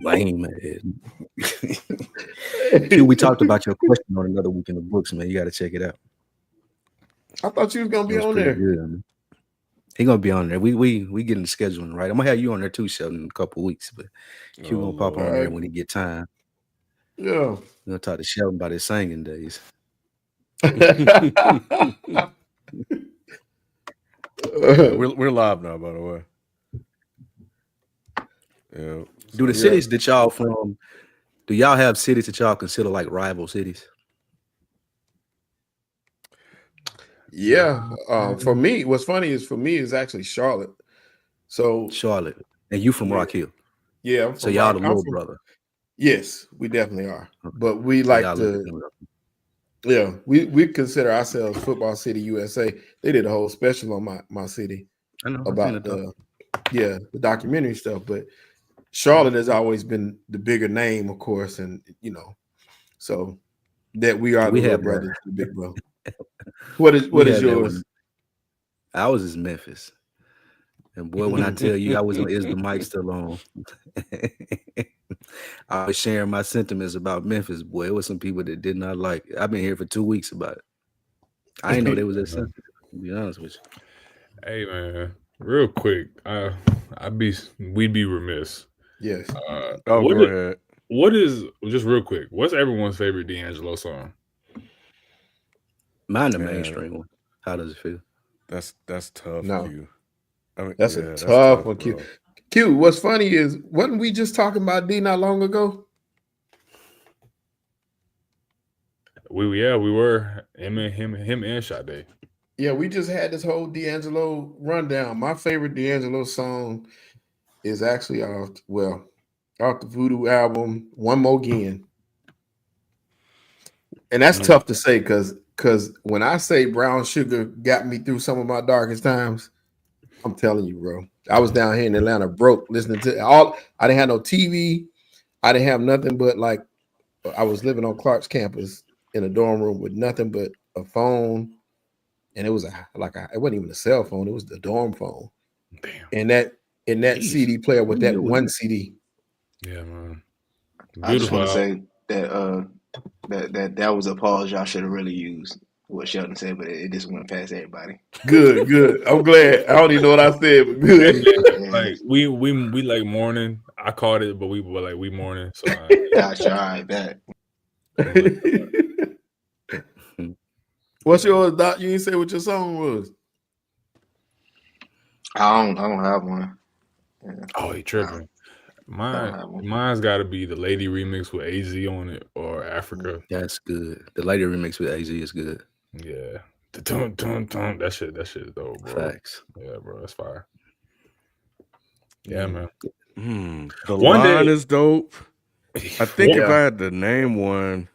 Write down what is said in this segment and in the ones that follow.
Lame, man. We talked about your question on Another Week in the Books, man. You got to check it out. I thought you was gonna It be was on pretty there. good. Man. He gonna be on there. We getting the scheduling right. I'm gonna have you on there too, Shelton, in a couple of weeks. But Q gonna pop on there when he get time. Yeah. We're gonna talk to Shelton about his singing days. We're live now, by the way. Yeah. Do the cities that y'all from? Do y'all have cities that y'all consider like rival cities? Yeah. For me, what's funny is for me is actually Charlotte. So Charlotte, and you from Rock Hill. Yeah. I'm So from y'all Rock, the little brother. Yes, we definitely are. Okay. But we So like to. Yeah, we consider ourselves Football City, USA. They did a whole special on my city about the documentary stuff. But Charlotte has always been the bigger name, of course, and so that we are the little brothers, the big brother. What is yours? Ours is Memphis. And boy, when I tell you I was on Is the Mic Still On? I was sharing my sentiments about Memphis, boy. It was some people that did not like it. I've been here for 2 weeks about it. I didn't know they was that sensitive, to be honest with you. Hey man, real quick, we'd be remiss. Yes. Go ahead. What is just real quick? What's everyone's favorite D'Angelo song? Mine the mainstream one. How does it feel? That's tough. No. Q. I mean, that's a tough one, Q. Q, what's funny is, wasn't we just talking about D not long ago? We were him and Sade. Yeah, we just had this whole D'Angelo rundown. My favorite D'Angelo song is actually off the Voodoo album, One More Again. And that's tough to say because when I say Brown Sugar got me through some of my darkest times, I'm telling you, bro. I was down here in Atlanta broke listening to I didn't have no TV. I didn't have nothing but I was living on Clark's campus in a dorm room with nothing but a phone. And it was it wasn't even a cell phone, it was the dorm phone. Damn. And that CD player with that one CD. Yeah, man. Beautiful. I just want to say that was a pause y'all should have really used what Shelton said, but it just went past everybody. Good. I'm glad. I don't even know what I said, but good. Like we like morning. I caught it, but we were like we morning. So gotcha. All right, bet. What's yours, Doc? You didn't say what your song was. I don't have one. Yeah. Oh, he tripping. Mine's got to be the Lady remix with AZ on it or Africa. That's good. The Lady remix with AZ is good. Yeah. That shit is dope, bro. Facts. Yeah, bro. That's fire. Yeah, man. The line is dope. I think if I had to name one.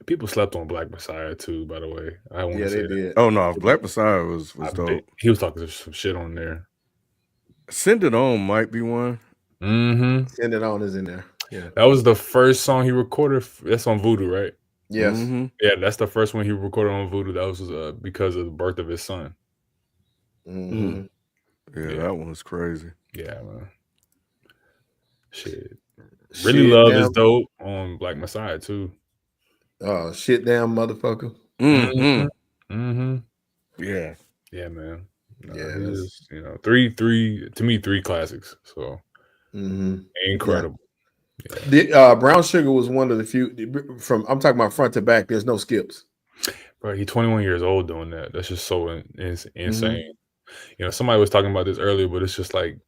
People slept on Black Messiah too, by the way. I want to say they did. Oh no, Black Messiah was dope. He was talking some shit on there. Send It On might be one. Mm-hmm. Send It On is in there. Yeah. That was the first song he recorded. That's on Voodoo, right? Yes. Mm-hmm. Yeah, that's the first one he recorded on Voodoo. That was because of the birth of his son. Mm-hmm. Yeah, that one was crazy. Yeah, man. Shit. Really Love is dope on Black Messiah too. Oh, shit damn motherfucker. Mm-hmm. Mm-hmm. Yeah. Yeah, man. Yeah, it's, three to me, 3 classics. So incredible. Yeah. Brown Sugar was one of the few I'm talking about front to back. There's no skips. Bro, he's 21 years old doing that. That's just so insane. Somebody was talking about this earlier, but it's just like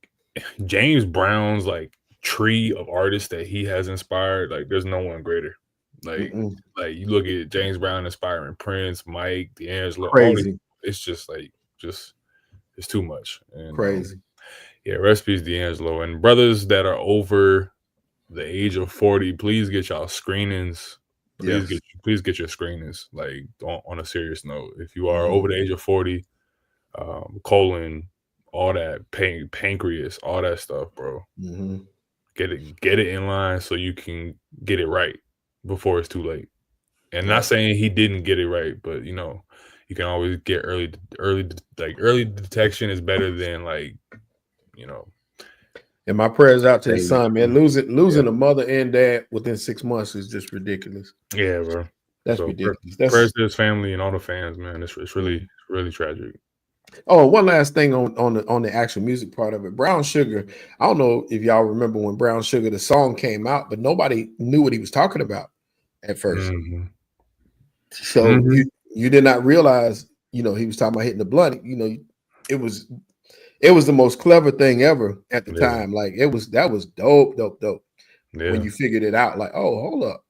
James Brown's like tree of artists that he has inspired. Like, there's no one greater. Like you look at James Brown inspiring Prince, Mike, D'Angelo. Crazy. It's just like it's too much. And, crazy. Recipes D'Angelo and brothers that are over the age of 40. Please get y'all screenings. Please get your screenings. Like on a serious note, if you are over the age of 40, colon, all that pancreas, all that stuff, bro. Get it in line so you can get it right before it's too late. And not saying he didn't get it right, but you can always get early detection is better than And my prayers out to his Hey, son, man. Losing a mother and dad within 6 months is just ridiculous. Yeah, bro. That's ridiculous. That's prayers to his family and all the fans, man. It's really tragic. Oh, one last thing on the actual music part of it. Brown Sugar. I don't know if y'all remember when Brown Sugar, the song came out, but nobody knew what he was talking about at first. Mm-hmm. So you did not realize, he was talking about hitting the blunt. It was the most clever thing ever at the time. Like that was dope. Yeah. When you figured it out, like, oh, hold up.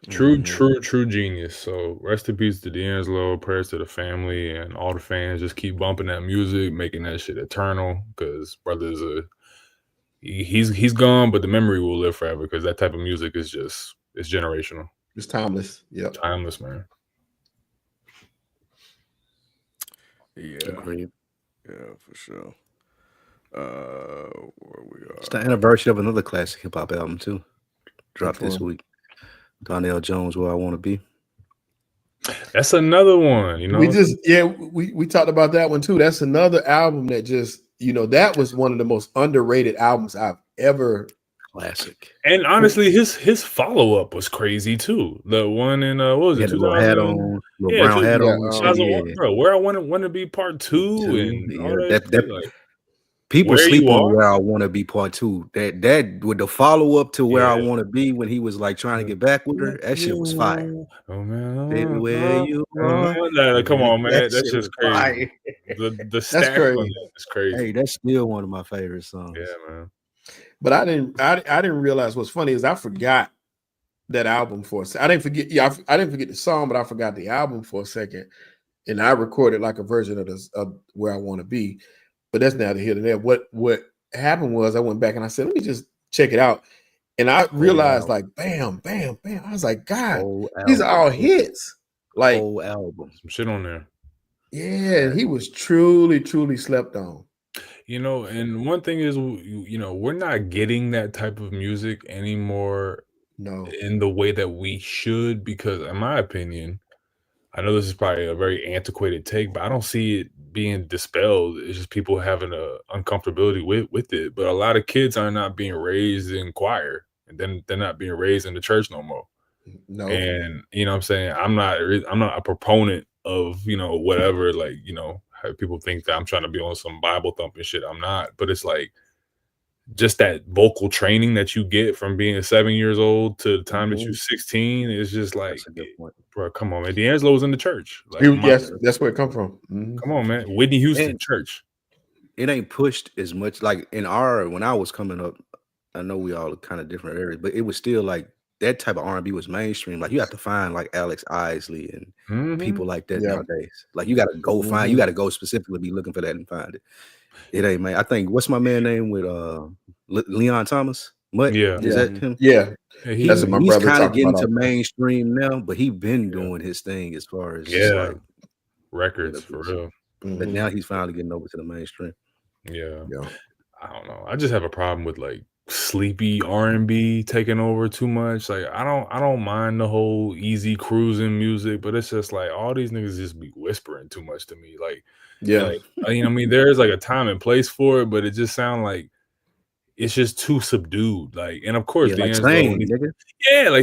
True genius. So rest in peace to D'Angelo. Prayers to the family and all the fans. Just keep bumping that music, making that shit eternal. Because brother's he's gone, but the memory will live forever. Because that type of music is it's generational. It's timeless. Yeah, timeless, man. Yeah, Agreed. Yeah, for sure. Where we are? It's the anniversary of another classic hip hop album too. Dropped this week. Donnell Jones, Where I Want to Be. That's another one, we talked about that one too. That's another album that just, that was one of the most underrated albums I've ever. Classic. And honestly, his follow-up was crazy too. The one in what was it? The little hat on, brown hat on. Bro, Where I Want to Be Part 2 and all that. Like, people sleep on Where I Want to Be Part 2. That with the follow up to Where I Want to Be when he was like trying to get back with her, that shit was fire. Oh man, baby, where you are? Come on, man, that's just crazy. The stack on that is crazy. Hey, that's still one of my favorite songs. Yeah, man. But I didn't realize what's funny is I forgot that album for a second. I didn't forget. Yeah, I didn't forget the song, but I forgot the album for a second, and I recorded like a version of Where I Want to Be. But that's neither here nor there. What happened was I went back and I said, let me just check it out. And I realized like, bam, bam, bam. I was like, God, these are all hits. Like whole album. Some shit on there. Yeah, he was truly, truly slept on. And one thing is, we're not getting that type of music anymore. No. In the way that we should, because in my opinion, I know this is probably a very antiquated take, but I don't see it being dispelled. It's just people having a uncomfortability with it. But a lot of kids are not being raised in choir, and then they're not being raised in the church no more. No. And what I'm saying, I'm not a proponent of whatever, like how people think that I'm trying to be on some Bible thumping shit. I'm not, but it's like just that vocal training that you get from being 7 years old to the time that you're 16 is just like, bro, come on, man. D'Angelo was in the church. Like, yes, that's where it come from. Mm-hmm. Come on, man. Whitney Houston church. It ain't pushed as much. Like when I was coming up, I know we all kind of different areas, but it was still like that type of R&B was mainstream. Like you have to find like Alex Isley and people like that nowadays. Like you got to go find, you got to go specifically be looking for that and find it. It ain't, man. I think what's my man name with Leon Thomas? Mutt? Is that him? Yeah. He's kind of getting to mainstream now, but he been doing his thing as far as like records for real. But now he's finally getting over to the mainstream. Yeah. I don't know. I just have a problem with like sleepy R&B taking over too much. Like I don't mind the whole easy cruising music, but it's just like all these niggas just be whispering too much to me. Like there's like a time and place for it, but it just sounds like it's just too subdued. Like, and of course, like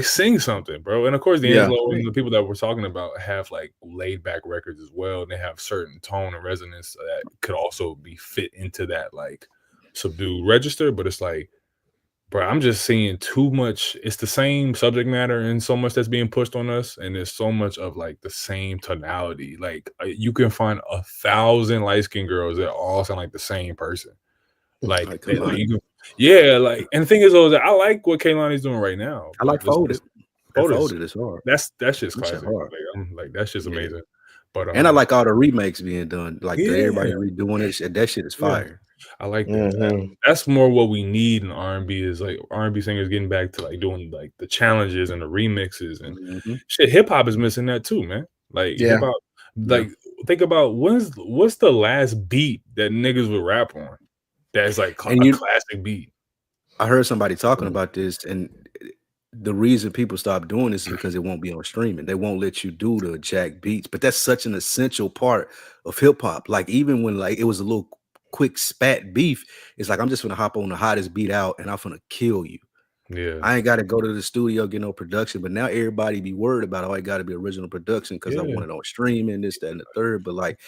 sing something, bro. And of course, D'Angelo and the people that we're talking about have like laid back records as well, and they have certain tone and resonance that could also be fit into that like subdued register. But it's like, bro, I'm just seeing too much. It's the same subject matter and so much that's being pushed on us, and there's so much of like the same tonality. Like you can find 1,000 light-skinned girls that all sound like the same person. Like, and the thing is, though, that I like what Kehlani's doing right now. I like Folded. Folded is hard. That's just classic. Like that's just amazing. But and I like all the remakes being done. Like everybody redoing it. That shit is fire. I like that. That's more what we need in R&B is like R&B singers getting back to like doing like the challenges and the remixes and shit. Hip hop is missing that too, man. Like hip hop. Like think about what's the last beat that niggas would rap on? That's like a classic beat. I heard somebody talking about this, and the reason people stop doing this is because it won't be on streaming. They won't let you do the jack beats, but that's such an essential part of hip hop. Like even when like it was a little quick spat beef. It's like I'm just gonna hop on the hottest beat out and I'm gonna kill you. Yeah, I ain't got to go to the studio, get no production, but now everybody be worried about, I got to be original production because I want it on streaming, this, that, and the third. But like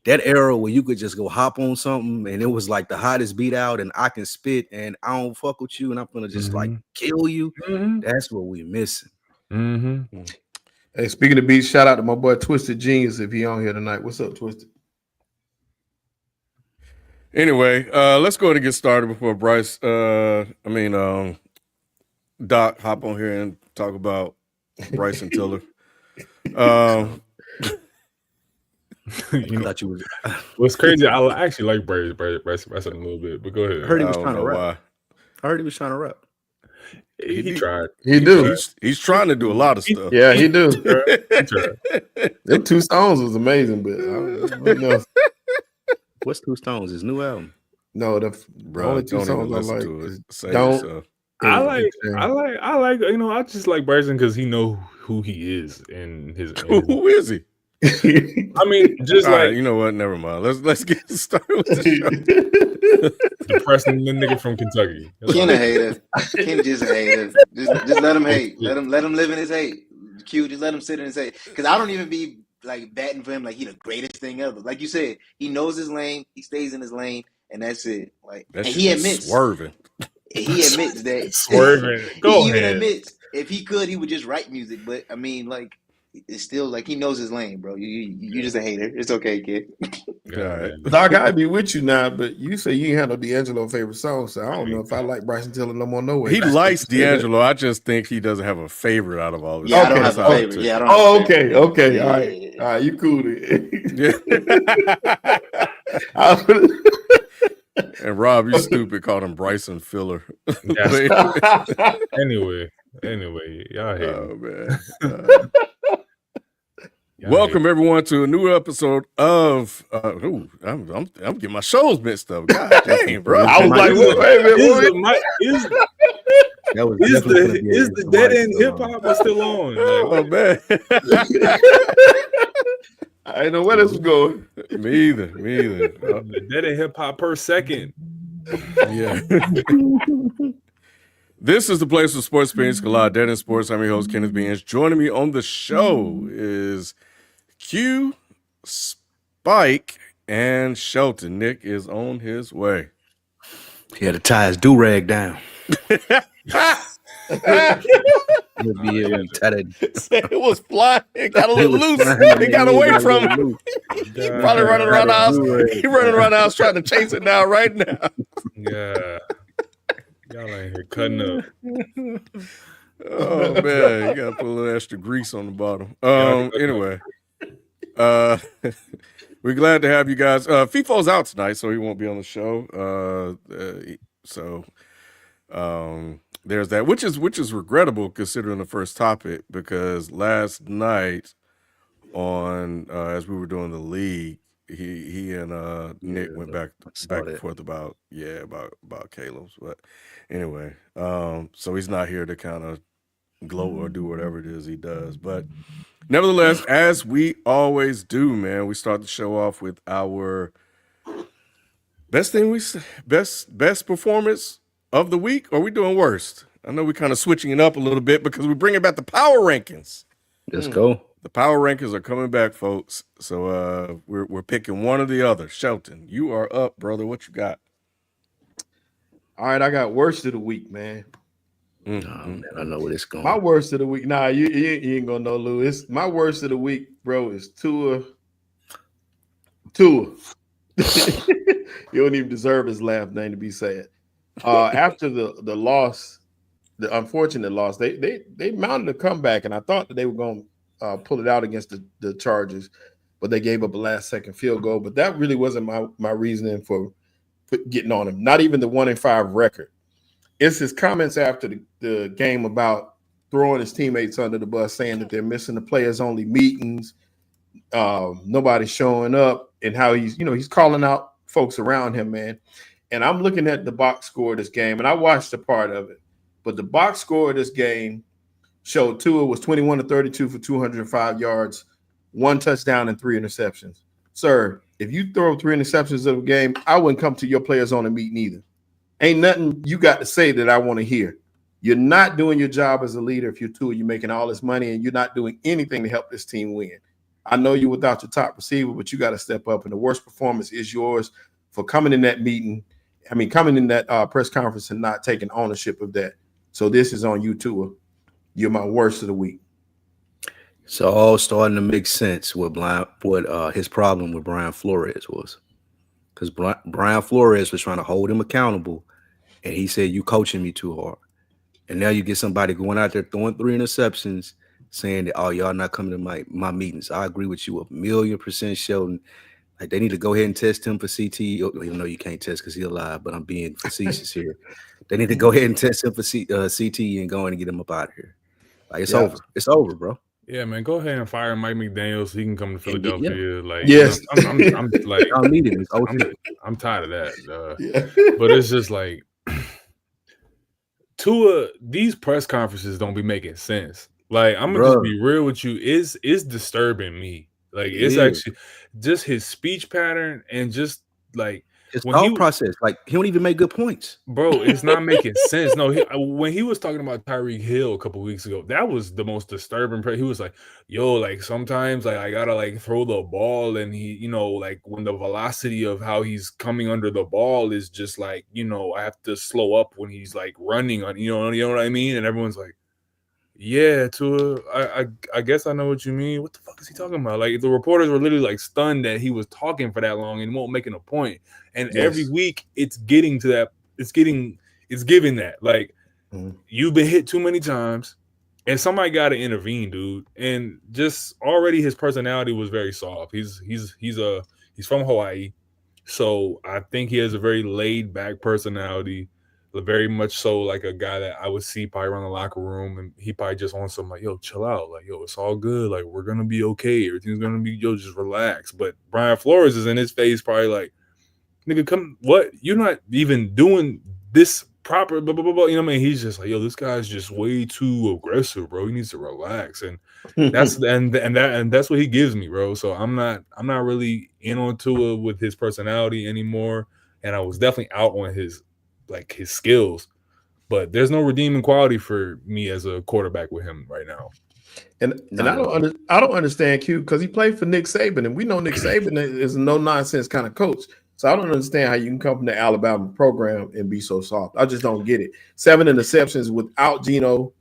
that era where you could just go hop on something and it was like the hottest beat out and I can spit and I don't fuck with you and I'm gonna just like kill you. That's what we missing. Hey, speaking of beats, shout out to my boy Twisted Genius if he on here tonight. What's up, Twisted? Anyway, let's go ahead and get started before Doc hop on here and talk about Bryson Tiller. What's crazy? I actually like Bryson a little bit, but go ahead. I heard he was trying to rap. I heard he was trying to rap. He tried. He's trying to do a lot of stuff. Yeah, he do. Them 2 songs was amazing, but I don't know. What's 2 Stones? His new album? No, the only 2 songs I like is Don't. I like. I just like Bryson because he know who he is and his. Who is he? I mean, just all like right, you know what? Never mind. Let's get started with the show. Depressing the nigga from Kentucky. Ken a hater. Ken just a hater. Just let him hate. Let him live in his hate. Q, just let him sit in his hate. Because I don't even be like batting for him like he the greatest thing ever. Like you said, he knows his lane. He stays in his lane, and that's it. Like, that and he admits swerving. He admits that swerving. Go he ahead. even admits if he could, he would just write music. But I mean, like, it's still like he knows his lane, bro. You just a hater. It's okay, kid. All right. Doc, I be with you now, but you say you ain't had no D'Angelo favorite song, so I don't know if I like Bryson Tiller no more. No way. He likes D'Angelo. I just think he doesn't have a favorite out of all of it. Yeah, I don't have a favorite. Yeah, I don't. Oh, okay, okay, yeah. All right, you cool then. And Rob, you stupid, called him Bryson Filler. Anyway, y'all hate. Oh man. Welcome everyone to a new episode of I'm getting my shows mixed up. God dang, bro. I was like, wait a minute. Is the dead end hip hop still on? Oh man. I didn't know where this was going. Me either. The dead end hip hop per second. Yeah. This is the place where sports opinions collide. Dead End Sports. I'm your host, Kenneth Beans. Joining me on the show is Q, Spike, and Shelton. Nick is on his way. He had to tie his do-rag down. It was flying. It got a little loose. It got away from him. He probably running around the house. He running around the house trying to chase it down right now. Yeah. Y'all ain't here cutting up. Oh man, you gotta put a little extra grease on the bottom. Anyway, we're glad to have you guys. FIFO's out tonight, so he won't be on the show. There's that, which is regrettable considering the first topic, because last night on as we were doing the league, he and Nick went back and forth about Caleb's. But anyway, so he's not here to kind of gloat or do whatever it is he does. But nevertheless, as we always do, man, we start the show off with our best performance of the week. Or are we doing worst? I know we're kind of switching it up a little bit because we're bringing back the power rankings. Let's go. The power rankings are coming back, folks. So we're picking one or the other. Shelton, you are up, brother. What you got? All right, I got worst of the week, man. Mm-hmm. Oh, man, I know where it's going. My worst of the week. Nah, you ain't gonna know, Lou. My worst of the week, bro, is Tua. You don't even deserve his last name to be said. After the loss, the unfortunate loss, they mounted a comeback, and I thought that they were going to pull it out against the Chargers, but they gave up a last-second field goal. But that really wasn't my reasoning for getting on him. Not even the 1-5 record. It's his comments after the game about throwing his teammates under the bus, saying that they're missing the players-only meetings, nobody's showing up, and how he's calling out folks around him, man. And I'm looking at the box score of this game, and I watched a part of it. But the box score of this game showed Tua was 21 of 32 for 205 yards, 1 touchdown and 3 interceptions. sir, if you throw 3 interceptions of a game, I wouldn't come to your players on a meeting either. Ain't nothing you got to say that I want to hear. You're not doing your job as a leader if you're making all this money and you're not doing anything to help this team win. I know you're without your top receiver, but you got to step up, and the worst performance is yours for coming in that meeting. I mean, coming in that press conference and not taking ownership of that. So this is on you, Tua. You're my worst of the week. So all starting to make sense what his problem with Brian Flores was. Because Brian Flores was trying to hold him accountable, and he said, "You coaching me too hard." And now you get somebody going out there throwing 3 interceptions, saying that, "Oh, y'all not coming to my meetings." I agree with you 1,000,000%, Shelton. Like, they need to go ahead and test him for CT, even though you can't test because he's alive. But I'm being facetious here. They need to go ahead and test him for CT and go in and get him up out of here. Like, it's over. It's over, bro. Yeah, man, go ahead and fire Mike McDaniel so he can come to Philadelphia. Like, yes, I'm like, I'm tired of that. But it's just like, Tua, these press conferences don't be making sense. Like, I'm gonna just be real with you. It's disturbing me. Like, it's actually just his speech pattern and just like his thought process. Like, he don't even make good points, bro. It's not making sense. No, when he was talking about Tyreek Hill a couple weeks ago, that was the most disturbing. He was like, "Yo, like sometimes like I gotta like throw the ball, and he, you know, like when the velocity of how he's coming under the ball is just like, you know, I have to slow up when he's like running on, you know what I mean?" And everyone's like, "Yeah, Tua, I guess I know what you mean. What the fuck is he talking about?" Like, the reporters were literally like stunned that he was talking for that long and won't making a point. And every week it's getting to that. It's giving that. Like, you've been hit too many times, and somebody got to intervene, dude. And just already his personality was very soft. He's from Hawaii, so I think he has a very laid back personality. Very much so like a guy that I would see probably around the locker room, and he probably just wants some like, "Yo, chill out, like, yo, it's all good, like, we're gonna be okay, everything's gonna be, yo, just relax." But Brian Flores is in his face probably like, "Nigga, come, what? You're not even doing this proper, blah, blah, blah, blah." You know what I mean? He's just like, "Yo, this guy's just way too aggressive, bro. He needs to relax." And that's that's what he gives me, bro. So I'm not really in on Tua with his personality anymore, and I was definitely out on his skills, but there's no redeeming quality for me as a quarterback with him right now. And I don't understand Q, because he played for Nick Saban, and we know Nick Saban is a no nonsense kind of coach. So I don't understand how you can come from the Alabama program and be so soft. I just don't get it. 7 interceptions without Geno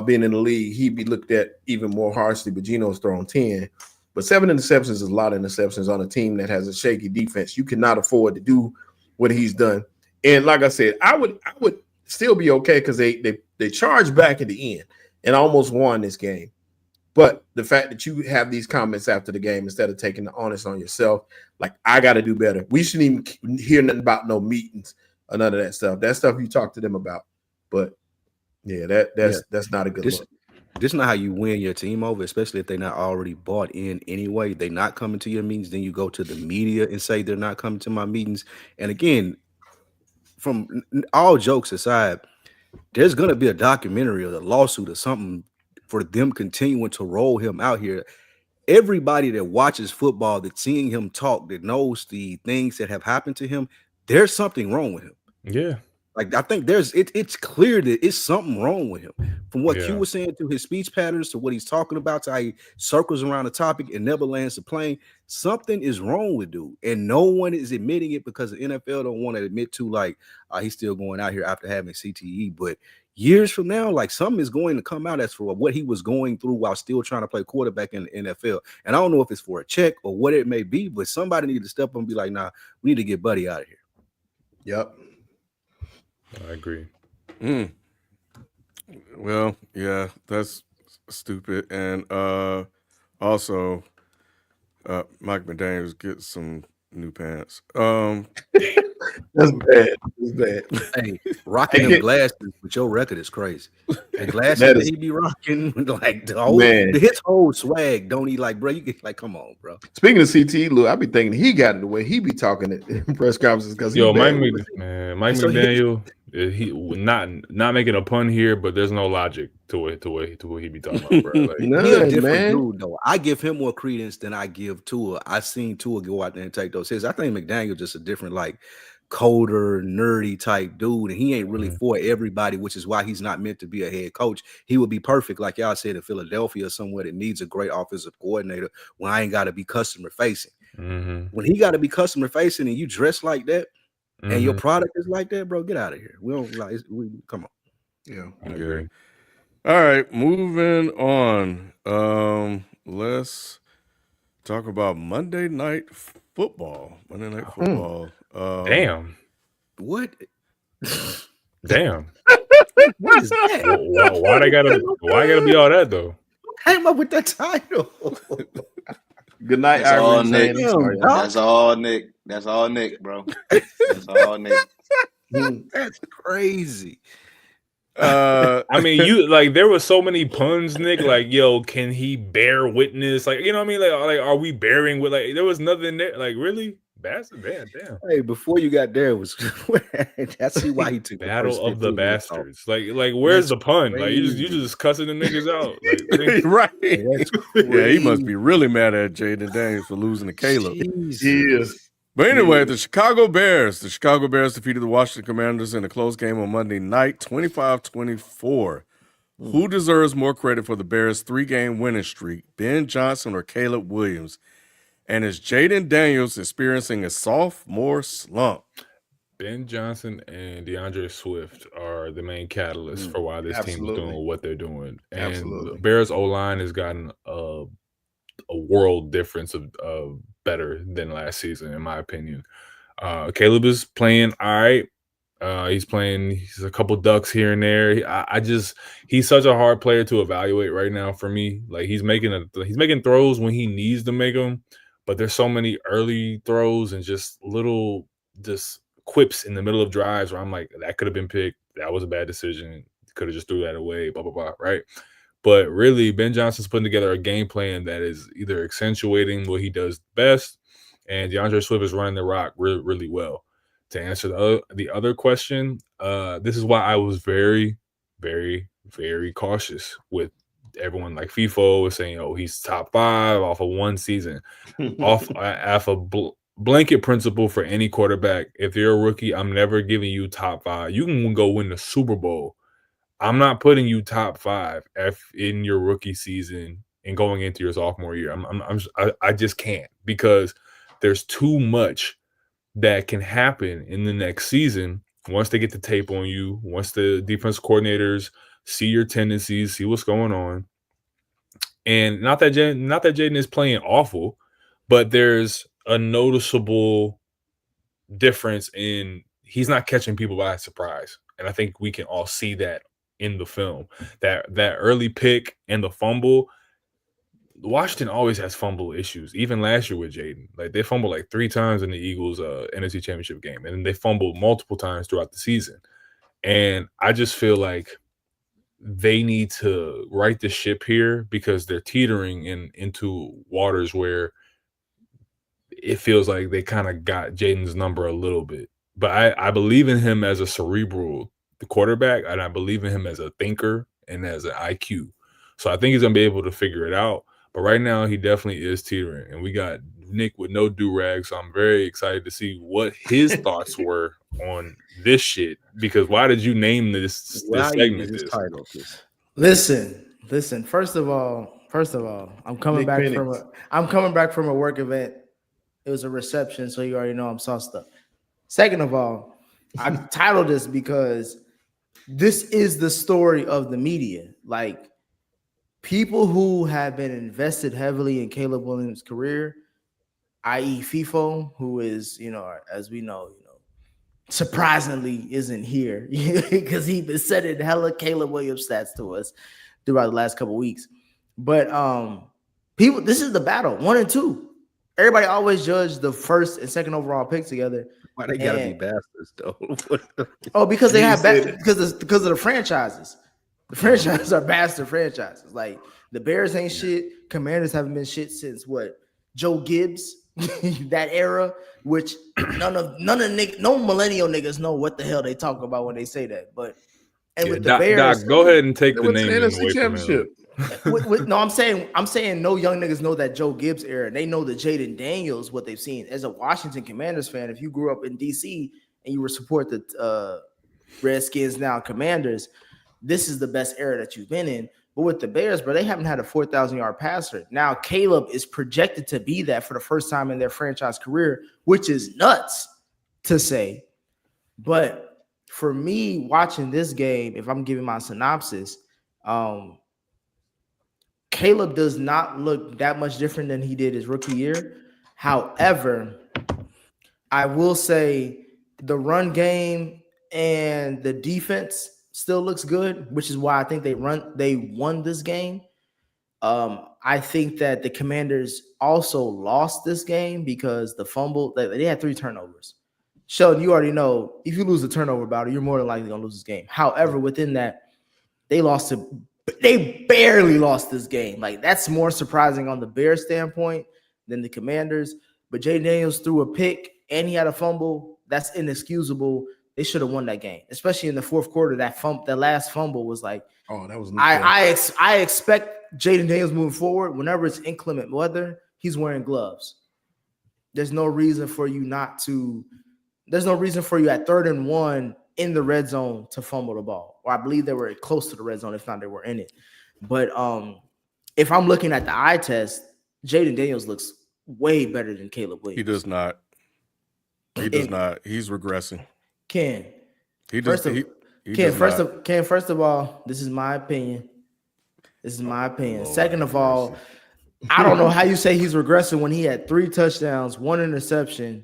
being in the league, he'd be looked at even more harshly. But Geno's thrown 10. But 7 interceptions is a lot of interceptions on a team that has a shaky defense. You cannot afford to do what he's done. And like I said, I would still be okay because they charged back at the end and almost won this game. But the fact that you have these comments after the game instead of taking the onus on yourself, like, I got to do better. We shouldn't even hear nothing about no meetings or none of that stuff. That stuff you talk to them about. But yeah, that's not a good look. This is not how you win your team over, especially if they're not already bought in anyway. They're not coming to your meetings. Then you go to the media and say they're not coming to my meetings. And again, from all jokes aside, there's going to be a documentary or a lawsuit or something for them continuing to roll him out here. Everybody that watches football, that's seeing him talk, that knows the things that have happened to him, there's something wrong with him. Yeah. Like, I think it's clear that it's something wrong with him. From what Q was saying, through his speech patterns, to what he's talking about, to how he circles around the topic and never lands the plane, something is wrong with dude. And no one is admitting it because the NFL don't want to admit to, like, he's still going out here after having CTE. But years from now, like, something is going to come out as for what he was going through while still trying to play quarterback in the NFL. And I don't know if it's for a check or what it may be, but somebody need to step up and be like, "Nah, we need to get Buddy out of here." Yep. I agree. Well, yeah, that's stupid. And also, Mike McDaniels get some new pants. That's bad. That's bad. Hey, rocking them glasses with your record is crazy. The glasses that he be rocking, like his whole swag, don't he? Like, bro, you get like, come on, bro. Speaking of CT, look, I be thinking he got it the way he be talking at press conferences because Mike McDaniel. He not making a pun here, but there's no logic to what he be talking about, bro. Like, He a None, different man. dude, though. I give him more credence than I give Tua. I seen Tua go out there and take those hits. I think McDaniel just a different, like, colder, nerdy type dude, and he ain't really for everybody, which is why he's not meant to be a head coach. He would be perfect, like y'all said, in Philadelphia or somewhere that needs a great offensive coordinator when I ain't got to be customer facing. When he got to be customer facing and you dress like that and your product is like that, bro, get out of here. We don't like. Come on. Yeah, I agree. All right, moving on. Let's talk about Monday Night Football. Damn. What? Damn. What is that? Why I gotta be all that though? Came up with that title. Good night, That's all Ivory. Nick. Sorry. That's all Nick. That's all Nick, bro. That's all Nick. That's crazy. I mean, you like there were so many puns, Nick. Like, yo, can he bear witness? Like, you know what I mean? Like, are we bearing with? Like, there was nothing there. Like, really, bastard, damn. Hey, before you got there was that's why he took Battle of the Bastards. Like, where's the pun? Crazy. Like, you just cussing the niggas out. Like, right? Yeah, he must be really mad at Jaden Daniels for losing to Caleb. Yes. But anyway, the Chicago Bears defeated the Washington Commanders in a close game on Monday night, 25-24. Who deserves more credit for the Bears' 3-game winning streak, Ben Johnson or Caleb Williams? And is Jaden Daniels experiencing a sophomore slump? Ben Johnson and DeAndre Swift are the main catalysts for why this team is doing what they're doing. And the Bears O-line has gotten a world difference of better than last season, in my opinion. Caleb is playing all right. He's a couple ducks here and there. He's such a hard player to evaluate right now for me. Like he's making throws when he needs to make them, but there's so many early throws and just little quips in the middle of drives where I'm like, that could have been picked. That was a bad decision. Could have just threw that away, blah, blah, blah, right? But really, Ben Johnson's putting together a game plan that is either accentuating what he does best, and DeAndre Swift is running the rock really, really well. To answer the other question, this is why I was very, very, very cautious with everyone. Like FIFO was saying, oh, he's top 5 off of one season. off a blanket principle for any quarterback. If you're a rookie, I'm never giving you top 5. You can go win the Super Bowl. I'm not putting you top 5 in your rookie season and going into your sophomore year. I just can't, because there's too much that can happen in the next season once they get the tape on you, once the defense coordinators see your tendencies, see what's going on. And not that Jaden is playing awful, but there's a noticeable difference in he's not catching people by surprise. And I think we can all see that in the film. That early pick and the fumble, Washington always has fumble issues. Even last year with Jaden, like they fumbled like 3 times in the Eagles NFC Championship game, and then they fumbled multiple times throughout the season. And I just feel like they need to right the ship here, because they're teetering into waters where it feels like they kind of got Jaden's number a little bit. But I believe in him as a cerebral quarterback, and I believe in him as a thinker and as an IQ. So I think he's going to be able to figure it out. But right now, he definitely is teetering. And we got Nick with no do-rag, so I'm very excited to see what his thoughts were on this shit. Because why did you name this segment this title? Listen. First of all, I'm coming back from a work event. It was a reception, so you already know I'm sauced up. Second of all, I titled this because this is the story of the media. Like, people who have been invested heavily in Caleb Williams' career, i.e. FIFO, who is, as we know, surprisingly isn't here because he's been sending hella Caleb Williams stats to us throughout the last couple of weeks. But people, this is the battle, 1 and 2. Everybody always judge the first and second overall pick together. Why they gotta be bastards Oh, though? because they have because of the franchises. The franchises are bastard franchises. Like the Bears ain't shit. Commanders haven't been shit since what? Joe Gibbs. that era, which no millennial niggas know what the hell they talk about when they say that. But with the Bears, Doc, go ahead and take they the went to the naming NFC away from him. Championship. No, I'm saying no young niggas know that Joe Gibbs era. They know the Jaden Daniels, what they've seen. As a Washington Commanders fan, if you grew up in DC and you were support the Redskins, now Commanders, this is the best era that you've been in. But with the Bears, bro, they haven't had a 4,000-yard passer. Now Caleb is projected to be that for the first time in their franchise career, which is nuts to say. But for me, watching this game, if I'm giving my synopsis, Caleb does not look that much different than he did his rookie year. However, I will say the run game and the defense still looks good, which is why I think they won this game. I think that the Commanders also lost this game because the fumble, they had 3 turnovers. Shelton, you already know if you lose a turnover battle, you're more than likely gonna lose this game. However, within that, they barely lost this game. Like, that's more surprising on the Bears standpoint than the Commanders. But Jaden Daniels threw a pick and he had a fumble. That's inexcusable. They should have won that game, especially in the fourth quarter. That last fumble was like, oh, that was. I expect Jaden Daniels moving forward. Whenever it's inclement weather, he's wearing gloves. There's no reason for you at 3rd and 1 in the red zone to fumble the ball. Or I believe they were close to the red zone. If not, they were in it. But if I'm looking at the eye test, Jaden Daniels looks way better than Caleb Williams. He does not. He does not. He's regressing. First of all, this is my opinion. Second of all, I don't know how you say he's regressing when he had 3 touchdowns, 1 interception,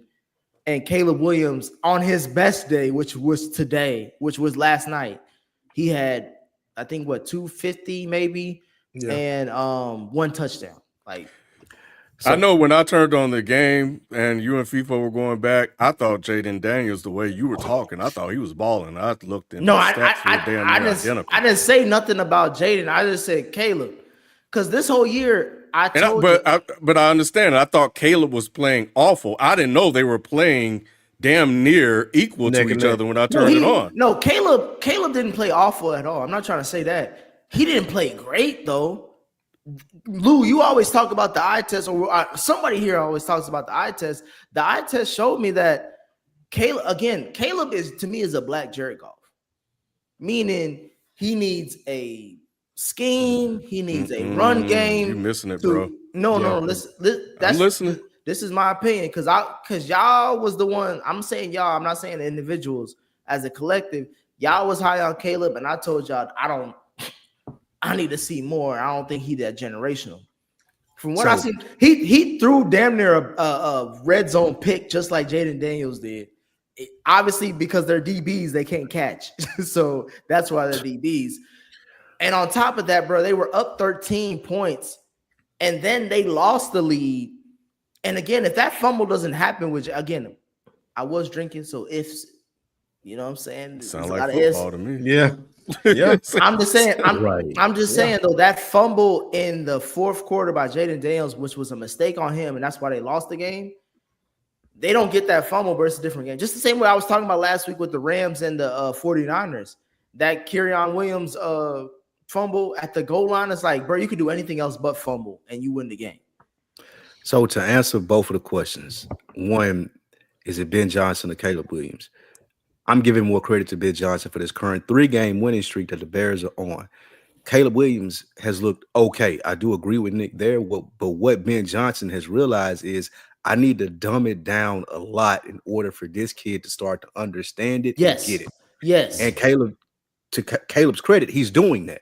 and Caleb Williams on his best day, which was last night, he had, I think, 250 maybe, and 1 touchdown. Like, so, I know when I turned on the game and you and FIFA were going back, I thought Jaden Daniels, the way you were talking, I thought he was balling. I looked in. I didn't say nothing about Jaden. I just said Caleb, because this whole year but I understand. I thought Caleb was playing awful. I didn't know they were playing damn near equal to each other when I turned it on. No, Caleb didn't play awful at all. I'm not trying to say that. He didn't play great though. Lou, you always talk about the eye test, or somebody here always talks about the eye test. The eye test showed me that Caleb is, to me, is a black Jared Goff, meaning he needs a scheme, he needs a run game. You're missing it, bro. No, listen, I'm listening. This is my opinion, because y'all was the one. I'm saying y'all. I'm not saying the individuals as a collective. Y'all was high on Caleb, and I told y'all I need to see more. I don't think he's that generational. From what I see, he threw damn near a red zone pick just like Jaden Daniels did. Obviously, because they're DBs, they can't catch. So that's why they're DBs. And on top of that, bro, they were up 13 points, and then they lost the lead. And again, if that fumble doesn't happen, which again, I was drinking, so ifs, you know what I'm saying? Sounds like football to me. Yeah. Yeah, I'm just saying. I'm just saying though, that fumble in the fourth quarter by Jaden Daniels, which was a mistake on him, and that's why they lost the game. They don't get that fumble, but it's a different game. Just the same way I was talking about last week with the Rams and the 49ers. That Kerryon Williams fumble at the goal line is like, bro, you could do anything else but fumble, and you win the game. So to answer both of the questions, one, is it Ben Johnson or Caleb Williams? I'm giving more credit to Ben Johnson for this current 3-game winning streak that the Bears are on. Caleb Williams has looked okay. I do agree with Nick there. But what Ben Johnson has realized is I need to dumb it down a lot in order for this kid to start to understand it and get it. Yes. And to Caleb's credit, he's doing that.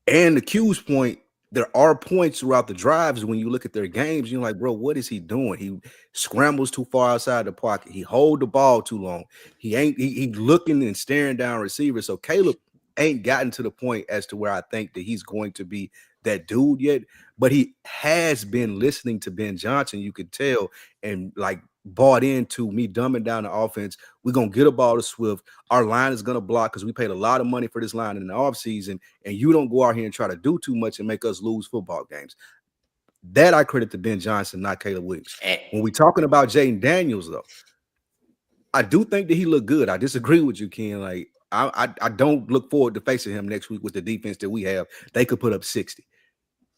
And the Q's point, there are points throughout the drives when you look at their games, you're like, bro, what is he doing? He scrambles too far outside the pocket. He hold the ball too long. He looking and staring down receivers. So Caleb ain't gotten to the point as to where I think that he's going to be that dude yet, but he has been listening to Ben Johnson, you could tell, and like bought into me dumbing down the offense. We're going to get a ball to Swift. Our line is going to block because we paid a lot of money for this line in the offseason, and you don't go out here and try to do too much and make us lose football games. That I credit to Ben Johnson, not Caleb Williams. When we're talking about Jaden Daniels, though, I do think that he looked good. I disagree with you, Ken. Like, I don't look forward to facing him next week with the defense that we have. They could put up 60.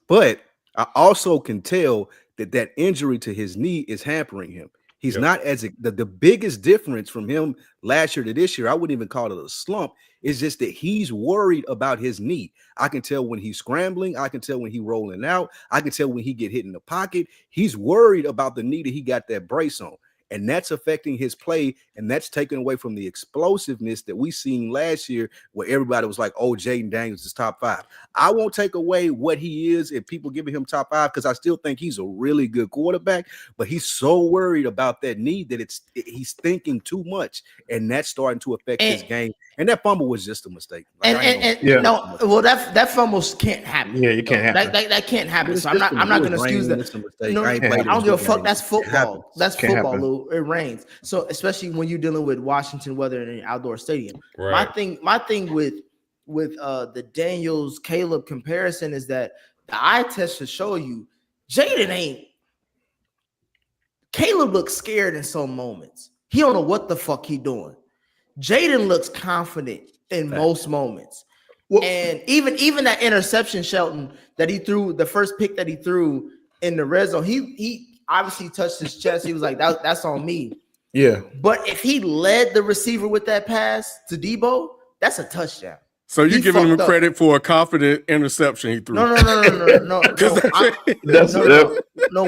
But I also can tell that injury to his knee is hampering him. He's not as the biggest difference from him last year to this year. I wouldn't even call it a slump. It's just that he's worried about his knee. I can tell when he's scrambling. I can tell when he's rolling out. I can tell when he get hit in the pocket. He's worried about the knee that he got that brace on. And that's affecting his play, and that's taken away from the explosiveness that we seen last year where everybody was like, oh, Jaden Daniels is top 5. I won't take away what he is if people giving him top 5 because I still think he's a really good quarterback, but he's so worried about that knee that he's thinking too much, and that's starting to affect his game. And that fumble was just a mistake. Like, that fumble can't happen. Yeah, it can't happen. That can't happen. So I'm not going to excuse that. No, I don't give a fuck. That's football. That's football, Lou. It rains. So especially when you're dealing with Washington weather in an outdoor stadium. Right. My thing with the Daniels Caleb comparison is that the eye test should show you Jaden ain't. Caleb looks scared in some moments. He don't know what the fuck he doing. Jaden looks confident in most moments. Well, and even that interception, Shelton, that he threw, the first pick that he threw in the red zone, he obviously touched his chest. He was like, that's on me. Yeah. But if he led the receiver with that pass to Debo, that's a touchdown. So you're giving him credit for a confident interception he threw. No.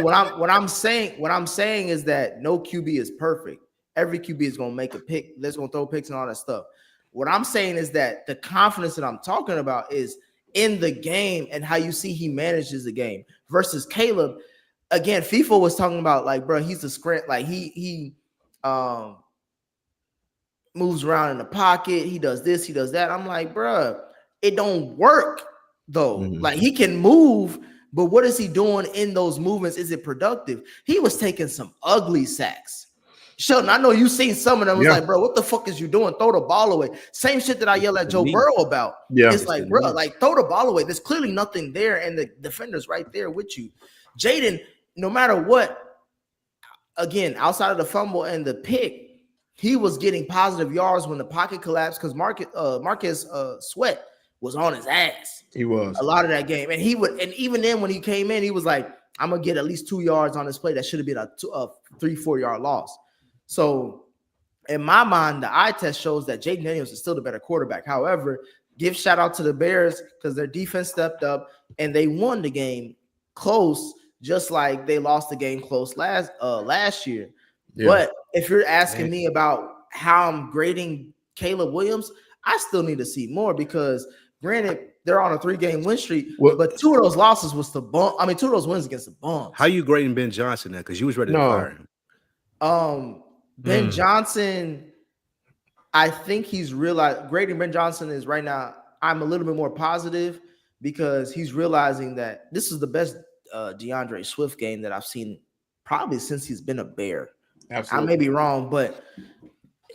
What I'm saying is that no QB is perfect. Every QB is going to make a pick. They're going to throw picks and all that stuff. What I'm saying is that the confidence that I'm talking about is in the game and how you see he manages the game versus Caleb. Again, FIFA was talking about like, bro, he's a sprint. Like he moves around in the pocket. He does this, he does that. I'm like, bro, it don't work though. Mm-hmm. Like he can move, but what is he doing in those movements? Is it productive? He was taking some ugly sacks. Shelton, I know you've seen some of them. It's like, bro, what the fuck is you doing? Throw the ball away. Same shit that I yell at Joe Burrow about. Yeah, it's like, bro, like throw the ball away. There's clearly nothing there, and the defender's right there with you. Jaden, no matter what, again, outside of the fumble and the pick, he was getting positive yards when the pocket collapsed because Marcus Sweat was on his ass. He was a lot of that game, and even then when he came in, he was like, I'm gonna get at least 2 yards on this play. That should have been a 3-4 yard loss. So, in my mind, the eye test shows that Jaden Daniels is still the better quarterback. However, give shout out to the Bears because their defense stepped up and they won the game close, just like they lost the game close last year. Yeah. But if you're asking me about how I'm grading Caleb Williams, I still need to see more because, granted, they're on a 3-game win streak, but 2 of those losses was the bum. I mean, 2 of those wins against the bums. How you grading Ben Johnson now? Because you was ready to fire him. Ben Johnson, I think he's realized grading Ben Johnson is right now. I'm a little bit more positive because he's realizing that this is the best DeAndre Swift game that I've seen probably since he's been a Bear. Absolutely. I may be wrong, but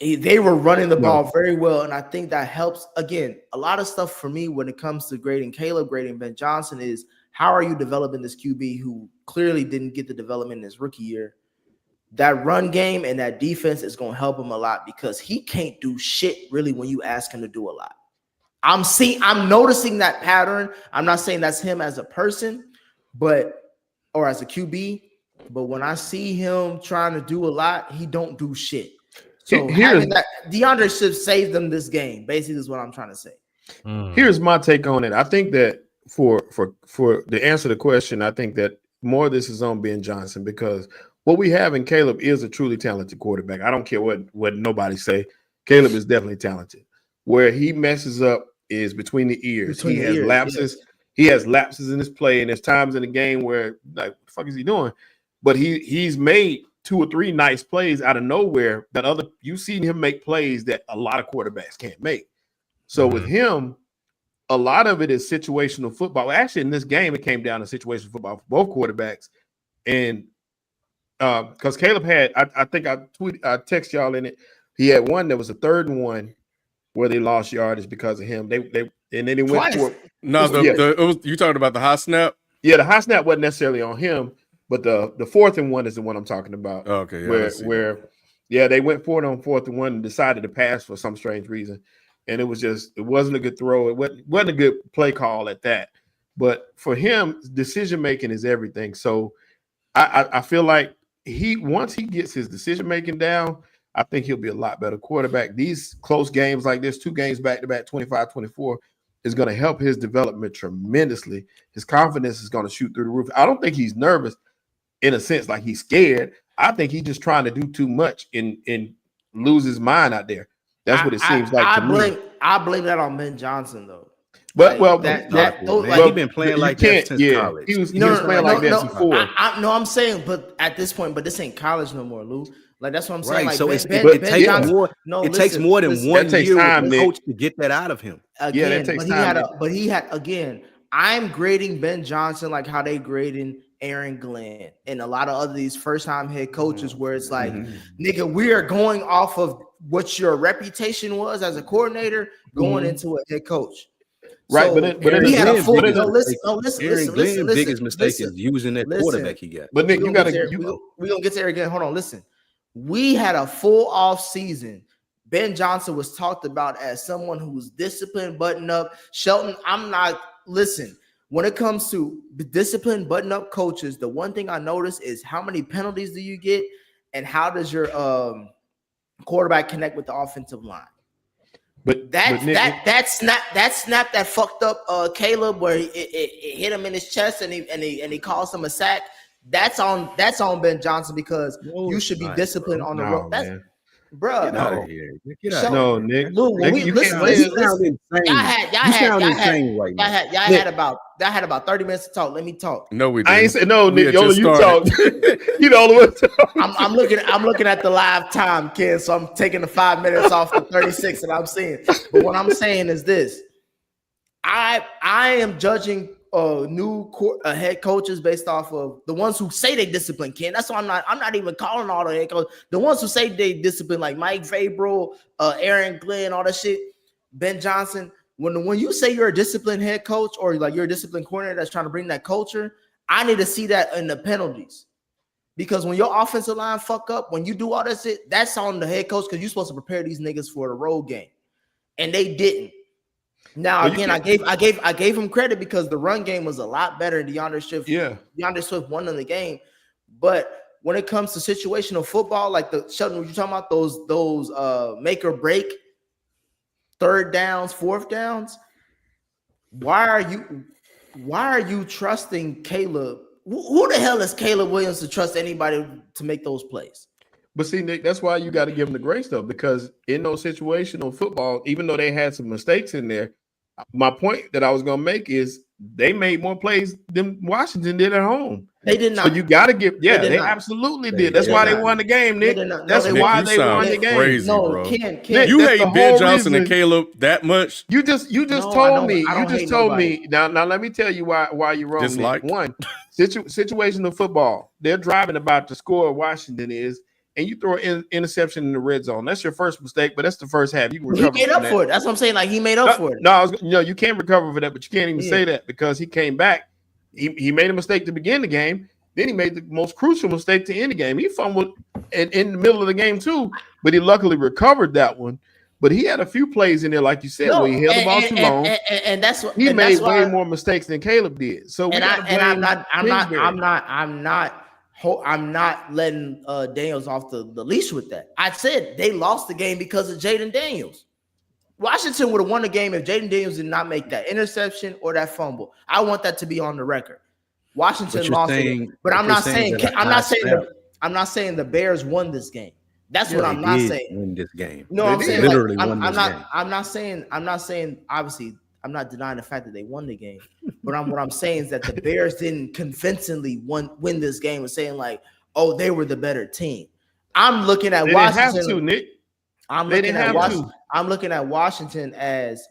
they were running the ball very well, and I think that helps. Again, a lot of stuff for me when it comes to grading Caleb, grading Ben Johnson is how are you developing this QB who clearly didn't get the development in his rookie year? That run game and that defense is going to help him a lot because he can't do shit really when you ask him to do a lot. I'm noticing that pattern. I'm not saying that's him as a person, or as a QB, but when I see him trying to do a lot, he don't do shit. So having that, DeAndre should save them this game. Basically, is what I'm trying to say. Here's my take on it. I think that for the answer to the question, I think that more of this is on Ben Johnson because what we have in Caleb is a truly talented quarterback. I don't care what nobody say. Caleb is definitely talented. Where he messes up is between the ears. He has lapses. Yes. He has lapses in his play, and there's times in the game where, like, what the fuck is he doing? But he's made 2 or 3 nice plays out of nowhere that you've seen him make plays that a lot of quarterbacks can't make. So with him, a lot of it is situational football. Actually, in this game, it came down to situational football for both quarterbacks. And because Caleb had, I think I text y'all in it. He had one that was a 3rd and 1 where they lost yardage because of him. They went for it. No, you talking about the high snap? Yeah, the high snap wasn't necessarily on him, but the 4th and 1 is the one I'm talking about. Okay, yeah, where they went for it on 4th and 1 and decided to pass for some strange reason, and it wasn't a good throw. It wasn't a good play call at that. But for him, decision making is everything. So I feel like once he gets his decision making down, I think he'll be a lot better quarterback. These close games like this, 2 games back to back, 25-24. Is going to help his development tremendously. His confidence is going to shoot through the roof. I don't think he's nervous in a sense like he's scared. I think he's just trying to do too much and lose his mind out there. That's what it seems like to me. I blame that on Ben Johnson, though. But he's been playing like that since college. He was playing like that before. I'm saying, but at this point, this ain't college no more, Lou. Like that's what I'm saying. Right. Like, so it takes more than 1 year with the coach to get that out of him. Again, that takes time. But he had again. I'm grading Ben Johnson like how they grading Aaron Glenn and a lot of other these first-time head coaches, where it's like, nigga, we are going off of what your reputation was as a coordinator going into a head coach. Right, so, but he had a full. Listen. Biggest mistake is using that quarterback he got. But Nick, we gonna get to Aaron Glenn. Hold on, listen. We had a full off season. Ben Johnson was talked about as someone who was disciplined, button up. Shelton, listen, when it comes to disciplined, button up coaches, the one thing I notice is how many penalties do you get and how does your quarterback connect with the offensive line? But that snap that fucked up Caleb where it hit him in his chest and he caused him a sack. That's on Ben Johnson because you should be disciplined on the road. That's bro. Get out of here. Get out. No, Nick. Look, Nick, y'all had about 30 minutes to talk. Let me talk. No, we didn't. I ain't say no, Nick. Only you talk. You the only one talk. I'm looking at the live time, kid. So I'm taking the 5 minutes off the 36 that I'm seeing. But what I'm saying is this: I am judging new head coaches based off of the ones who say they discipline, Ken. That's why I'm not even calling all the head coaches. The ones who say they discipline, like Mike Vrabel, Aaron Glenn, all that shit, Ben Johnson. When you say you're a disciplined head coach or like you're a disciplined coordinator that's trying to bring that culture, I need to see that in the penalties. Because when your offensive line fuck up, when you do all that shit, that's on the head coach because you're supposed to prepare these niggas for the road game. And they didn't. Now, again, I gave him credit because the run game was a lot better. DeAndre Swift won in the game. But when it comes to situational football, like the Shelton, what you're talking about, those make or break third downs, fourth downs, why are you trusting Caleb? Who the hell is Caleb Williams to trust anybody to make those plays? But see, Nick, that's why you got to give him the grace, though, because in those situational football, even though they had some mistakes in there, my point that I was going to make is they made more plays than Washington did at home. They did not. So you got to give, they absolutely did. That's why they won the game, Nick. That's why they won the game. Crazy, bro. Ken, you hate Ben Johnson and Caleb that much? You just told me. You just told me. Now let me tell you why you're wrong. Dislike. One, situational football. They're driving about to score. Washington is. And you throw an interception in the red zone. That's your first mistake, but that's the first half. You can recover. He made up for it. That's what I'm saying. Like he made up for it. No, you can't recover for that, but you can't even say that because he came back. He made a mistake to begin the game. Then he made the most crucial mistake to end the game. He fumbled in the middle of the game too, but he luckily recovered that one. But he had a few plays in there, like you said, where he held the ball too long. And that's what he made way more mistakes than Caleb did. So I'm not letting Daniels off the leash with that. I said they lost the game because of Jaden Daniels. Washington would have won the game if Jaden Daniels did not make that interception or that fumble. I want that to be on the record. Washington lost it, but I'm not saying the Bears won this game. That's what I'm not saying. Win this game. No, I'm saying literally like, won this game. I'm not saying obviously. I'm not denying the fact that they won the game, but what I'm saying is that the Bears didn't convincingly win this game and saying like, oh, they were the better team. I'm looking at Washington. Didn't have to, Nick. I'm looking at Washington as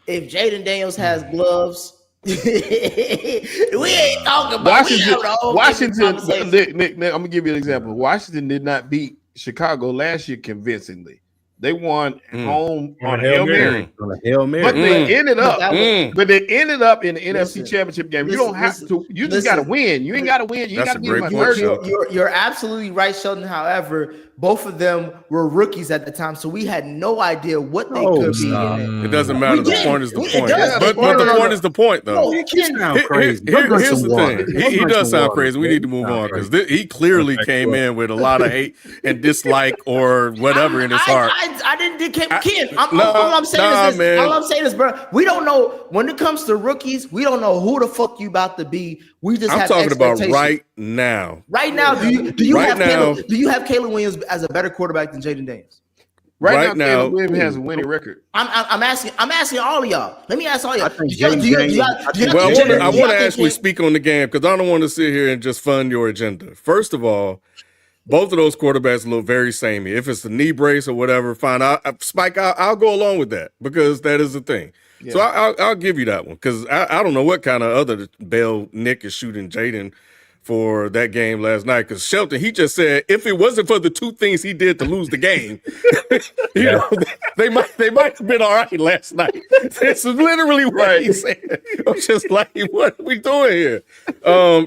if Jaden Daniels has gloves. We ain't talking about Washington. Nick, I'm gonna give you an example. Washington did not beat Chicago last year convincingly. They won home on a Hail Hail Mary. On a Hail Mary. But they ended up. But they ended up in the Listen, NFC Championship game. You listen, don't have listen, to. You just listen. got to win. You ain't got to win. You ain't That's got to a be in my great point, 30. Shelton. You're absolutely right, Sheldon. However, both of them were rookies at the time, so we had no idea what they could be. It doesn't matter. We The did. point is the It point. does. But the point is the point, though. No, it sound crazy. Here's the thing. He does sound crazy. We need to move on because he clearly came in with a lot of hate and dislike or whatever in his heart. I didn't. All I'm saying is, bro, we don't know when it comes to rookies. We don't know who the fuck you about to be. We just. I'm talking about right now. Right now, do you have Caleb Williams as a better quarterback than Jaden Daniels? Right now, Caleb Williams has a winning record. I'm asking all of y'all. Let me ask all y'all. I want to actually speak on the game because I don't want to sit here and just fund your agenda. First of all, both of those quarterbacks look very samey. If it's the knee brace or whatever, fine. Spike, I'll go along with that because that is the thing. Yeah. So I'll give you that one because I don't know what kind of other bail Nick is shooting Jaden for that game last night. Because Shelton, he just said if it wasn't for the two things he did to lose the game, you know, they might have been all right last night. That's literally what he said. I'm just like, what are we doing here?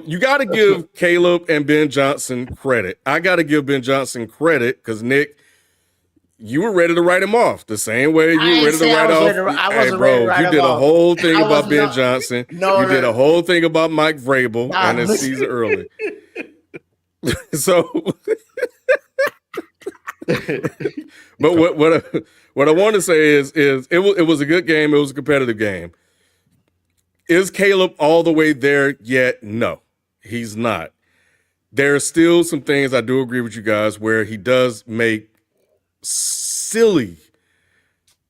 You got to give Caleb and Ben Johnson credit. I got to give Ben Johnson credit because Nick, you were ready to write him off the same way you were ready to write off. Hey, bro, you did a whole thing about Ben Johnson. You did a whole thing about Mike Vrabel and his season early. So, but what I want to say is it was a good game. It was a competitive game. Is Caleb all the way there yet? No, he's not. There are still some things I do agree with you guys where he does make silly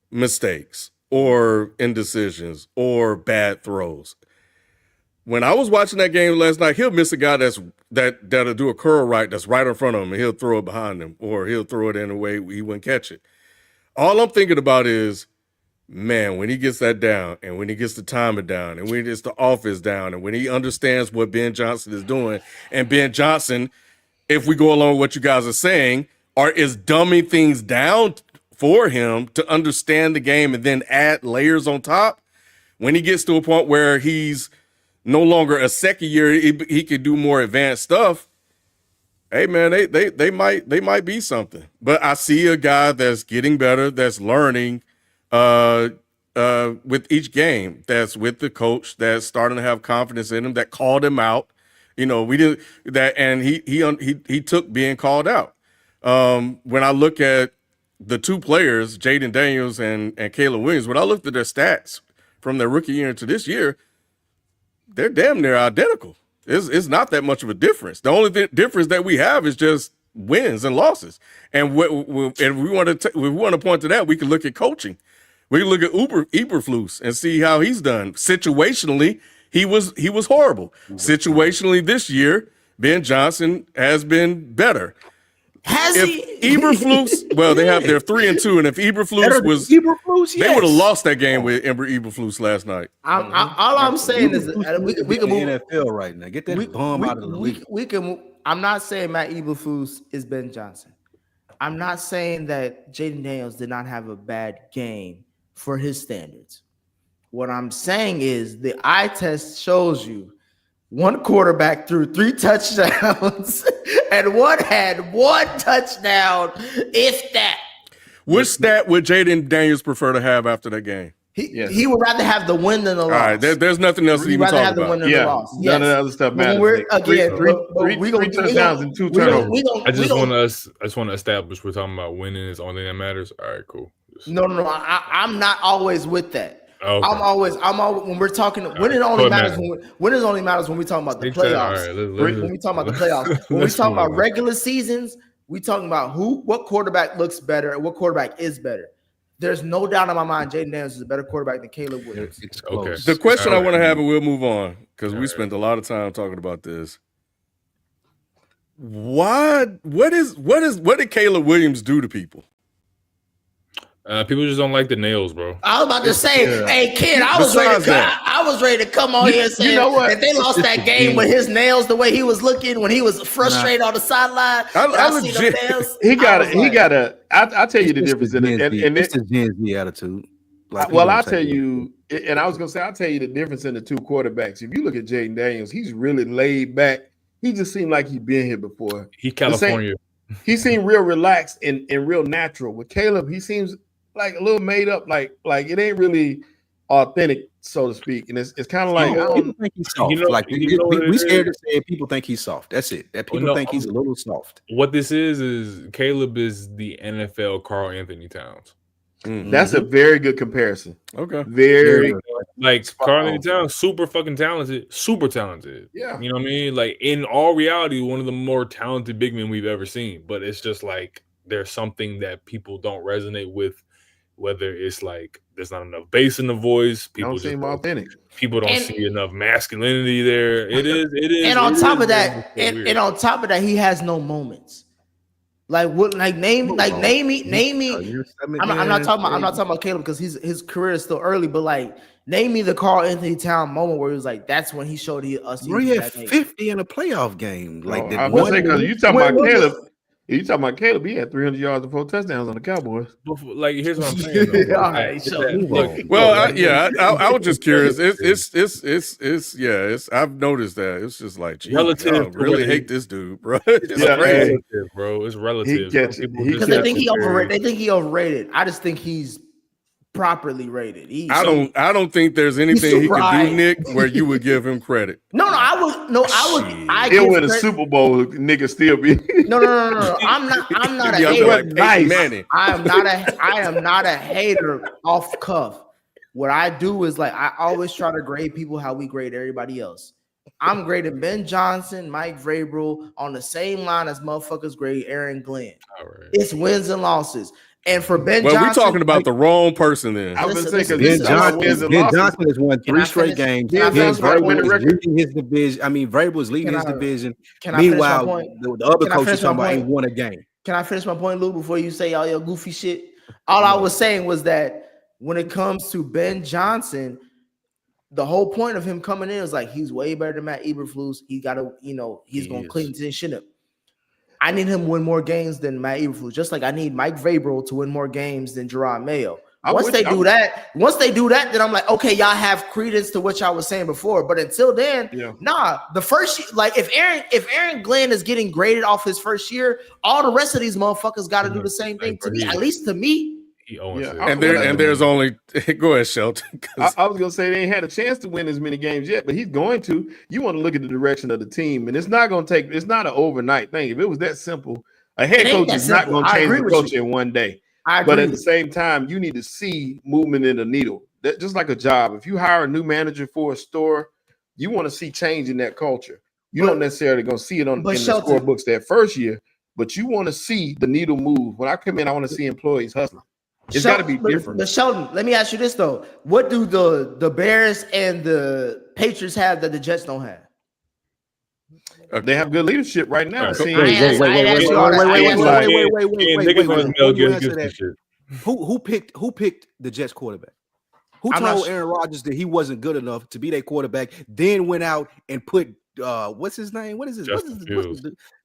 mistakes or indecisions or bad throws. When I was watching that game last night, he'll miss a guy that'll do a curl right that's right in front of him and he'll throw it behind him or he'll throw it in a way he wouldn't catch it. All I'm thinking about is, man, when he gets that down and when he gets the timer down and when he gets the offense down and when he understands what Ben Johnson is doing, and Ben Johnson, if we go along with what you guys are saying, is dumbing things down for him to understand the game and then add layers on top. When he gets to a point where he's no longer a second year, he could do more advanced stuff. Hey man, they might be something. But I see a guy that's getting better, that's learning with each game, that's with the coach, that's starting to have confidence in him, that called him out. You know, we did that, and he took being called out. When I look at the two players, Jaden Daniels and Caleb Williams, when I looked at their stats from their rookie year to this year, they're damn near identical. It's not that much of a difference. The only difference that we have is just wins and losses. And if we want to point to that, we can look at coaching. We can look at Eberflus and see how he's done. Situationally, he was horrible. Situationally this year, Ben Johnson has been better. If Eberflus, well, they're 3-2, and if Eberflus was, they would have lost that game with Eberflus last night. All I'm saying is we can move NFL right now. Get that bum out of the league. We can. I'm not saying Matt Eberflus is Ben Johnson. I'm not saying that Jaden Daniels did not have a bad game for his standards. What I'm saying is the eye test shows you one quarterback threw 3 touchdowns and one had 1 touchdown, if that. Which stat would Jaden Daniels prefer to have after that game? He would rather have the win than the loss. All right, there's nothing else to even talk about. The loss. None of the other stuff matters. Three touchdowns and 2 turnovers. I just want to establish we're talking about winning is the only thing that matters. All right, cool. No. I'm not always with that. Okay. I'm always when we're talking winning only matters when we talking about the playoffs. When we talking about the playoffs, when we talking about regular seasons, we talking about what quarterback looks better and what quarterback is better. There's no doubt in my mind Jaden Daniels is a better quarterback than Caleb Williams. Okay. The question I want to have, and we'll move on because we spent a lot of time talking about this. What did Caleb Williams do to people? People just don't like the nails, bro. I was about to say, hey, kid, I was ready to come on here and say, if they lost that game with his nails the way he was looking when he was frustrated on the sideline, I see the nails. I'll tell you the difference in it. And it's a Gen Z attitude. Like, well, I'll tell you, and I was gonna say, I'll tell you the difference in the two quarterbacks. If you look at Jaden Daniels, he's really laid back. He just seemed like he'd been here before. He California. He seemed real relaxed and real natural. With Caleb, he seems like a little made up, like it ain't really authentic, so to speak. And it's kind of like people think he's soft. We scared to say it. People think he's soft. That's it. That people think he's a little soft. What this is Caleb is the NFL Carl Anthony Towns. Mm-hmm. That's a very good comparison. Okay, very like Carl Anthony Towns, super fucking talented, super talented. Yeah, you know what I mean. Like in all reality, one of the more talented big men we've ever seen. But it's just like there's something that people don't resonate with. Whether it's like there's not enough bass in the voice, people don't seem authentic. People don't see enough masculinity there. It is. And on top of that, and on top of that, he has no moments. Like what? Like name me. I'm not talking about Caleb because his career is still early. But like, name me the Carl Anthony Towns moment where he was like, that's when he showed us. He had 50 in a playoff game. Like I was saying because you talking about Caleb. You talking about Caleb? He had 300 yards and 4 touchdowns on the Cowboys. Like, here's what I'm saying. All right, I was just curious. It's I've noticed that. It's just like, geez, relative. I really hate this dude, bro. It's relative, bro. It's relative. Because they think he overrated. They think he overrated. I just think he's properly rated. I don't think there's anything he can do, Nick, where you would give him credit. I he'll win a Super Bowl, nigga still be. No. I'm not a hater. Like I am not a hater off cuff. What I do is like I always try to grade people how we grade everybody else. I'm grading Ben Johnson, Mike Vrabel on the same line as motherfuckers grade Aaron Glenn. Right. It's wins and losses. And for Ben Johnson, we're talking about the wrong person then. I was saying Ben Johnson has won 3 straight games. Vrabel is leading his division. I mean, Vrabel is leading his division. Meanwhile, the other coaches talking about ain't won a game. Can I finish my point, Lou, before you say all your goofy shit? All I was saying was that when it comes to Ben Johnson, the whole point of him coming in is like he's way better than Matt Eberflus. He got to, he's going to clean this shit up. I need him to win more games than Matt Eberflus, just like I need Mike Vrabel to win more games than Jerome Mayo. Once they do that, then I'm like, okay, y'all have credence to what y'all was saying before. But until then, the first like if Aaron Glenn is getting graded off his first year, all the rest of these motherfuckers got to do the same thing to me. At least to me. And there's only go ahead, Shelton. I was gonna say they ain't had a chance to win as many games yet, but he's going to. You want to look at the direction of the team, and it's not gonna take. It's not an overnight thing. If it was that simple, a head coach is not gonna change the coach in one day. But at the same time, you need to see movement in the needle. That just like a job. If you hire a new manager for a store, you want to see change in that culture. You don't necessarily gonna see it in the scorebooks that first year, but you want to see the needle move. When I come in, I want to see employees hustling. It's got to be different. But Shelton, let me ask you this though: what do the Bears and the Patriots have that the Jets don't have? They have good leadership right now. Wait. Who picked the Jets quarterback? Who told Aaron Rodgers that he wasn't good enough to be their quarterback? Then went out and put what's his name?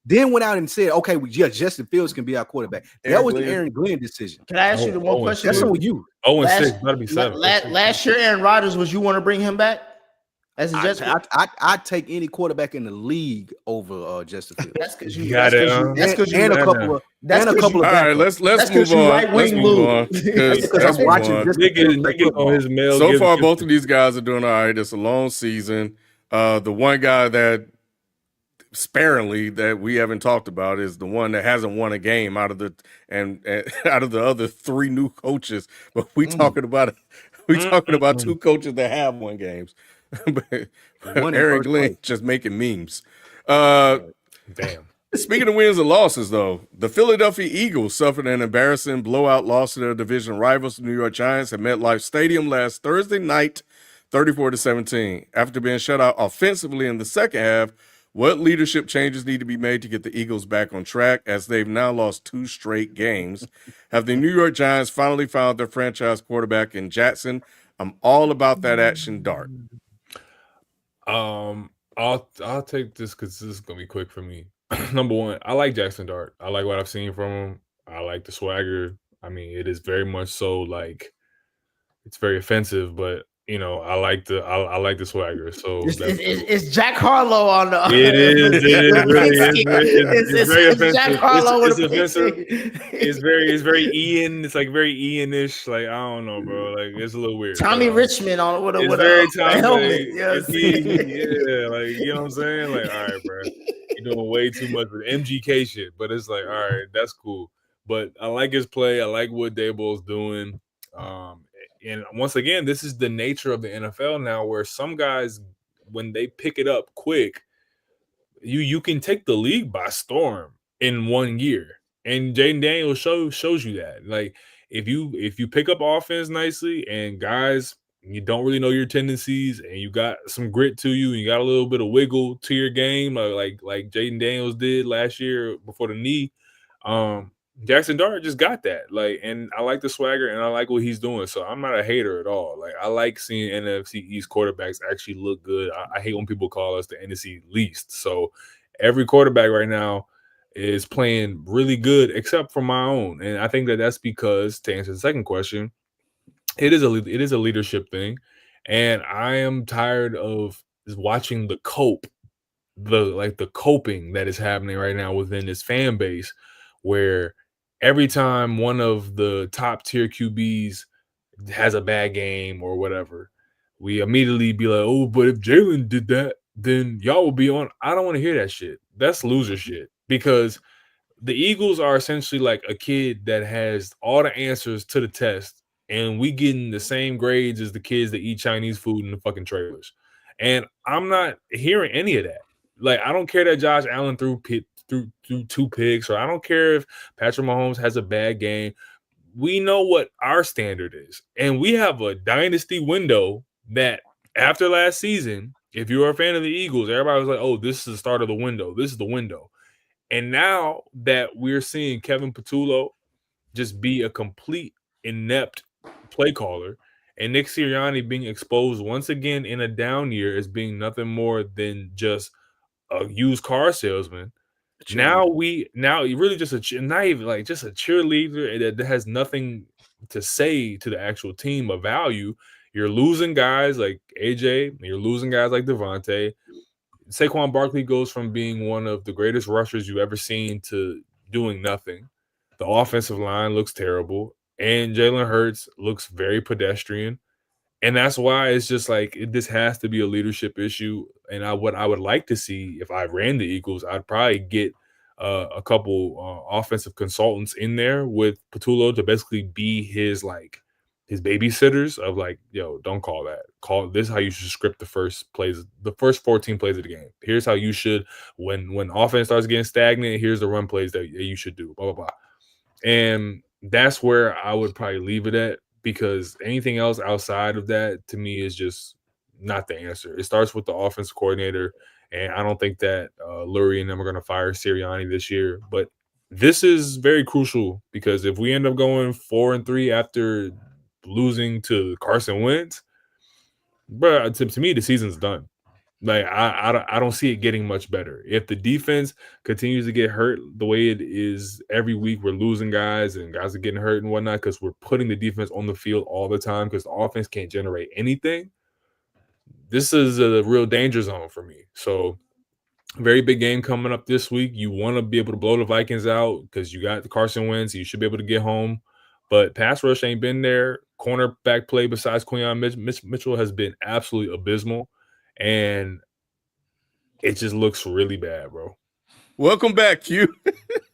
Then went out and said, okay, Justin Fields can be our quarterback. That was the Aaron Glenn decision. Can I ask you the one question? That's on you. 0-6, that'd be 7. Last year, Aaron Rodgers, would you want to bring him back as a Jets? I'd take any quarterback in the league over Justin Fields. That's because you got it. That's because and a couple of. All right, let's move on. Let's move on. Because I'm watching. So far, both of these guys are doing all right. It's a long season. The one guy that sparingly that we haven't talked about is the one that hasn't won a game out of the out of the other 3 new coaches. But we talking about 2 coaches that have won games. But Aaron Glenn just making memes. Damn. Speaking of wins and losses, though, the Philadelphia Eagles suffered an embarrassing blowout loss to their division rivals, the New York Giants, at MetLife Stadium last Thursday night, 34-17. After being shut out offensively in the second half, What leadership changes need to be made to get the Eagles back on track, as they've now lost 2 straight games? Have the New York Giants finally found their franchise quarterback in Jaxson? I'm all about that action dart. I'll take this because this is gonna be quick for me. Number one, I like Jaxson Dart. I like what I've seen from him. I like the swagger. I mean, it is very much so like it's very offensive, but you know, I like the swagger. So it's Jack Harlow on the. It is very offensive. Jack Harlow it's offensive. It's very Ian. It's like very Ian-ish. Like I don't know, bro. Like it's a little weird. Tommy Richmond on with a helmet. Like, yeah, like you know what I'm saying. Like all right, bro, you're doing way too much with MGK shit. But it's like all right, that's cool. But I like his play. I like what Daboll's doing. And once again, this is the nature of the NFL now, where some guys, when they pick it up quick, you can take the league by storm in 1 year. And Jaden Daniels shows you that. Like if you pick up offense nicely and guys, you don't really know your tendencies and you got some grit to you and you got a little bit of wiggle to your game, like Jaden Daniels did last year before the knee. Jaxson Dart just got that. Like, and I like the swagger and I like what he's doing. So I'm not a hater at all. Like, I like seeing NFC East quarterbacks actually look good. I hate when people call us the NFC least. So every quarterback right now is playing really good except for my own. And I think that's because, to answer the second question, it is a leadership thing. And I am tired of watching the coping that is happening right now within this fan base, where every time one of the top tier QBs has a bad game or whatever, we immediately be like, oh, but if Jalen did that, then y'all will be on. I don't want to hear that shit. That's loser shit, because the Eagles are essentially like a kid that has all the answers to the test, and we getting the same grades as the kids that eat Chinese food in the fucking trailers. And I'm not hearing any of that. Like, I don't care that Josh Allen threw 2 picks, or I don't care if Patrick Mahomes has a bad game. We know what our standard is, and we have a dynasty window that after last season, if you were a fan of the Eagles, everybody was like, oh, this is the start of the window. This is the window. And now that we're seeing Kevin Patullo just be a complete inept play caller, and Nick Sirianni being exposed once again in a down year as being nothing more than just a used car salesman. Now really just not even like just a cheerleader that has nothing to say to the actual team of value. You're losing guys like AJ, you're losing guys like Devontae. Saquon Barkley goes from being one of the greatest rushers you've ever seen to doing nothing. The offensive line looks terrible, and Jalen Hurts looks very pedestrian. And that's why it's just like this has to be a leadership issue. And what I would like to see if I ran the Eagles, I'd probably get a couple offensive consultants in there with Patullo to basically be his babysitters of like, yo, don't call that. Call this how you should script the first 14 plays of the game. Here's how you should, when offense starts getting stagnant, here's the run plays that you should do, blah, blah, blah. And that's where I would probably leave it at, because anything else outside of that to me is just not the answer. It starts with the offensive coordinator, and I don't think that Lurie and them are going to fire Sirianni this year. But this is very crucial, because if we end up going 4-3 after losing to Carson Wentz, bro, to me the season's done. Like I don't see it getting much better. If the defense continues to get hurt the way it is every week, we're losing guys and guys are getting hurt and whatnot because we're putting the defense on the field all the time because the offense can't generate anything. This is a real danger zone for me. So very big game coming up this week. You want to be able to blow the Vikings out because you got the Carson Wentz. You should be able to get home. But pass rush ain't been there. Cornerback play besides Quinyon Mitchell has been absolutely abysmal. And it just looks really bad, bro. Welcome back, Q.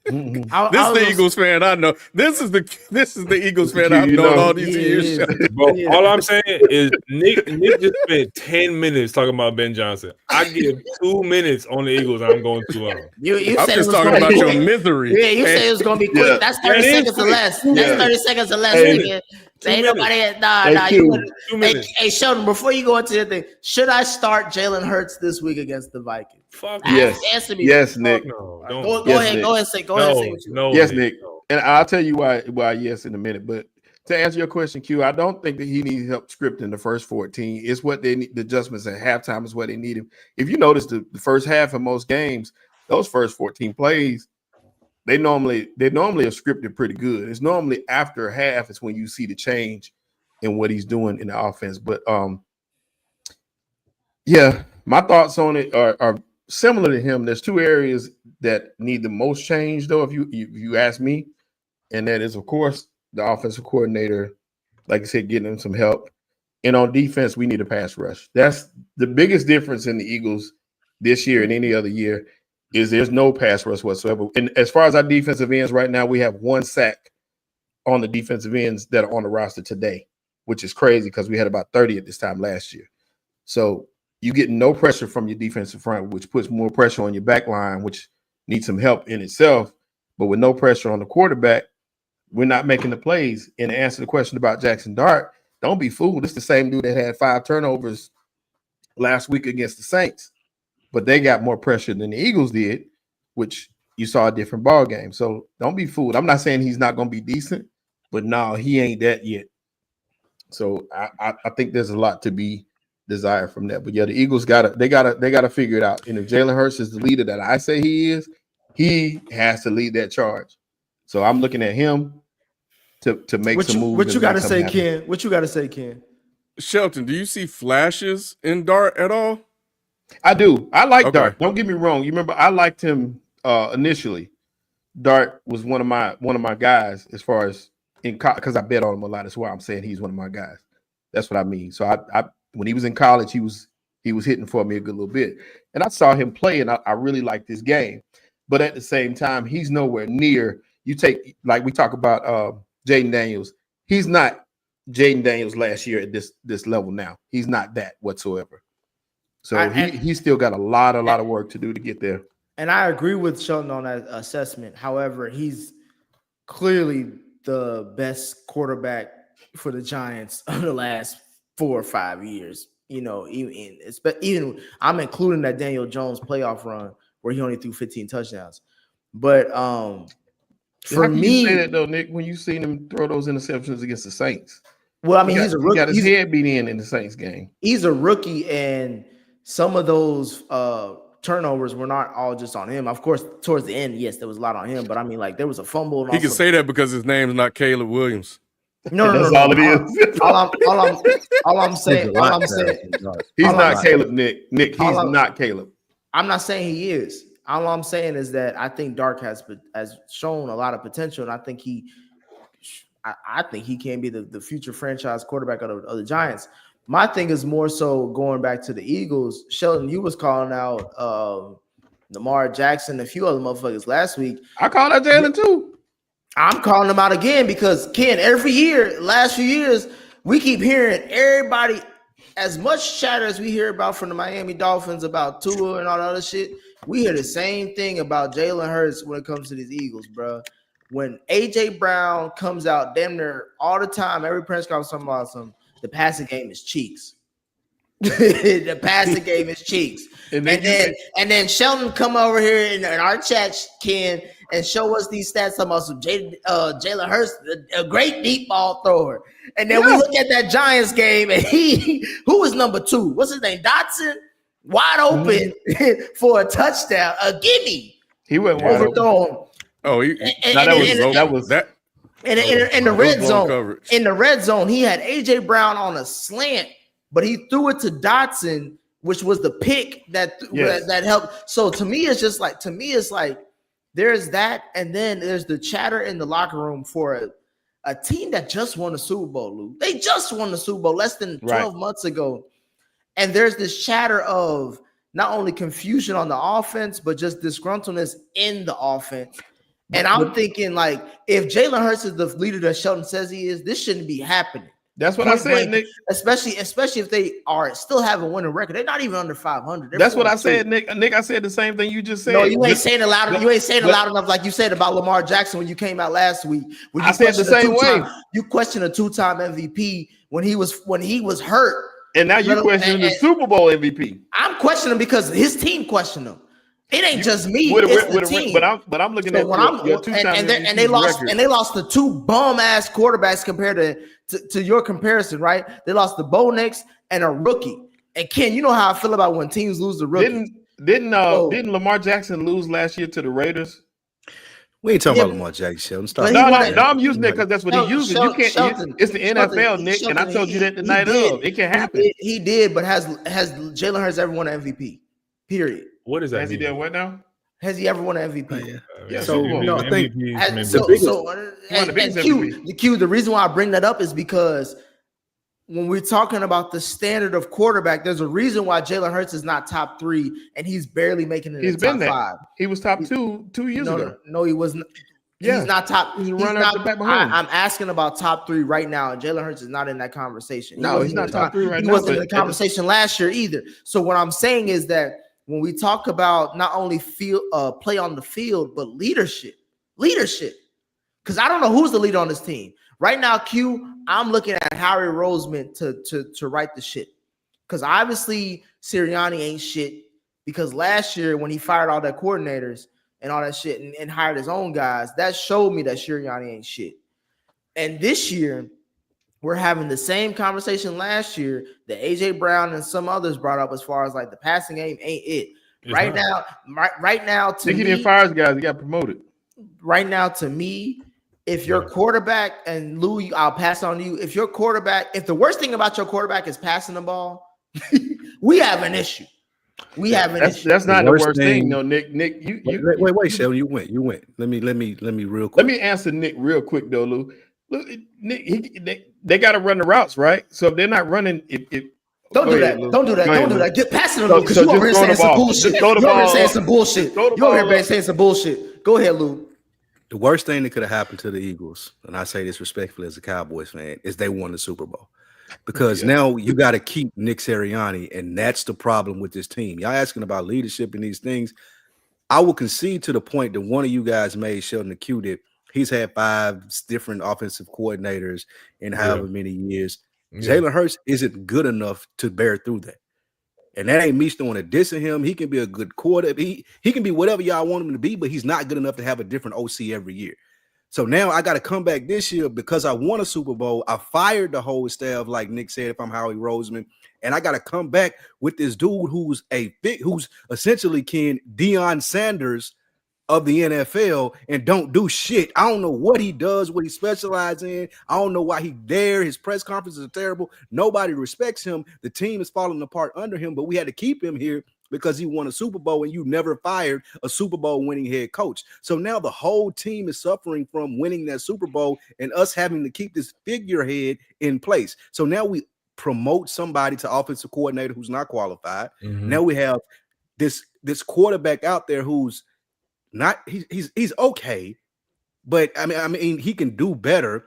This is the Eagles fan I know. This is the Eagles fan I've known all these years. Bro, all I'm saying is Nick just spent 10 minutes talking about Ben Johnson. I give 2 minutes on the Eagles and I'm going too long. I'm just talking about your misery. Yeah, you said it was going to be quick. Yeah. That's 30 seconds or less. That's 30 seconds or less. Ain't nobody. Nah. Hey, Shelton, before you go into the thing, should I start Jalen Hurts this week against the Vikings? Fuck yes, Answer me. yes, Nick. no. Go Yes, ahead. Nick. Go ahead. Go ahead. Say what you No. Yes, Nick. Nick. And I'll tell you why yes in a minute. But to answer your question, Q, I don't think that he needs help scripting the first 14. It's what they need. The adjustments at halftime is what they need him. If you notice the first half of most games, those first 14 plays, they normally are scripted pretty good. It's normally after half is when you see the change in what he's doing in the offense. But yeah, my thoughts on it are similar to him. There's two areas that need the most change, though, if you ask me, and that is, of course, the offensive coordinator, like I said, getting him some help. And on defense, we need a pass rush. That's the biggest difference in the Eagles this year and any other year is there's no pass rush whatsoever. And as far as our defensive ends right now, we have 1 sack on the defensive ends that are on the roster today, which is crazy because we had about 30 at this time last year. So you get no pressure from your defensive front, which puts more pressure on your back line, which needs some help in itself. But with no pressure on the quarterback, we're not making the plays. And to answer the question about Jaxson Dart, don't be fooled. It's the same dude that had 5 turnovers last week against the Saints, but they got more pressure than the Eagles did, which you saw a different ball game. So don't be fooled. I'm not saying he's not going to be decent, but no, he ain't that yet. So I think there's a lot to be desired from that. But yeah, the Eagles gotta figure it out. And if Jalen Hurts is the leader that I say he is, he has to lead that charge. So I'm looking at him to make some moves. What you got to say, Ken? What you got to say, Ken? Shelton, do you see flashes in Dart at all? I do. I like Dart. Don't get me wrong. You remember I liked him initially. Dart was one of my guys as far as in because I bet on him a lot. That's why I'm saying he's one of my guys. That's what I mean. So I when he was in college, he was hitting for me a good little bit, and I saw him play, and I really liked this game. But at the same time, he's nowhere near. You take like we talk about Jaden Daniels. He's not Jaden Daniels last year at this level now. He's not that whatsoever. So he's still got a lot of work to do to get there. And I agree with Shelton on that assessment. However, he's clearly the best quarterback for the Giants of the last 4 or 5 years. You know, even I'm including that Daniel Jones playoff run where he only threw 15 touchdowns. But for me, you say that though, Nick, when you seen him throw those interceptions against the Saints. Well, I mean, he's a rookie. He got his head beat in the Saints game. He's a rookie, and some of those turnovers were not all just on him. Of course, towards the end, yes, there was a lot on him. But I mean, like there was a fumble. And he can say that because his name's not Caleb Williams. No. All it is. All I'm saying. He's not Caleb, Nick. Nick, he's not Caleb. I'm not saying he is. All I'm saying is that I think Dark has shown a lot of potential, and I think he can be the future franchise quarterback of the Giants. My thing is more so going back to the Eagles. Shelton, you was calling out Lamar Jackson, a few other motherfuckers last week. I called out Jalen too. I'm calling them out again because Ken, every year, last few years, we keep hearing everybody. As much chatter as we hear about from the Miami Dolphins about Tua and all that other shit, we hear the same thing about Jalen Hurts when it comes to these Eagles, bro. When A.J. Brown comes out damn near all the time, every press conference talking about the passing game is cheeks. The passing game is cheeks. And then Shelton come over here in our chat, Ken, and show us these stats about some Jalen Hurts, a great deep ball thrower. And then we look at that Giants game, and who was number 2? What's his name? Dotson, wide open for a touchdown, a gimme. He went overthrown. Oh, in the red zone. Coverage. In the red zone, he had A.J. Brown on a slant, but he threw it to Dotson, which was the pick that helped. So to me, it's like there's that, and then there's the chatter in the locker room for a team that just won the Super Bowl, Lou. They just won the Super Bowl less than 12 months ago. And there's this chatter of not only confusion on the offense, but just disgruntledness in the offense. And I'm thinking, like, if Jalen Hurts is the leader that Shelton says he is, this shouldn't be happening. That's what I said, Nick. Especially if they are still have a winning record. They're not even under 500. That's what I said, Nick. Nick, I said the same thing you just said. No, you ain't saying it loud. You ain't saying it loud enough, like you said about Lamar Jackson when you came out last week. I said the same way. You questioned a 2-time MVP when he was hurt, and now you question the Super Bowl MVP. I'm questioning because his team questioned him. It ain't just me. It's the team. But I'm looking at your two-time and they lost the two bum ass quarterbacks compared to your comparison, right? They lost the Bo Nix and a rookie. And Ken, you know how I feel about when teams lose the rookie. Didn't Lamar Jackson lose last year to the Raiders? We ain't talking about Lamar Jackson. No, I'm using it because that's what he uses. You can't. Shelton, it's the NFL, Nick, and I told you that the night of. It can happen. He did, but has Jalen Hurts ever won an MVP? Period. What is that? Has he done what now? Has he ever won an MVP? Yeah. So no, I think the reason why I bring that up is because when we're talking about the standard of quarterback, there's a reason why Jalen Hurts is not top 3 and he's barely making it. He's been top 5. He was top 2 years ago. No, he wasn't. He's not top. He's not. I'm asking about top 3 right now, and Jalen Hurts is not in that conversation. No, he's not top 3 right now. He wasn't in the conversation last year either. So what I'm saying is that when we talk about not only play on the field, but leadership, because I don't know who's the leader on this team right now. Q, I'm looking at Harry Roseman to write the shit, because obviously Sirianni ain't shit, because last year when he fired all their coordinators and all that shit and hired his own guys, that showed me that Sirianni ain't shit. And this year, we're having the same conversation last year that AJ Brown and some others brought up as far as like the passing game ain't it. Right now, to me, he didn't fire guys, he got promoted. Right now, to me, if your quarterback, and Lou, I'll pass on to you. If your quarterback, if the worst thing about your quarterback is passing the ball, we have an issue. That's not the worst thing, no, Nick. You wait, Shelton, you went. Let me real quick. Let me answer Nick real quick though, Lou. Look, Nick, they got to run the routes, right? So if they're not running, don't do that. Get passing them because you over here saying some bullshit. You over here saying some bullshit. Go ahead, Lou. The worst thing that could have happened to the Eagles, and I say this respectfully as a Cowboys fan, is they won the Super Bowl. Because now you got to keep Nick Sirianni, and that's the problem with this team. Y'all asking about leadership and these things. I will concede to the point that one of you guys made, Shelton, the Q, that he's had 5 different offensive coordinators in however many years. Jalen Hurts isn't good enough to bear through that. And that ain't me throwing a diss at him. He can be a good quarterback. He can be whatever y'all want him to be, but he's not good enough to have a different OC every year. So now I got to come back this year because I won a Super Bowl. I fired the whole staff, like Nick said, if I'm Howie Roseman. And I got to come back with this dude who's essentially Deion Sanders of the NFL and don't do shit. I don't know what he does, what he specializes in. I don't know why he there. His press conferences are terrible. Nobody respects him. The team is falling apart under him, but we had to keep him here because he won a Super Bowl, and you never fired a Super Bowl winning head coach. So now the whole team is suffering from winning that Super Bowl and us having to keep this figurehead in place. So now we promote somebody to offensive coordinator who's not qualified. Now we have this quarterback out there who's not he's okay, but I mean he can do better,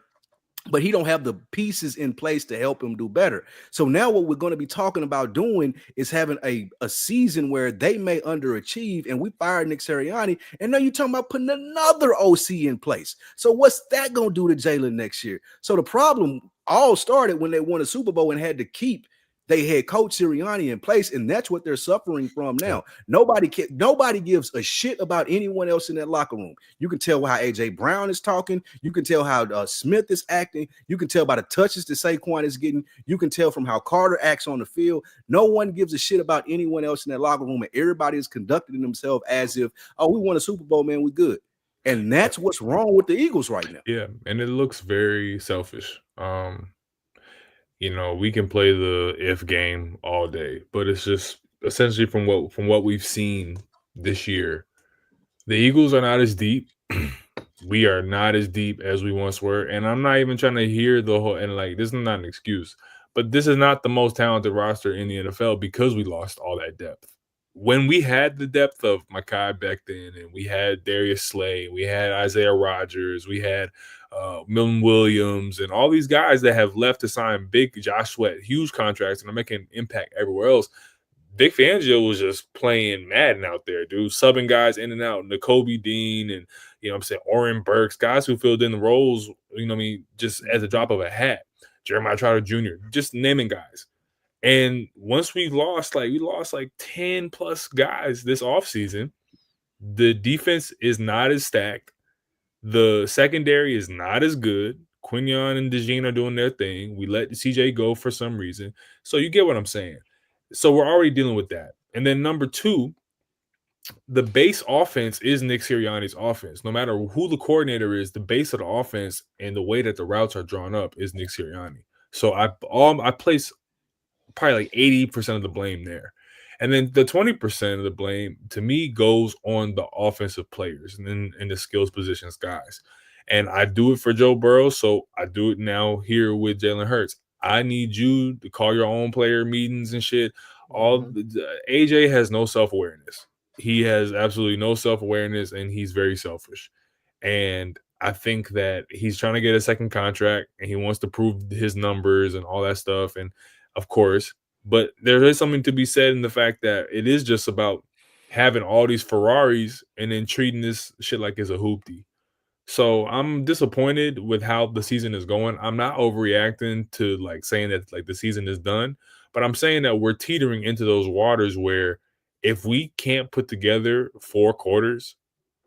but he don't have the pieces in place to help him do better. So now what we're going to be talking about doing is having a season where they may underachieve, and we fired Nick Sirianni, and now you're talking about putting another OC in place. So what's that going to do to Jalen next year? So the problem all started when they won a Super Bowl and had to keep they had coach Sirianni in place, and that's what they're suffering from now. Nobody gives a shit about anyone else in that locker room. You can tell how AJ Brown is talking. You can tell how Smith is acting. You can tell by the touches that Saquon is getting. You can tell from how Carter acts on the field. No one gives a shit about anyone else in that locker room, and everybody is conducting themselves as if, oh, we won a Super Bowl, man, we good. And that's what's wrong with the Eagles right now. Yeah, and it looks very selfish. We can play the if game all day, but it's just essentially from what we've seen this year, the Eagles are not as deep. We are not as deep as we once were, and I'm not even trying to hear the whole. And like, this is not an excuse, but this is not the most talented roster in the NFL because we lost all that depth. When we had the depth of Mekhi Becton, and we had Darius Slay, we had Isaiah Rodgers, we had Milton Williams, and all these guys that have left to sign big Josh Sweat, huge contracts, and are making impact everywhere else. Vic Fangio was just playing Madden out there, dude, subbing guys in and out. Nakobe Dean and, Oren Burks, guys who filled in the roles, just as a drop of a hat. Jeremiah Trotter Jr., just naming guys. And once we lost like 10 plus guys this offseason, The defense is not as stacked. The secondary is not as good. Quinion and DeJean are doing their thing. We let CJ go for some reason. So you get what I'm saying. So we're already dealing with that. And then number 2, the base offense is Nick Sirianni's offense. No matter who the coordinator is, the base of the offense and the way that the routes are drawn up is Nick Sirianni. So I place probably like 80% of the blame there. And then the 20% of the blame, to me, goes on the offensive players and then in the skills positions guys. And I do it for Joe Burrow, so I do it now here with Jalen Hurts. I need you to call your own player meetings and shit. AJ has no self-awareness. He has absolutely no self-awareness, and he's very selfish. And I think that he's trying to get a second contract, and he wants to prove his numbers and all that stuff. And of course, but there is something to be said in the fact that it is just about having all these Ferraris and then treating this shit like it's a hoopty. So I'm disappointed with how the season is going. I'm not overreacting to like saying that like the season is done, but I'm saying that we're teetering into those waters where if we can't put together 4 quarters,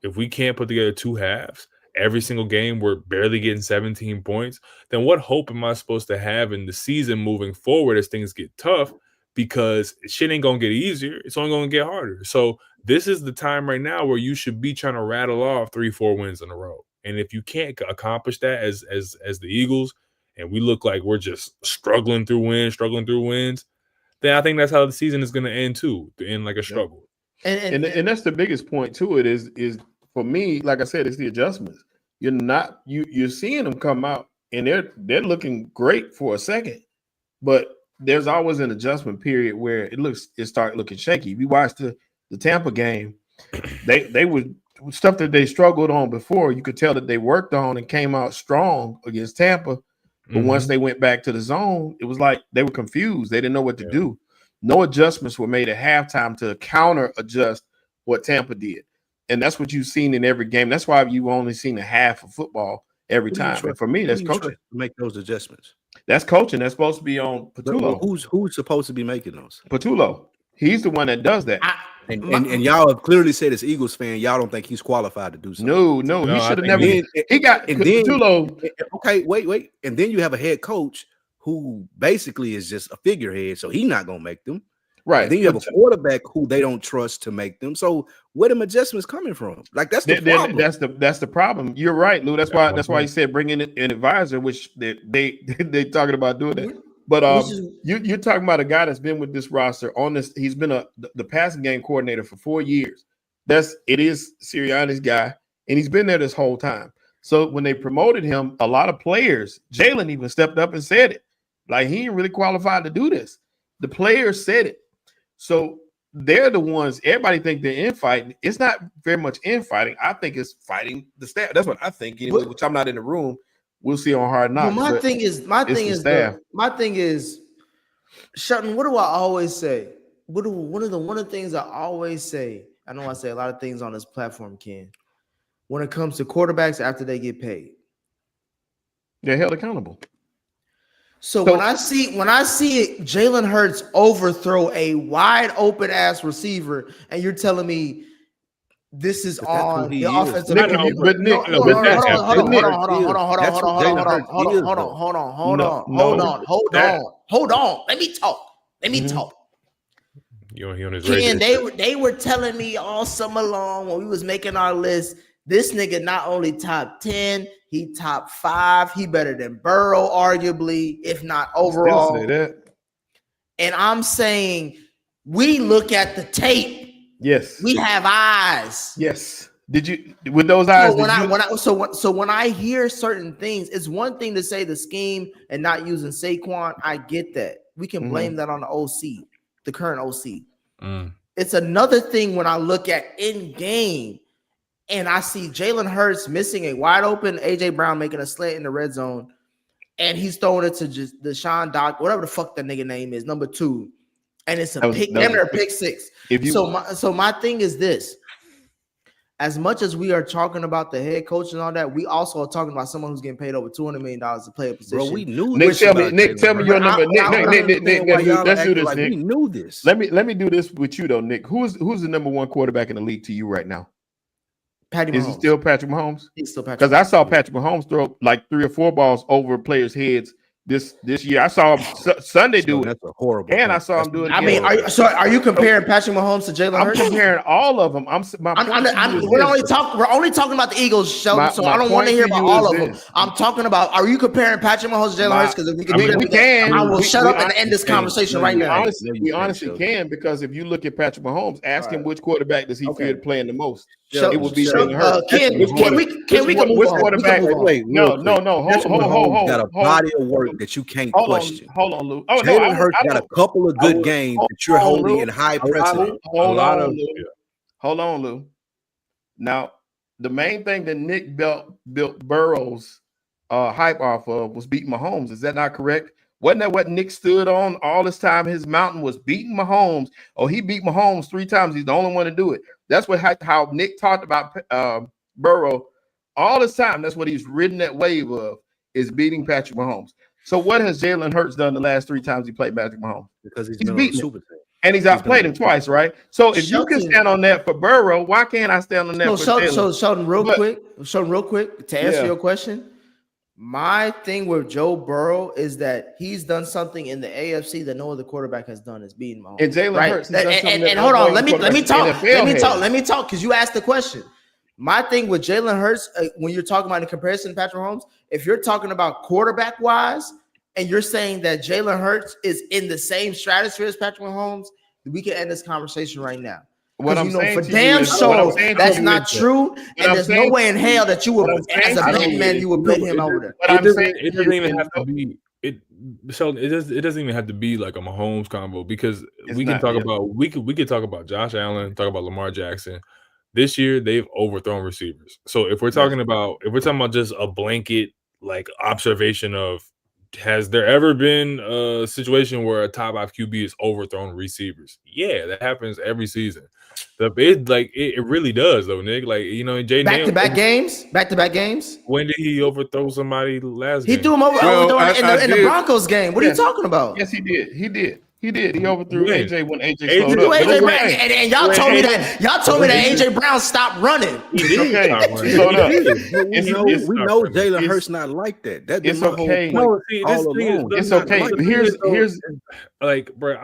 if we can't put together 2 halves, every single game we're barely getting 17 points, then what hope am I supposed to have in the season moving forward as things get tough? Because shit ain't going to get easier. It's only going to get harder. So this is the time right now where you should be trying to rattle off 3-4 wins in a row. And if you can't accomplish that as the Eagles, and we look like we're just struggling through wins, then I think that's how the season is going to end too, to end like a struggle. And that's the biggest point to it is for me, like I said, it's the adjustments. You're seeing them come out and they're looking great for a second, but there's always an adjustment period where it start looking shaky. We watched the Tampa game, they would stuff that they struggled on before. You could tell that they worked on and came out strong against Tampa. But once they went back to the zone, it was like they were confused. They didn't know what to do. No adjustments were made at halftime to counter adjust what Tampa did. And that's what you've seen in every game. That's why you've only seen a half of football every time. And for me, that's coaching to make those adjustments. That's coaching. That's supposed to be on Patullo. Who's supposed to be making those? Patullo. He's the one that does that. And y'all have clearly said as Eagles fan, y'all don't think he's qualified to do something. No, he should have never. He got Patullo. Okay, wait. And then you have a head coach who basically is just a figurehead, so he's not gonna make them. Right. And then you have a quarterback who they don't trust to make them. So where them adjustments coming from? Like that's the problem. That's the problem. You're right, Lou. That's why he said bring in an advisor, which they talking about doing that. But you're talking about a guy that's been with this roster on this. He's been the passing game coordinator for 4 years. It is Sirianni's guy, and he's been there this whole time. So when they promoted him, a lot of players, Jalen even stepped up and said it. Like he ain't really qualified to do this. The players said it. So they're the ones. Everybody think they're infighting. It's not very much infighting. I think it's fighting the staff. That's what I think anyway. Which I'm not in the room. We'll see on Hard Knocks. Well, my thing is, Shelton, what do I always say? One of the things I always say, I know I say a lot of things on this platform, Ken, when it comes to quarterbacks after they get paid. They're held accountable. So when I see Jalen Hurts overthrow a wide open ass receiver, and you're telling me this is on the offensive. Hold on. Let me talk. Ken, they were telling me all summer long when we was making our list, this nigga not only top 10, he top 5. He better than Burrow, arguably, if not overall. Say that. And I'm saying we look at the tape. Yes, we have eyes. Yes. Did you with those eyes? So when I hear certain things, it's one thing to say the scheme and not using Saquon. I get that. We can blame that on the OC, the current OC. It's another thing when I look at in game and I see Jalen Hurts missing a wide open AJ Brown making a slant in the red zone, and he's throwing it to just Jaxson Dart, whatever the fuck that nigga name is, number 2. And it's a pick 6. So my thing is this: as much as we are talking about the head coach and all that, we also are talking about someone who's getting paid over $200 million to play a position. Bro, we knew Nick, tell me your number. Nick, let's do this, like Nick. We knew this. Let me do this with you though, Nick. Who's the number 1 quarterback in the league to you right now? Patty Mahomes. Is he still Patrick Mahomes? He's still Patrick. Because I saw Patrick Mahomes throw like 3 or 4 balls over players' heads this year. I saw him Sunday do it. That's a horrible. And I saw him do it again. I mean, are you comparing Patrick Mahomes to Jalen Hurts? I'm comparing all of them. We're only talking about the Eagles, Shelton. So I don't want to hear about all of them. I'm talking about, are you comparing Patrick Mahomes to Jalen Hurts? Because if we can, I will shut up and end this conversation right now. We honestly can, because if you look at Patrick Mahomes, ask him which quarterback does he fear playing the most. It would be Jalen Hurts. Can we move on? Quarterback? Wait, no. Hold. Got a body of work that you can't question. Hold on, Lou. Jalen Hurts got a couple of good games that you're holding in high precedent. Hold on, Lou. Now, the main thing that Nick built Burrow's hype off of was beating Mahomes. Is that not correct? Wasn't that what Nick stood on all this time? His mountain was beating Mahomes. Oh, he beat Mahomes 3 times. He's the only one to do it. That's how Nick talked about Burrow all this time. That's what he's ridden that wave of, is beating Patrick Mahomes. So what has Jalen Hurts done the last 3 times he played Patrick Mahomes? Because he's beaten super team. And he's outplayed him twice, right? So if you can stand on that for Burrow, why can't I stand on that for Jalen? Sheldon, real quick, to answer your question, my thing with Joe Burrow is that he's done something in the AFC that no other quarterback has done, is beating Mahomes. And Jalen Hurts. And hold on, let me talk, because you asked the question. My thing with Jalen Hurts, when you're talking about in comparison to Patrick Mahomes, if you're talking about quarterback wise, and you're saying that Jalen Hurts is in the same stratosphere as Patrick Mahomes, we can end this conversation right now. What I'm saying, for damn sure that's not true, and there's no way in hell that you would, as a big man, you would put him over there. It doesn't even have to be. Sheldon, it doesn't even have to be like a Mahomes combo, because we can talk about we could talk about Josh Allen, talk about Lamar Jackson. This year they've overthrown receivers. So if we're talking about just a blanket like observation of, has there ever been a situation where a top 5 QB is overthrown receivers? Yeah, that happens every season. It really does though, Nick. Like, you know, back-to-back games. When did he overthrow somebody last game? He threw him over in the Broncos game. What are you talking about? Yes, he did. He overthrew AJ when AJ slowed up. And y'all told me that AJ Brown stopped running. He did. We know Jalen Hurts not like that. That's my whole point. No, see, it's okay. But here's like, bro,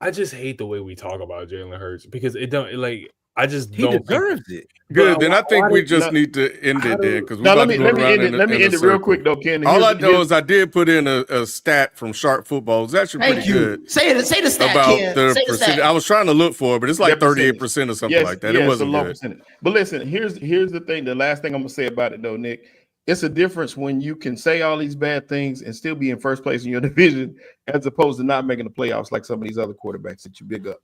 I just hate the way we talk about Jalen Hurts, because it don't like. I just he don't deserves it. Good. Then I think we just need to end it there, because let me end it real quick though, Ken. All I know is I did put in a stat from Sharp Football. It's actually pretty good. Say the stat about Ken. the percentage. I was trying to look for it, but it's like 38% or something like that. It wasn't good. Percentage. But listen, here's the thing. The last thing I'm gonna say about it though, Nick. It's a difference when you can say all these bad things and still be in first place in your division, as opposed to not making the playoffs like some of these other quarterbacks that you big up.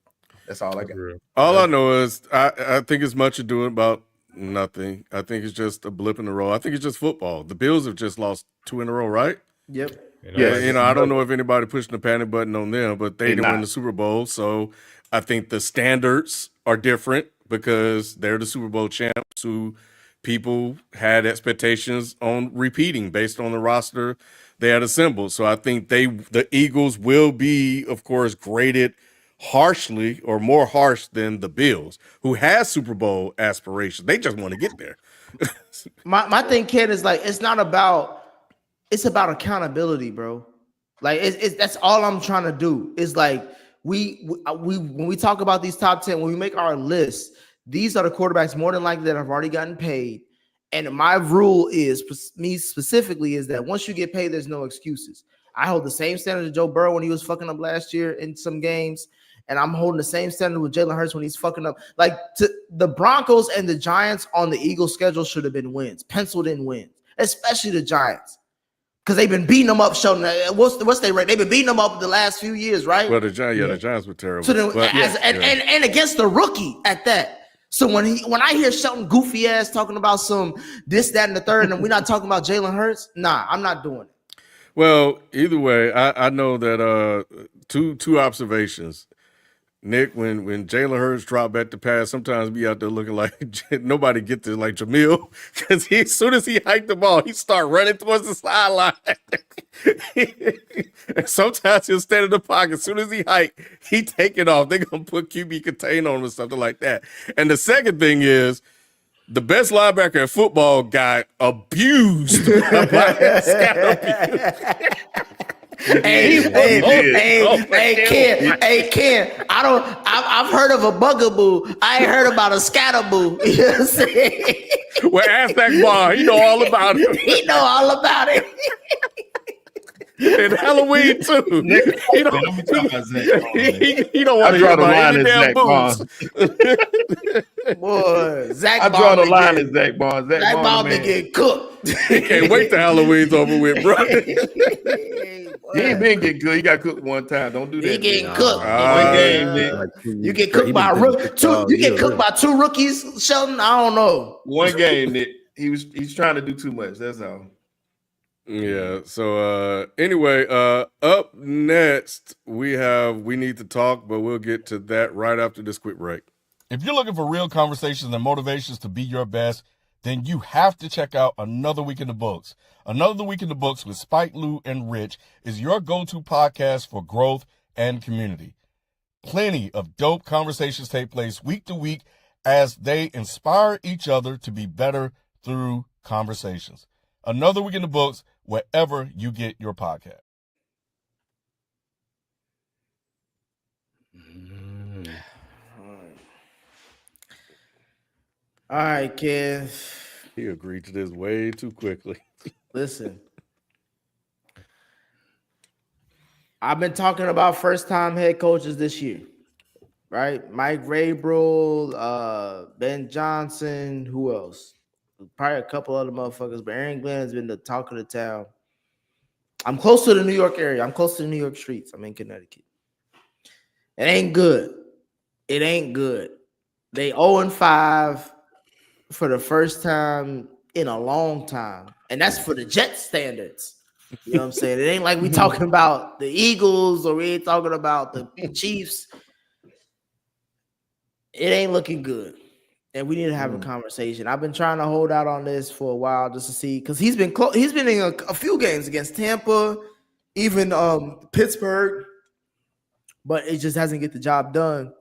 That's all I got. All I know is I think it's much ado about nothing. I think it's just a blip in the road. I think it's just football. The Bills have just lost 2 in a row, right? Yep. I don't know if anybody pushing the panic button on them, but they didn't win the Super Bowl. So I think the standards are different, because they're the Super Bowl champs who people had expectations on repeating based on the roster they had assembled. So I think the Eagles will be, of course, graded harshly, or more harsh than the Bills, who has Super Bowl aspirations. They just want to get there. my thing, Ken, is like, it's about accountability, bro. Like that's all I'm trying to do. Is like we when we talk about these top 10, when we make our list, these are the quarterbacks more than likely that have already gotten paid. And my rule is, me specifically, is that once you get paid, there's no excuses. I hold the same standard to Joe Burrow when he was fucking up last year in some games. And I'm holding the same standard with Jalen Hurts when he's fucking up. Like, the Broncos and the Giants on the Eagles schedule should have been wins, penciled in wins, especially the Giants, because they've been beating them up. Showing what's their rate? They've been beating them up the last few years, right? Well, the Giants were terrible. So and against the rookie at that. So when I hear Shelton goofy ass talking about some this, that, and the third, and we're not talking about Jalen Hurts, nah, I'm not doing it. Well, either way, I know that two observations. Nick, when Jalen Hurts drop back to pass, sometimes be out there looking like nobody get to like Jamil, because as soon as he hiked the ball, he start running towards the sideline. And sometimes he'll stand in the pocket. As soon as he hike, he take it off. They're gonna put QB contain on him or something like that. And the second thing is, The best linebacker in football got abused by Scott. Hey, Ken. I've heard of a bugaboo. I ain't heard about a scatterboo. You know what I'm saying? Well, ask that bar. He know all about it. He know all about it. And Halloween too. He don't want to draw the line any at damn Zach Barnes. Boy, Zach I draw the line at Zach Barnes. Zach Barnes been getting cooked. He can't wait till Halloween's over with, bro. He ain't been getting good. He got cooked one time. Don't do that. He getting cooked. One game, Nick. You get cooked by two rookies, Shelton. I don't know. One game, Nick. He's trying to do too much. That's all. Yeah. So anyway, up next we need to talk, but we'll get to that right after this quick break. If you're looking for real conversations and motivations to be your best, then you have to check out Another Week in the Books. Another Week in the Books with Spike, Lou, and Rich is your go-to podcast for growth and community. Plenty of dope conversations take place week to week as they inspire each other to be better through conversations. Another Week in the Books, wherever you get your podcast. All right, Ken. He agreed to this way too quickly. Listen. I've been talking about first-time head coaches this year, right? Mike Vrabel, Ben Johnson, who else? Probably a couple other motherfuckers, but Aaron Glenn has been the talk of the town. I'm close to the New York area. I'm close to the New York streets. I'm in Connecticut. It ain't good. It ain't good. They 0-5 for the first time in a long time. And that's for the Jets standards. You know what I'm saying? It ain't like we talking about the Eagles or we ain't talking about the Chiefs. It ain't looking good. And we need to have a conversation. I've been trying to hold out on this for a while just to see, because he's been in a few games against Tampa, even Pittsburgh, but it just hasn't get the job done.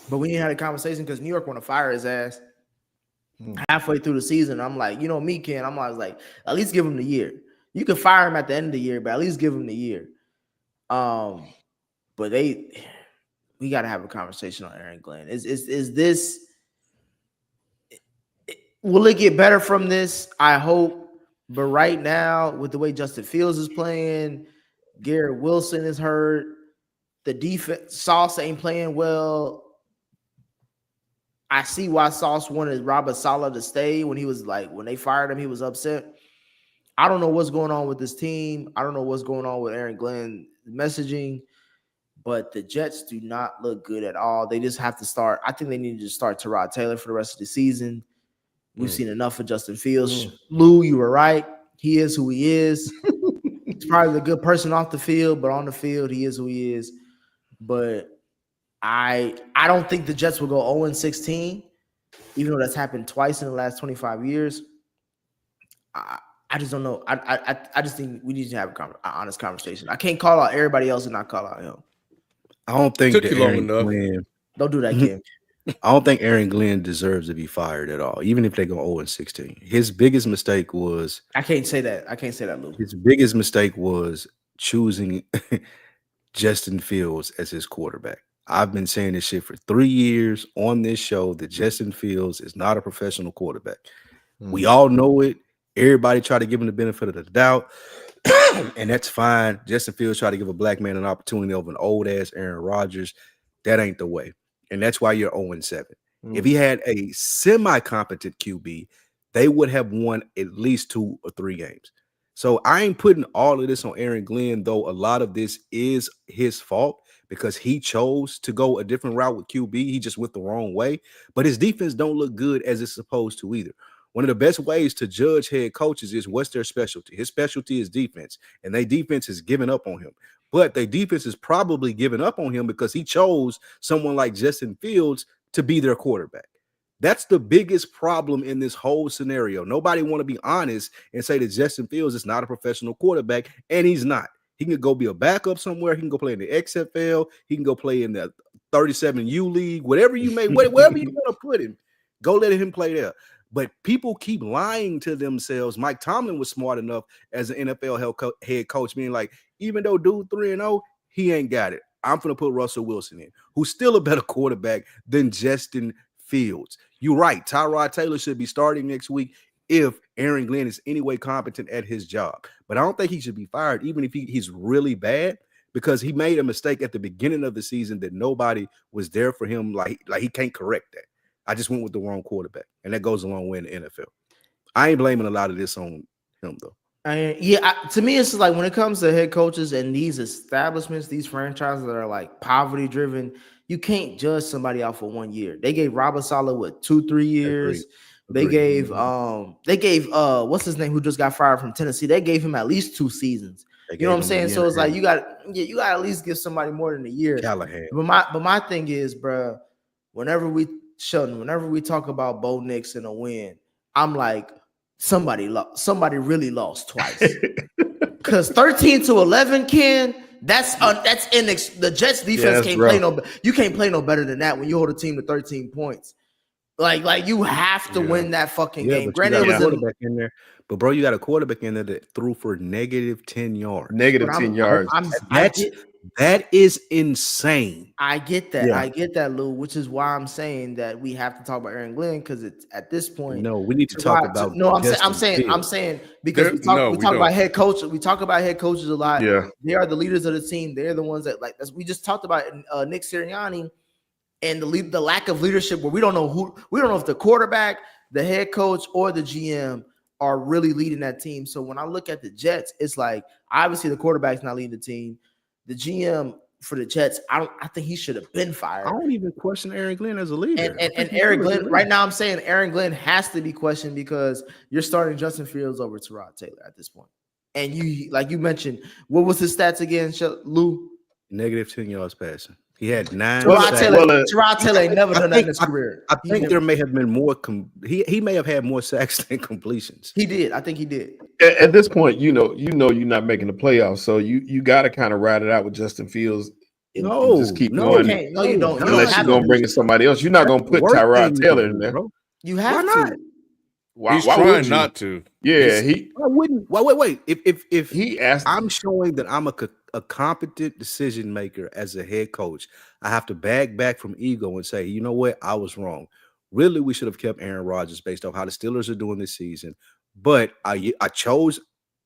But we need to have a conversation because New York want to fire his ass halfway through the season. I'm like, you know me, Ken. I'm always like, at least give him the year. You can fire him at the end of the year, but at least give him the year. But we got to have a conversation on Aaron Glenn. Is this? Will it get better from this? I hope. But right now, with the way Justin Fields is playing, Garrett Wilson is hurt. The defense, Sauce ain't playing well. I see why Sauce wanted Robert Saleh to stay when they fired him, he was upset. I don't know what's going on with this team. I don't know what's going on with Aaron Glenn messaging, but the Jets do not look good at all. They just have to start. I think they need to start Tyrod Taylor for the rest of the season. We've seen enough of Justin Fields. Lou, you were right. He is who he is. He's probably a good person off the field, but on the field, he is who he is. But I don't think the Jets will go 0-16, even though that's happened twice in the last 25 years. I just don't know. I just think we need to have an honest conversation. I can't call out everybody else and not call out him. I don't think Took you long enough. Don't do that, Kim. I don't think Aaron Glenn deserves to be fired at all, even if they go 0-16. His biggest mistake was I can't say that, Lou. His biggest mistake was choosing Justin Fields as his quarterback. I've been saying this shit for 3 years on this show that Justin Fields is not a professional quarterback. We all know it. Everybody try to give him the benefit of the doubt, and that's fine. Justin Fields try to give a black man an opportunity over an old-ass Aaron Rodgers. That ain't the way, and that's why you're 0-7. If he had a semi-competent QB, they would have won at least 2 or 3 games. So I ain't putting all of this on Aaron Glenn, though a lot of this is his fault because he chose to go a different route with QB. He just went the wrong way. But his defense don't look good as it's supposed to either. One of the best ways to judge head coaches is what's their specialty. His specialty is defense, and their defense is giving up on him. But their defense is probably giving up on him because he chose someone like Justin Fields to be their quarterback. That's the biggest problem in this whole scenario. Nobody want to be honest and say that Justin Fields is not a professional quarterback, and he's not. He can go be a backup somewhere. He can go play in the XFL. He can go play in the 37U league, wherever you want to put him. Go let him play there. But people keep lying to themselves. Mike Tomlin was smart enough as an NFL head coach, meaning like, even though dude 3-0, he ain't got it. I'm going to put Russell Wilson in, who's still a better quarterback than Justin Fields. You're right. Tyrod Taylor should be starting next week if Aaron Glenn is anyway competent at his job. But I don't think he should be fired, even if he's really bad, because he made a mistake at the beginning of the season that nobody was there for him. Like he can't correct that. I just went with the wrong quarterback, and that goes a long way in the NFL. I ain't blaming a lot of this on him, though. To me, it's just like when it comes to head coaches and these establishments, these franchises that are like poverty driven, you can't judge somebody out for 1 year. They gave Robert Saleh 2-3 years. They gave what's his name who just got fired from Tennessee. They gave him at least 2 seasons. You know what I'm saying? So it's like you got at least give somebody more than a year. Callahan. But my thing is, bro, whenever we talk about Bo Nix and a win, I'm like, somebody really lost twice. Because 13-11, the Jets defense can't play you can't play no better than that when you hold a team to 13 points. Like you have to win that fucking game. Granted, it was a quarterback in there, but bro, you got a quarterback in there that threw for negative 10 yards. -10 yards. That is insane. I get that. Yeah. I get that, Lou, which is why I'm saying that we have to talk about Aaron Glenn, because it's at this point. No, we need to talk about. No, I'm saying because we talk about head coaches. We talk about head coaches a lot. Yeah, they are the leaders of the team. They're the ones that we just talked about Nick Sirianni and the lack of leadership, where we don't know if the quarterback, the head coach, or the GM are really leading that team. So when I look at the Jets, it's like obviously the quarterback's not leading the team. The GM for the Jets, I think he should have been fired. I don't even question Aaron Glenn as a leader. And Aaron Glenn, right now I'm saying Aaron Glenn has to be questioned because you're starting Justin Fields over Tyrod Taylor at this point. And you, like you mentioned, what was his stats again, Lou? Negative 10 yards passing. He had 9. Tyrod Taylor ain't never done that in his career. I think there may have been more. He may have had more sacks than completions. He did. I think he did. At this point, you're not making the playoffs, so you got to kind of ride it out with Justin Fields. And just keep going. No, you don't. Unless you're gonna bring in somebody else, you're not gonna put Tyrod Taylor in there. Bro. You have to. He's trying not to. Yeah, I wouldn't. Wait. If he asked, I'm showing that I'm a competent decision maker as a head coach, I have to back from ego and say, you know what, I was wrong. Really, we should have kept Aaron Rodgers based off how the Steelers are doing this season. But I chose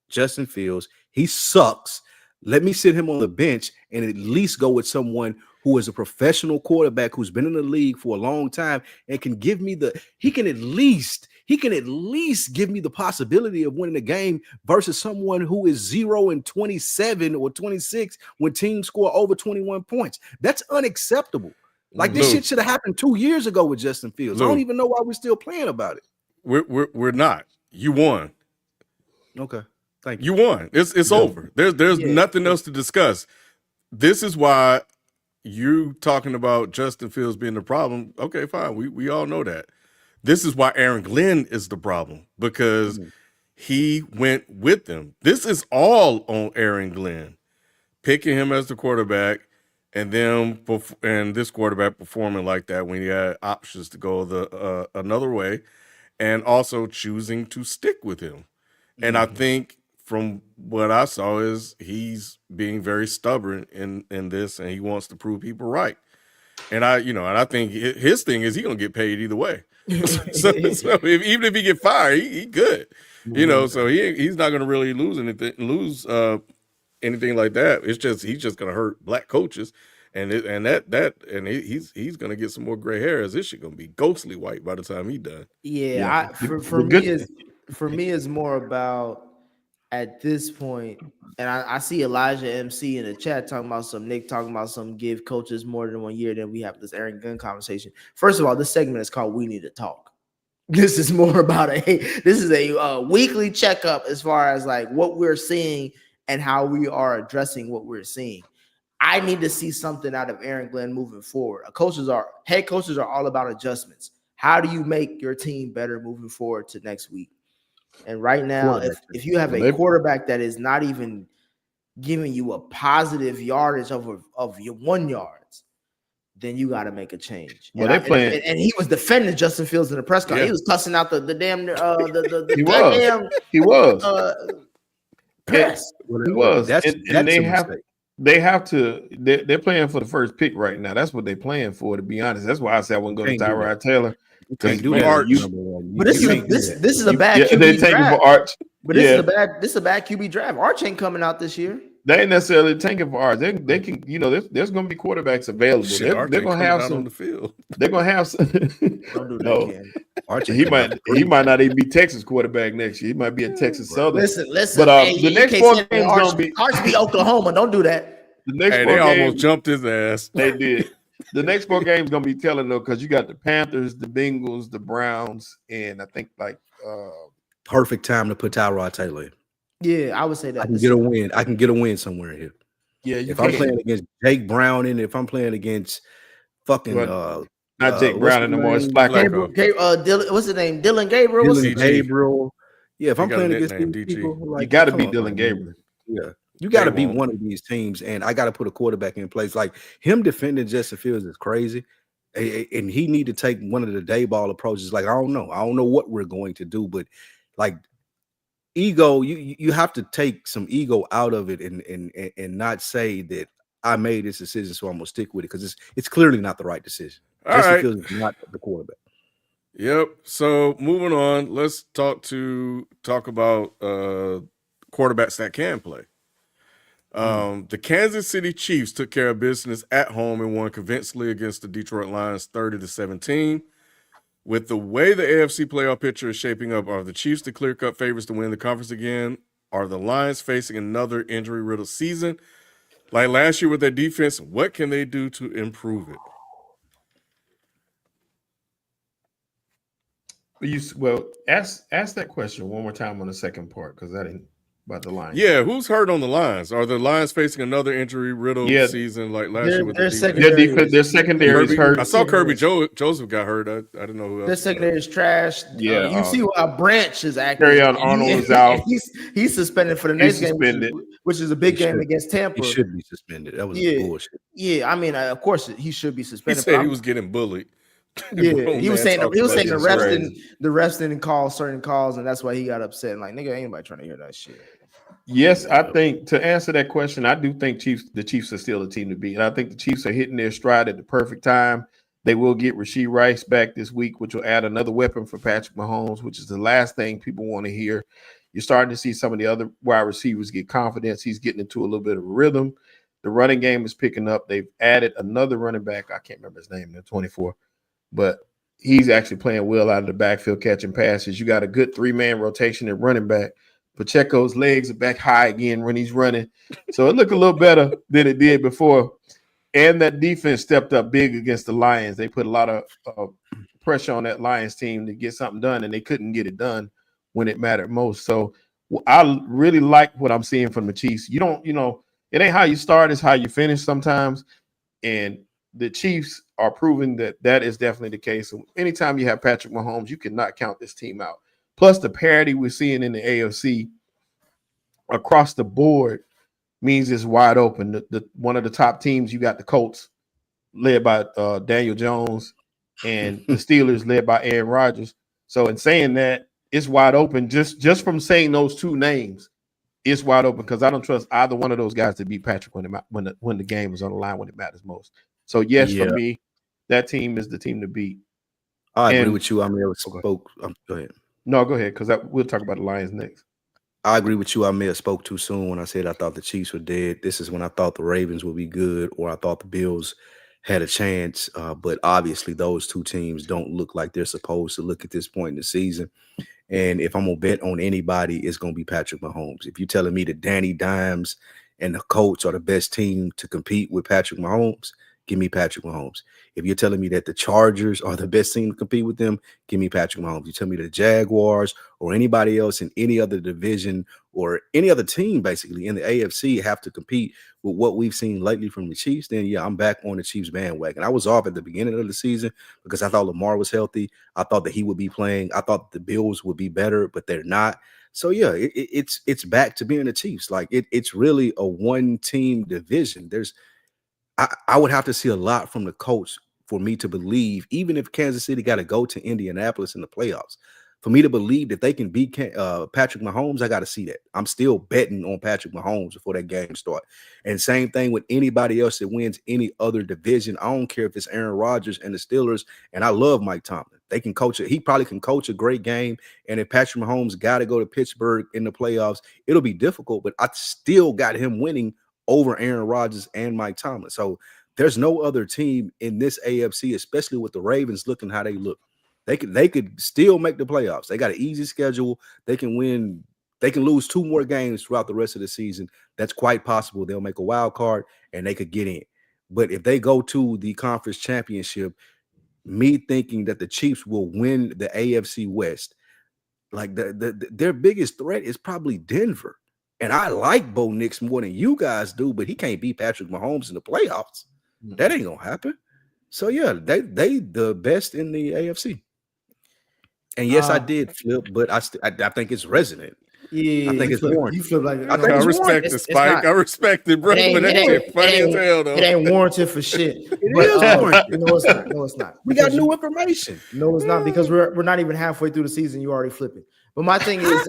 Justin Fields. He sucks. Let me sit him on the bench and at least go with someone who is a professional quarterback who's been in the league for a long time and can give me he can at least give me the possibility of winning the game versus someone who is 0-27 or 26 when teams score over 21 points. That's unacceptable. Like this shit should have happened 2 years ago with Justin Fields. I don't even know why we're still playing about it. We're not. You won. Okay. Thank you. You won. It's over. There's nothing else to discuss. This is why you talking about Justin Fields being the problem. Okay, fine. We all know that. This is why Aaron Glenn is the problem, because he went with them. This is all on Aaron Glenn, picking him as the quarterback, and this quarterback performing like that when he had options to go another way, and also choosing to stick with him. And I think from what I saw is he's being very stubborn in this, and he wants to prove people right. And I think his thing is he's gonna get paid either way. so even if he get fired, he good. So he's not gonna really lose anything like that. It's just he's just gonna hurt black coaches, and he's gonna get some more gray hair, as this shit gonna be ghostly white by the time he done. Yeah, for me is more about at this point, and I see Elijah MC in the chat talking about Nick talking about give coaches more than 1 year, then we have this Aaron Gunn conversation. First of all, this segment is called We Need to Talk. This is more about this is a weekly checkup as far as like what we're seeing and how we are addressing what we're seeing. I need to see something out of Aaron Glenn moving forward. Head coaches are all about adjustments. How do you make your team better moving forward to next week? And right now, if you have a quarterback that is not even giving you a positive yardage of your 1 yards, then you got to make a change. Well, and he was defending Justin Fields in the press conference. Yeah. He was cussing out the damn he was press. He was. That's they have to. They're playing for the first pick right now. That's what they're playing for. To be honest, that's why I said I wouldn't go to Tyrod Taylor. Can't do that. But this is a bad QB they taking draft. for Arch. But this is a bad QB draft. Arch ain't coming out this year. They ain't necessarily tanking for Arch. They can, there's going to be quarterbacks available. They're going to have some on the field. They're going to have some. Don't do that, Ken. Arch, he might not even be Texas quarterback next year. He might be a Texas Southern. Listen. But the next 4 games going to be Arch be Oklahoma. Don't do that. The next 4 they games, almost jumped his ass. They did. The next 4 games going to be telling though, because you got the Panthers, the Bengals, the Browns, and I think perfect time to put Tyrod Taylor in. Yeah, I would say that. I can get a win. I can get a win somewhere here. Yeah, if I'm playing against Jake Brown and if I'm playing against fucking not Jake Brown anymore, it's Flacco. What's his name? Dylan Gabriel. Dylan Gabriel. Yeah, if I'm playing against these people, you got to be Dylan Gabriel. Yeah, you got to be one of these teams, and I got to put a quarterback in place. Like him defending Justin Fields is crazy, and he need to take one of the day ball approaches. Like I don't know what we're going to do, but like. Ego, you have to take some ego out of it and not say that I made this decision, so I'm gonna stick with it because it's clearly not the right decision. Justin Fields is not the quarterback. Yep. So moving on, let's talk about quarterbacks that can play. The Kansas City Chiefs took care of business at home and won convincingly against the Detroit Lions 30-17. With the way the AFC playoff picture is shaping up, are the Chiefs the clear-cut favorites to win the conference again? Are the Lions facing another injury-riddled season? Like last year with their defense, what can they do to improve it? Ask that question one more time on the second part because that ain't about the Lions. Yeah, who's hurt on the Lions? Are the Lions facing another injury-riddled season like last year with their secondary is hurt. I saw Kirby Joseph got hurt. I didn't know who else. Their secondary is trash. Yeah, you see how Branch is acting. Carry-on Arnold is out. He's suspended for the next game, which is a big game against Tampa. He should be suspended. That was bullshit. Yeah, I mean, of course he should be suspended. He said he was getting bullied. Yeah, he was saying the refs didn't call certain calls, and that's why he got upset. And like, nigga, ain't anybody trying to hear that shit. Yes, I think to answer that question, I do think the Chiefs are still a team to beat. And I think the Chiefs are hitting their stride at the perfect time. They will get Rashee Rice back this week, which will add another weapon for Patrick Mahomes, which is the last thing people want to hear. You're starting to see some of the other wide receivers get confidence. He's getting into a little bit of a rhythm. The running game is picking up. They've added another running back. I can't remember his name. They're 24. But he's actually playing well out of the backfield, catching passes. You got a good 3-man rotation at running back. Pacheco's legs are back high again when he's running. So it looked a little better than it did before. And that defense stepped up big against the Lions. They put a lot of pressure on that Lions team to get something done, and they couldn't get it done when it mattered most. So I really like what I'm seeing from the Chiefs. It ain't how you start, it's how you finish sometimes. And the Chiefs are proving that is definitely the case. So anytime you have Patrick Mahomes, you cannot count this team out. Plus the parity we're seeing in the AFC across the board means it's wide open. The one of the top teams, you got the Colts led by Daniel Jones and the Steelers led by Aaron Rodgers. So in saying that, it's wide open. Just from saying those two names, it's wide open because I don't trust either one of those guys to beat Patrick when the game is on the line when it matters most. So yes, for me, that team is the team to beat. I agree with you. I may have spoke. Go ahead. No, go ahead, because we'll talk about the Lions next. I agree with you. I may have spoke too soon when I said I thought the Chiefs were dead. This is when I thought the Ravens would be good, or I thought the Bills had a chance. But obviously, those two teams don't look like they're supposed to look at this point in the season. And if I'm going to bet on anybody, it's going to be Patrick Mahomes. If you're telling me that Danny Dimes and the Colts are the best team to compete with Patrick Mahomes, give me Patrick Mahomes. If you're telling me that the Chargers are the best team to compete with them, give me Patrick Mahomes. You tell me the Jaguars or anybody else in any other division or any other team basically in the AFC have to compete with what we've seen lately from the Chiefs, then yeah, I'm back on the Chiefs bandwagon. I was off at the beginning of the season because I thought Lamar was healthy. I thought that he would be playing. I thought the Bills would be better, but they're not. So yeah, it's back to being the Chiefs. Like it's really a one-team division. I would have to see a lot from the coach for me to believe, even if Kansas City got to go to Indianapolis in the playoffs, for me to believe that they can beat Patrick Mahomes, I got to see that. I'm still betting on Patrick Mahomes before that game starts. And same thing with anybody else that wins any other division. I don't care if it's Aaron Rodgers and the Steelers, and I love Mike Tomlin. They can coach it. He probably can coach a great game. And if Patrick Mahomes got to go to Pittsburgh in the playoffs, it'll be difficult, but I still got him winning over Aaron Rodgers and Mike Tomlin. So there's no other team in this AFC, especially with the Ravens looking how they look. They could still make the playoffs. They got an easy schedule. They can win. They can lose 2 more games throughout the rest of the season. That's quite possible. They'll make a wild card and they could get in. But if they go to the conference championship, me thinking that the Chiefs will win the AFC West, like their biggest threat is probably Denver. And I like Bo Nix more than you guys do, but he can't beat Patrick Mahomes in the playoffs. That ain't gonna happen. So yeah, they the best in the AFC. And yes, I did flip, but I think it's resonant. Yeah, I think it's warranted. You flip like I think I it's respect it, Spike. I respect it, bro. But that shit funny as hell, though. It ain't warranted for shit. It is warranted. No, it's not. No, it's not. We got new information. No, it's not, because we're not even halfway through the season. You already flipping. But my thing is,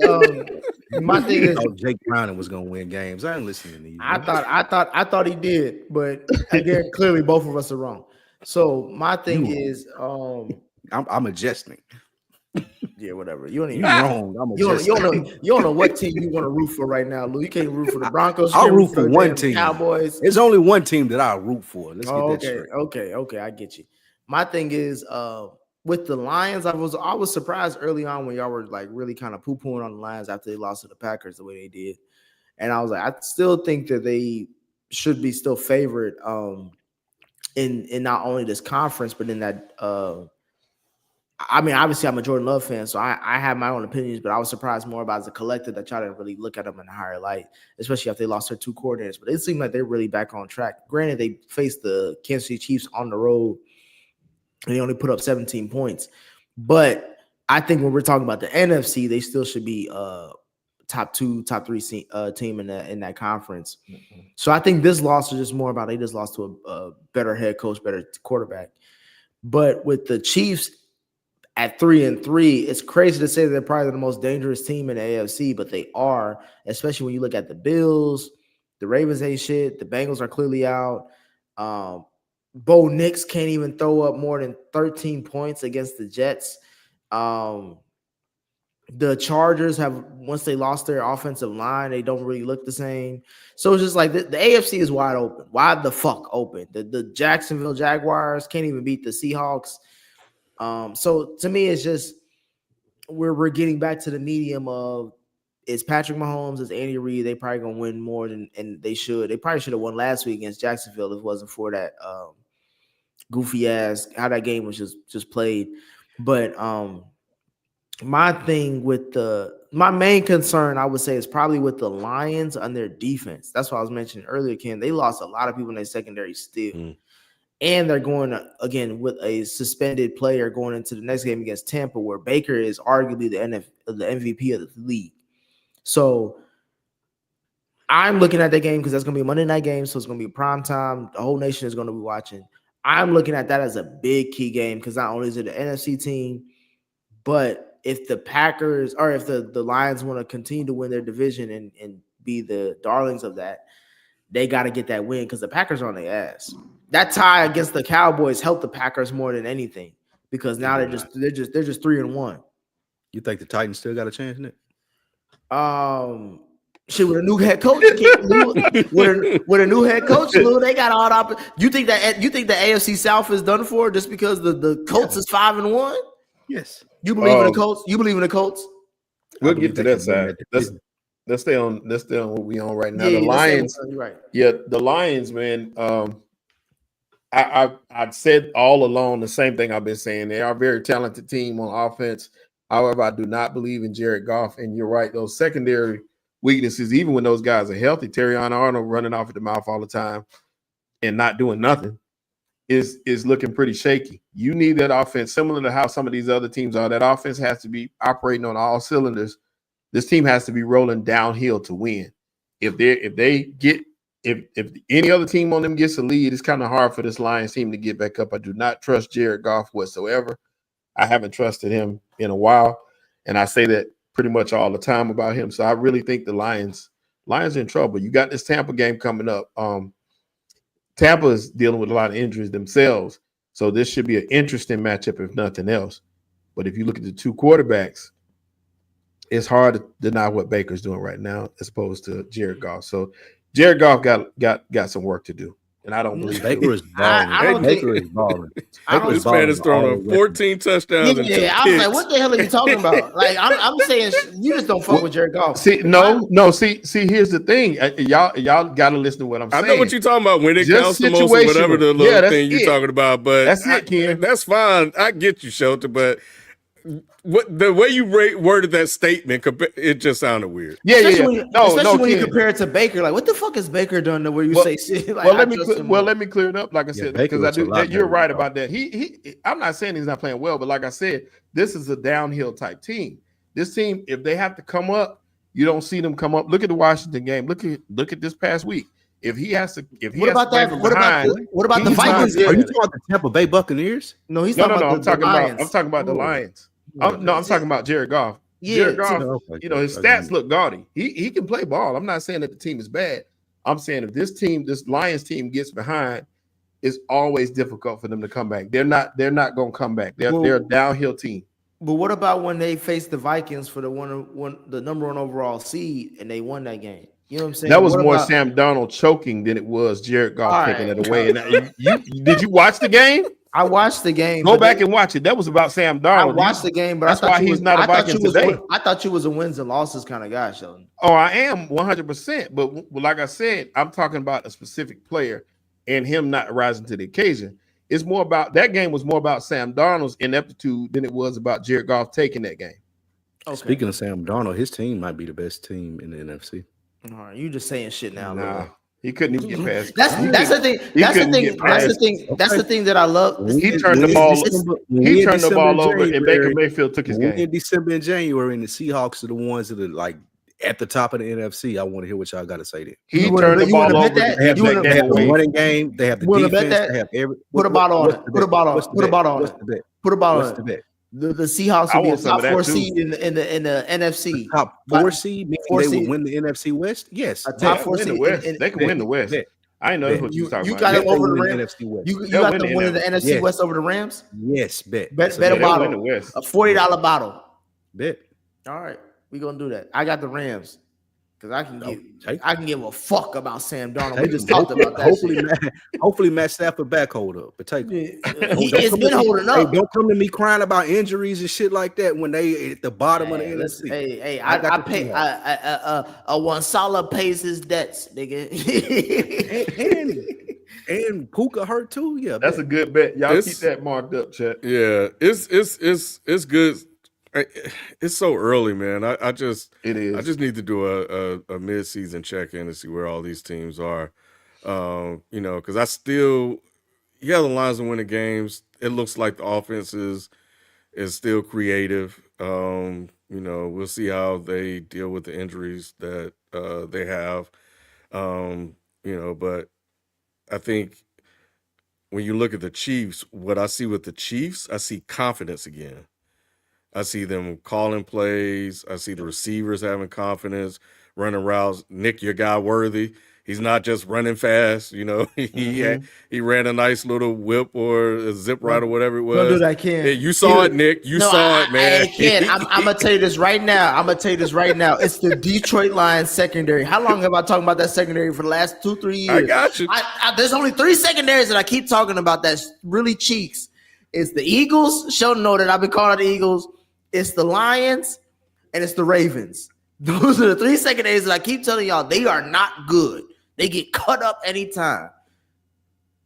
Jake Browning was gonna win games. I ain't listening to you. I thought he did, but again, clearly both of us are wrong. So my thing is, I'm adjusting. Yeah, whatever. You don't even wrong. You don't know what team you want to root for right now, Lou. You can't root for the Broncos. I'll root for one team. Cowboys. There's only one team that I'll root for. Let's get that straight. Okay. I get you. My thing is, with the Lions, I was surprised early on when y'all were like really kind of poo-pooing on the Lions after they lost to the Packers the way they did, and I was like, I still think that they should be still favored in not only this conference but in that. I mean, obviously, I'm a Jordan Love fan, so I have my own opinions, but I was surprised more about as a collective that y'all didn't really look at them in a higher light, especially after they lost their 2 coordinators. But it seemed like they're really back on track. Granted, they faced the Kansas City Chiefs on the road, and they only put up 17 points. But I think when we're talking about the NFC, they still should be top 2, top 3 team in that conference. Mm-hmm. So I think this loss is just more about they just lost to a better head coach, better quarterback. But with the Chiefs at 3-3, it's crazy to say they're probably the most dangerous team in the AFC, but they are, especially when you look at the Bills. The Ravens ain't shit. The Bengals are clearly out. Bo Nix can't even throw up more than 13 points against the Jets. The Chargers have, once they lost their offensive line, they don't really look the same. So it's just like the AFC is wide open. Wide the fuck open. The Jacksonville Jaguars can't even beat the Seahawks. So to me, it's just we're getting back to the medium of it's Patrick Mahomes, it's Andy Reid. They probably gonna win more than and they should. They probably should have won last week against Jacksonville if it wasn't for that goofy ass how that game was just played. But my thing with my main concern, I would say, is probably with the Lions on their defense. That's what I was mentioning earlier, Ken. They lost a lot of people in their secondary still. And they're going again with a suspended player going into the next game against Tampa, where Baker is arguably the MVP of the league. So I'm looking at that game because that's going to be a Monday night game, so it's going to be prime time. The whole nation is going to be watching. I'm looking at that as a big key game because not only is it an NFC team, but if the Packers or if the Lions want to continue to win their division and be the darlings of that, they got to get that win because the Packers are on their ass. That tie against the Cowboys helped the Packers more than anything because now they're just 3-1. You think the Titans still got a chance in it? Shit, with a new head coach, with a new head coach, Lou, they got all the. You think the AFC South is done for just because the Colts is 5-1? Yes. You believe in the Colts? You believe in the Colts? We'll get to that side. Let's stay on what we on right now. The Lions, right? Yeah, the Lions, man. I've said all along the same thing I've been saying. They are a very talented team on offense. However, I do not believe in Jared Goff. And you're right, those secondary weaknesses, even when those guys are healthy, Terrion Arnold running off at the mouth all the time and not doing nothing is looking pretty shaky. You need that offense, similar to how some of these other teams are. That offense has to be operating on all cylinders. This team has to be rolling downhill to win. If they get if any other team on them gets a lead, it's kind of hard for this Lions team to get back up. I do not trust Jared Goff whatsoever. I haven't trusted him in a while, and I say that pretty much all the time about him. So I really think the Lions are in trouble. You got this Tampa game coming up. Tampa is dealing with a lot of injuries themselves, so this should be an interesting matchup if nothing else. But if you look at the two quarterbacks, it's hard to deny what Baker's doing right now as opposed to Jared Goff. So Jared Goff got some work to do, and I don't believe Baker is balling. Baker is balling. This man is throwing 14 touchdowns. Yeah, I was like, what the hell are you talking about? Like, I'm saying, you just don't fuck with Jared Goff. See, see, here's the thing. Y'all got to listen to what I'm saying. I know what you're talking about when it counts the most, or whatever the little thing you're talking about. But that's it, Ken. That's fine. I get you, Shelton, but the way you worded that statement, it just sounded weird. Especially when you compare it to Baker. Like, what the fuck is Baker doing to where you say shit? Like, let me clear it up. Like I said, because I do. You're right about that. I'm not saying he's not playing well, but like I said, this is a downhill type team. This team, if they have to come up, you don't see them come up. Look at the Washington game. Look at this past week. What about the Vikings? Are you talking about the Tampa Bay Buccaneers? No, he's talking about the Lions. I'm talking about the Lions. I'm talking about Jared Goff. Jared Goff, his stats look gaudy. He can play ball. I'm not saying that the team is bad. I'm saying if this Lions team gets behind, it's always difficult for them to come back. They're not going to come back. They're a downhill team. But what about when they faced the Vikings for the number one overall seed and they won that game? You know what I'm saying? That was more Sam Darnold choking than it was Jared Goff taking it away. And did you watch the game? I watched the game. Go back and watch it. That was about Sam Darnold. I watched the game, but that's why he's not a Viking today. I thought you was a wins and losses kind of guy, Shelton. Oh, I am 100%. But like I said, I'm talking about a specific player and him not rising to the occasion. It's more about that game was more about Sam Darnold's ineptitude than it was about Jared Goff taking that game. Okay. Speaking of Sam Darnold, his team might be the best team in the NFC. All right, you just saying shit now. Nah, he couldn't even get past. That's the thing. That's the thing that I love. He turned the ball over, and Baker Mayfield took his game. In December and January, and the Seahawks are the ones that are like at the top of the NFC. I want to hear what y'all got to say there. He turned the ball over. They have the running game. They have the defense. They have every. Put a bottle on it. Put a bottle on it. Put a bottle on it. Put a bottle on it. The Seahawks will be a top 4 seed in the NFC. Top 4 seed, meaning they would win the NFC West. Yes, a top 4 seed. They can win the West. I know that's what you talking about. You got them over the Rams. You got them winning the NFC West over the Rams. Yes, bet a bottle, a $40 bottle. Bet. All right, we gonna do that. I got the Rams. Because I can give a fuck about Sam Darnold. We just talked about that. Hopefully Matt Stafford back hold up. But take he has been holding up. Hey, don't come to me crying about injuries and shit like that when they at the bottom of the NFC. I pay Wansala pays his debts, nigga. and Puka hurt too. Yeah, that's a good bet. Y'all keep that marked up, Chet. Yeah, it's good. It's so early, man. I just need to do a mid-season check-in to see where all these teams are. Because the Lions are winning games. It looks like the offense is still creative. We'll see how they deal with the injuries that they have. But I think when you look at the Chiefs, what I see with the Chiefs, I see confidence again. I see them calling plays. I see the receivers having confidence, running routes. Nick, your guy, Worthy, he's not just running fast. He ran a nice little whip or a zip ride or whatever it was. Don't do that, Ken. Hey, you saw it, Nick. You saw it, man. Ken, I'm going to tell you this right now. It's the Detroit Lions secondary. How long have I talked about that secondary for the last 2-3 years? I got you. There's only 3 secondaries that I keep talking about that's really cheeks. It's the Eagles. Sheldon know that I've been calling the Eagles. It's the Lions, and it's the Ravens. Those are the 3 secondaries that I keep telling y'all they are not good. They get cut up anytime.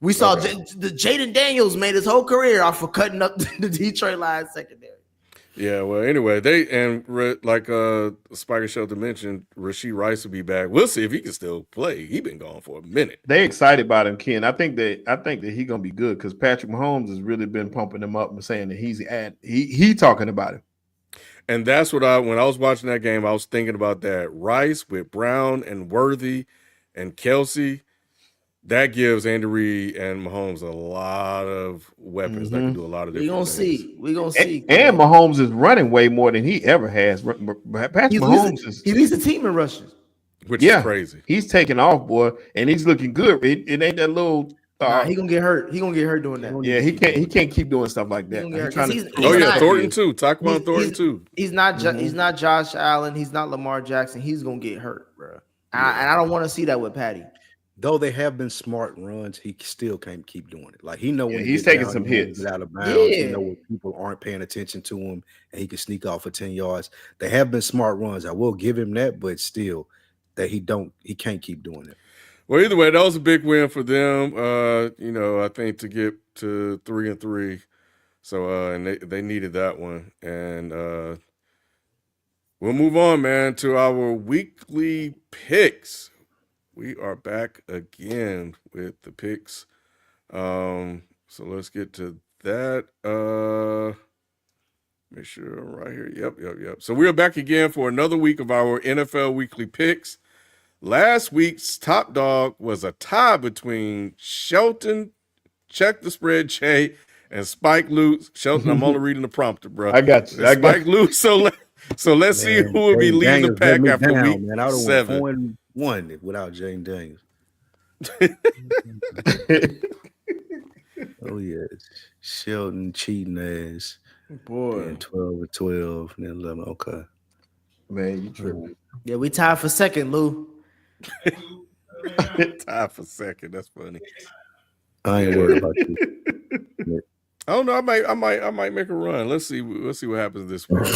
We saw Jaden Daniels made his whole career off of cutting up the Detroit Lions secondary. Yeah, well, anyway, like Spiker Shelton mentioned, Rashee Rice will be back. We'll see if he can still play. He's been gone for a minute. They excited about him, Ken. I think that he's gonna be good because Patrick Mahomes has really been pumping him up and saying that he talking about him. And that's what when I was watching that game, I was thinking about that. Rice with Brown and Worthy and Kelsey, that gives Andy Reid and Mahomes a lot of weapons that can do a lot of different things. We gonna see. And Mahomes is running way more than he ever has. Patrick Mahomes he leads the team in rushes, which is crazy. He's taking off, boy, and he's looking good. It ain't that little. He gonna get hurt. He gonna get hurt doing that. Yeah, he can't keep doing stuff like that. Thornton too. Taquan Thornton too. He's not Josh Allen. He's not Lamar Jackson. He's gonna get hurt, bro. And I don't want to see that with Patty. Though they have been smart runs, he still can't keep doing it. Like he know when he's taking some hits, get out of bounds. He know when people aren't paying attention to him, and he can sneak off for 10 yards. They have been smart runs. I will give him that, but still, that he can't keep doing it. Well, either way, that was a big win for them. I think to get to 3-3. So and they needed that one. And we'll move on, man, to our weekly picks. We are back again with the picks. So let's get to that. Make sure I'm right here. Yep. So we are back again for another week of our NFL weekly picks. Last week's top dog was a tie between Shelton, Check the Spread Jay, and Spike Lute. Shelton, I'm only reading the prompter, bro. I got you. Spike Lute. So let's see who will be leading the pack after week 7. 1 without Jane Daniels. Oh yeah, Shelton cheating ass. Boy, and 12 and then 11. Okay, man, you tripping? Yeah, we tied for second, Lou. Tied for second. That's funny. I ain't worried about you. I don't know. I might make a run. Let's see what happens this week.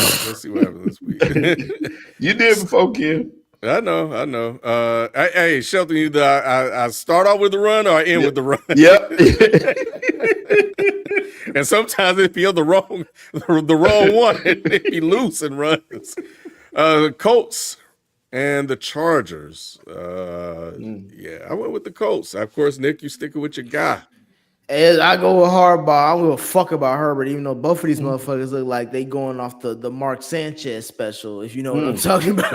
You did before, Kim. I know. Hey, Shelton, either I start off with the run or I end with the run. Yep. And sometimes if you're the wrong one, it be loose and runs. The Colts and the Chargers. Yeah, I went with the Colts. Of course, Nick, you sticking with your guy. As I go with Harbaugh, I don't give a fuck about Herbert, even though both of these motherfuckers look like they going off the Mark Sanchez special, if you know what I'm talking about.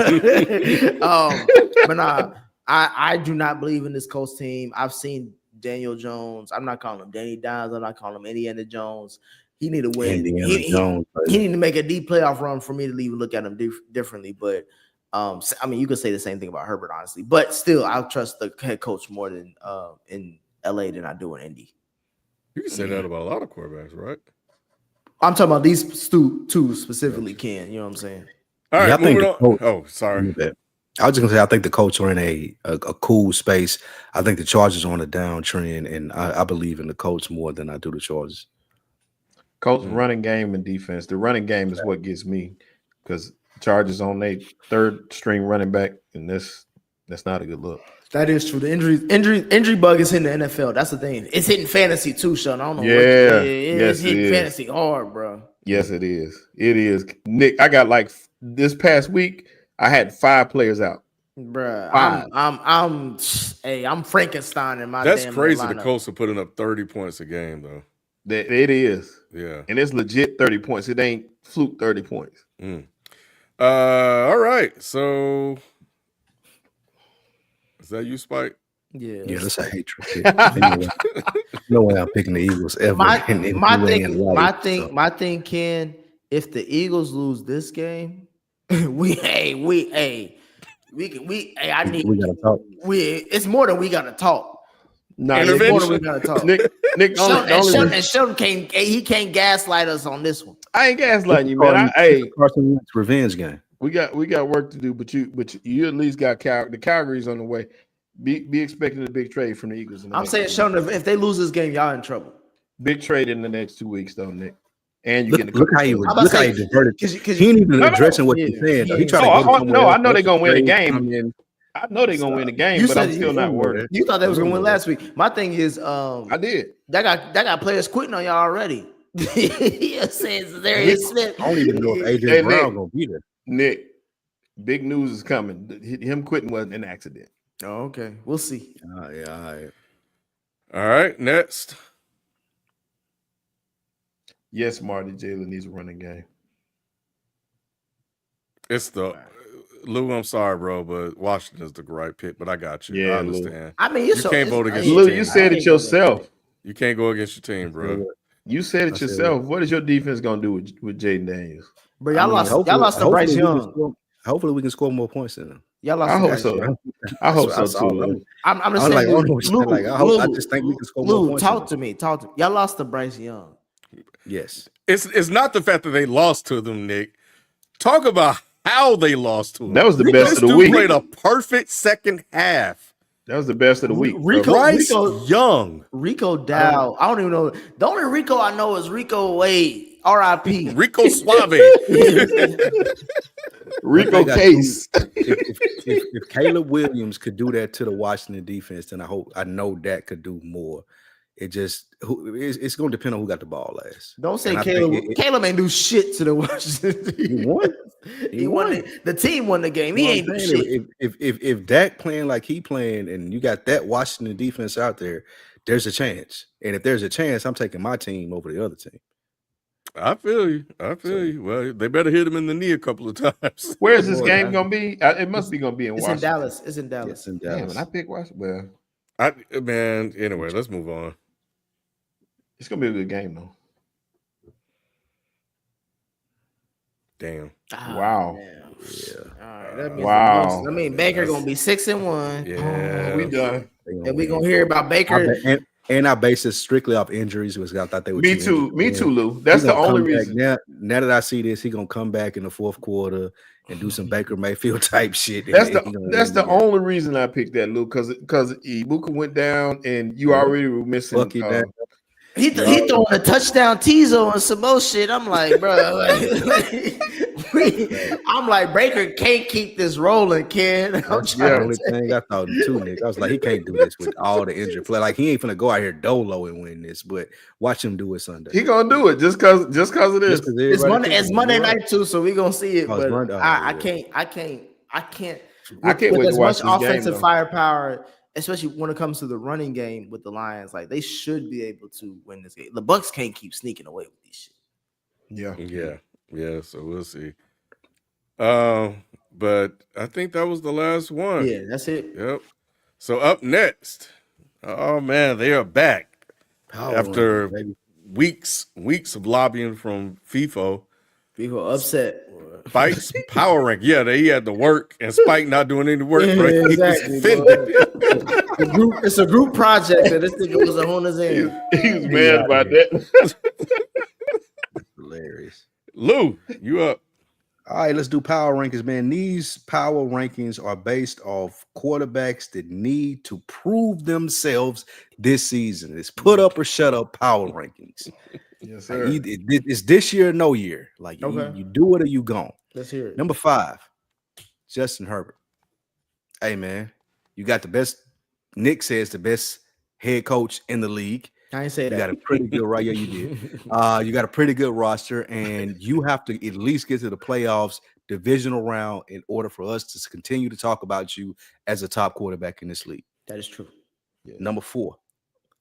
But nah, I do not believe in this Colts team. I've seen Daniel Jones. I'm not calling him Danny Dimes. I'm not calling him Indiana Jones. He need to win. He need to make a deep playoff run for me to even look at him differently. But I mean, you could say the same thing about Herbert, honestly. But still, I'll trust the head coach more than in LA than I do in Indy. You can say that about a lot of quarterbacks, right? I'm talking about these two specifically, Ken. You know what I'm saying? All right, moving on. Oh, sorry. I was just gonna say I think the Colts are in a cool space. I think the Chargers are on a downtrend, and I believe in the Colts more than I do the Chargers. Colts running game and defense. The running game is what gets me because Chargers on their third string running back, and that's not a good look. That is true. The injury bug is hitting the NFL. That's the thing. It's hitting fantasy too, Sean. I don't know. Yeah, it's hitting fantasy hard, bro. Yes, it is. It is. Nick, I got like this past week, I had 5 players out. Bruh, I'm Frankenstein in my. That's damn crazy. lineup. The Colts are putting up 30 points a game, though. It is. Yeah, and it's legit 30 points. It ain't fluke 30 points. All right, so. Is that you, Spike? Yeah, that's a hatred. No way I'm picking the Eagles ever. My thing, Ken. If the Eagles lose this game, I need. We gotta talk. It's more than we gotta talk. No, it's more than we gotta talk. Nick, Shelton can't gaslight us on this one. I ain't gaslighting you, man. Carson Wentz revenge game. We got work to do, but you at least got the Calgary's on the way. Be expecting a big trade from the Eagles. I'm saying, Shelton, if they lose this game, y'all in trouble. Big trade in the next 2 weeks, though, Nick. And you look how he diverted. He ain't even addressing what you're saying. Though. He tried to I know they're gonna win the game. I know they're gonna win the game, but I'm still not worried. You thought they was gonna win last week. My thing is, I did. That got players quitting on y'all already. Says Darius Smith. I don't even know if AJ Brown gonna be there. Nick, big news is coming. Him quitting wasn't an accident. Oh, okay. We'll see. Yeah. All right. Next. Yes, Marty Jalen needs a running game. It's the Lou, I'm sorry, bro, but Washington is the right pick. But I got you. Yeah, I understand. I mean, You can't vote against your Lou, team. you said it yourself. You can't go against your team, bro. You said it yourself. What is your defense gonna do with Jaden Daniels? But y'all lost to Bryce Young. Hopefully, we can score more points in them. Y'all lost. I hope so. I hope so too. I'm just saying. I just think we can score more points. Talk to me. Y'all lost to Bryce Young. Yes. It's not the fact that they lost to them, Nick. Talk about how they lost to them. That was the best of the week. Played a perfect second half. That was the best of the week. Bryce Young. Rico Dow. I don't even know. The only Rico I know is Rico Wade. R.I.P. Rico Suave. Rico Case. If Caleb Williams could do that to the Washington defense, then I know that could do more. It's going to depend on who got the ball last. Don't say Caleb. Caleb ain't do shit to the Washington. He won. He won. The team won the game. He ain't do shit. If Dak playing like he playing, and you got that Washington defense out there, there's a chance. And if there's a chance, I'm taking my team over the other team. I feel you. Well, they better hit him in the knee a couple of times. Where is this game going to be? It must be going to be in Washington. It's in Dallas. It's in Dallas. Damn, I picked Washington. Anyway, let's move on. It's going to be a good game, though. Damn. Wow. Damn. Yeah. All right. That means wow. I mean, Baker going to be 6-1. Yeah. We done. And we going to hear about Baker. And I base it strictly off injuries because I thought they would. Me too, Lou. That's the only reason. Now that I see this, he's gonna come back in the fourth quarter and do some Baker Mayfield type shit. That's the only reason I picked that, Lou, because Ibuka went down and you already were missing. He throwing a touchdown teaser and some more shit. I'm like, bro. I'm like, Baker can't keep this rolling, Ken. That's the only thing I thought too, Nick. I was like, he can't do this with all the injured play. Like, he ain't finna go out here dolo and win this, but watch him do it Sunday. He gonna do it just cause it is. It's Monday night too, so we gonna see it. But I can't with as much offensive firepower, especially when it comes to the running game with the Lions. Like, they should be able to win this game. The Bucs can't keep sneaking away with these shit. Yeah, so we'll see. But I think that was the last one. Yeah, that's it. Yep. So up next, oh man, they are back after weeks of lobbying from FIFA. FIFA upset. Spike's power rank. Yeah, he had to work, and Spike not doing any work. Yeah, right? exactly. It's a group project, and this thing was on his end. He was mad about that. Hilarious. Lou, you up? All right, let's do power rankings, man. These power rankings are based off quarterbacks that need to prove themselves this season. It's put up or shut up power rankings. Yes, sir. It's this year or no year. Like, you do it or you gone. Let's hear it. Number 5, Justin Herbert. Hey, man, you got the best. Nick says the best head coach in the league. I ain't say that. You got a pretty good right. Yeah, you did. You got a pretty good roster, and you have to at least get to the playoffs, divisional round, in order for us to continue to talk about you as a top quarterback in this league. That is true. Yeah. Number 4,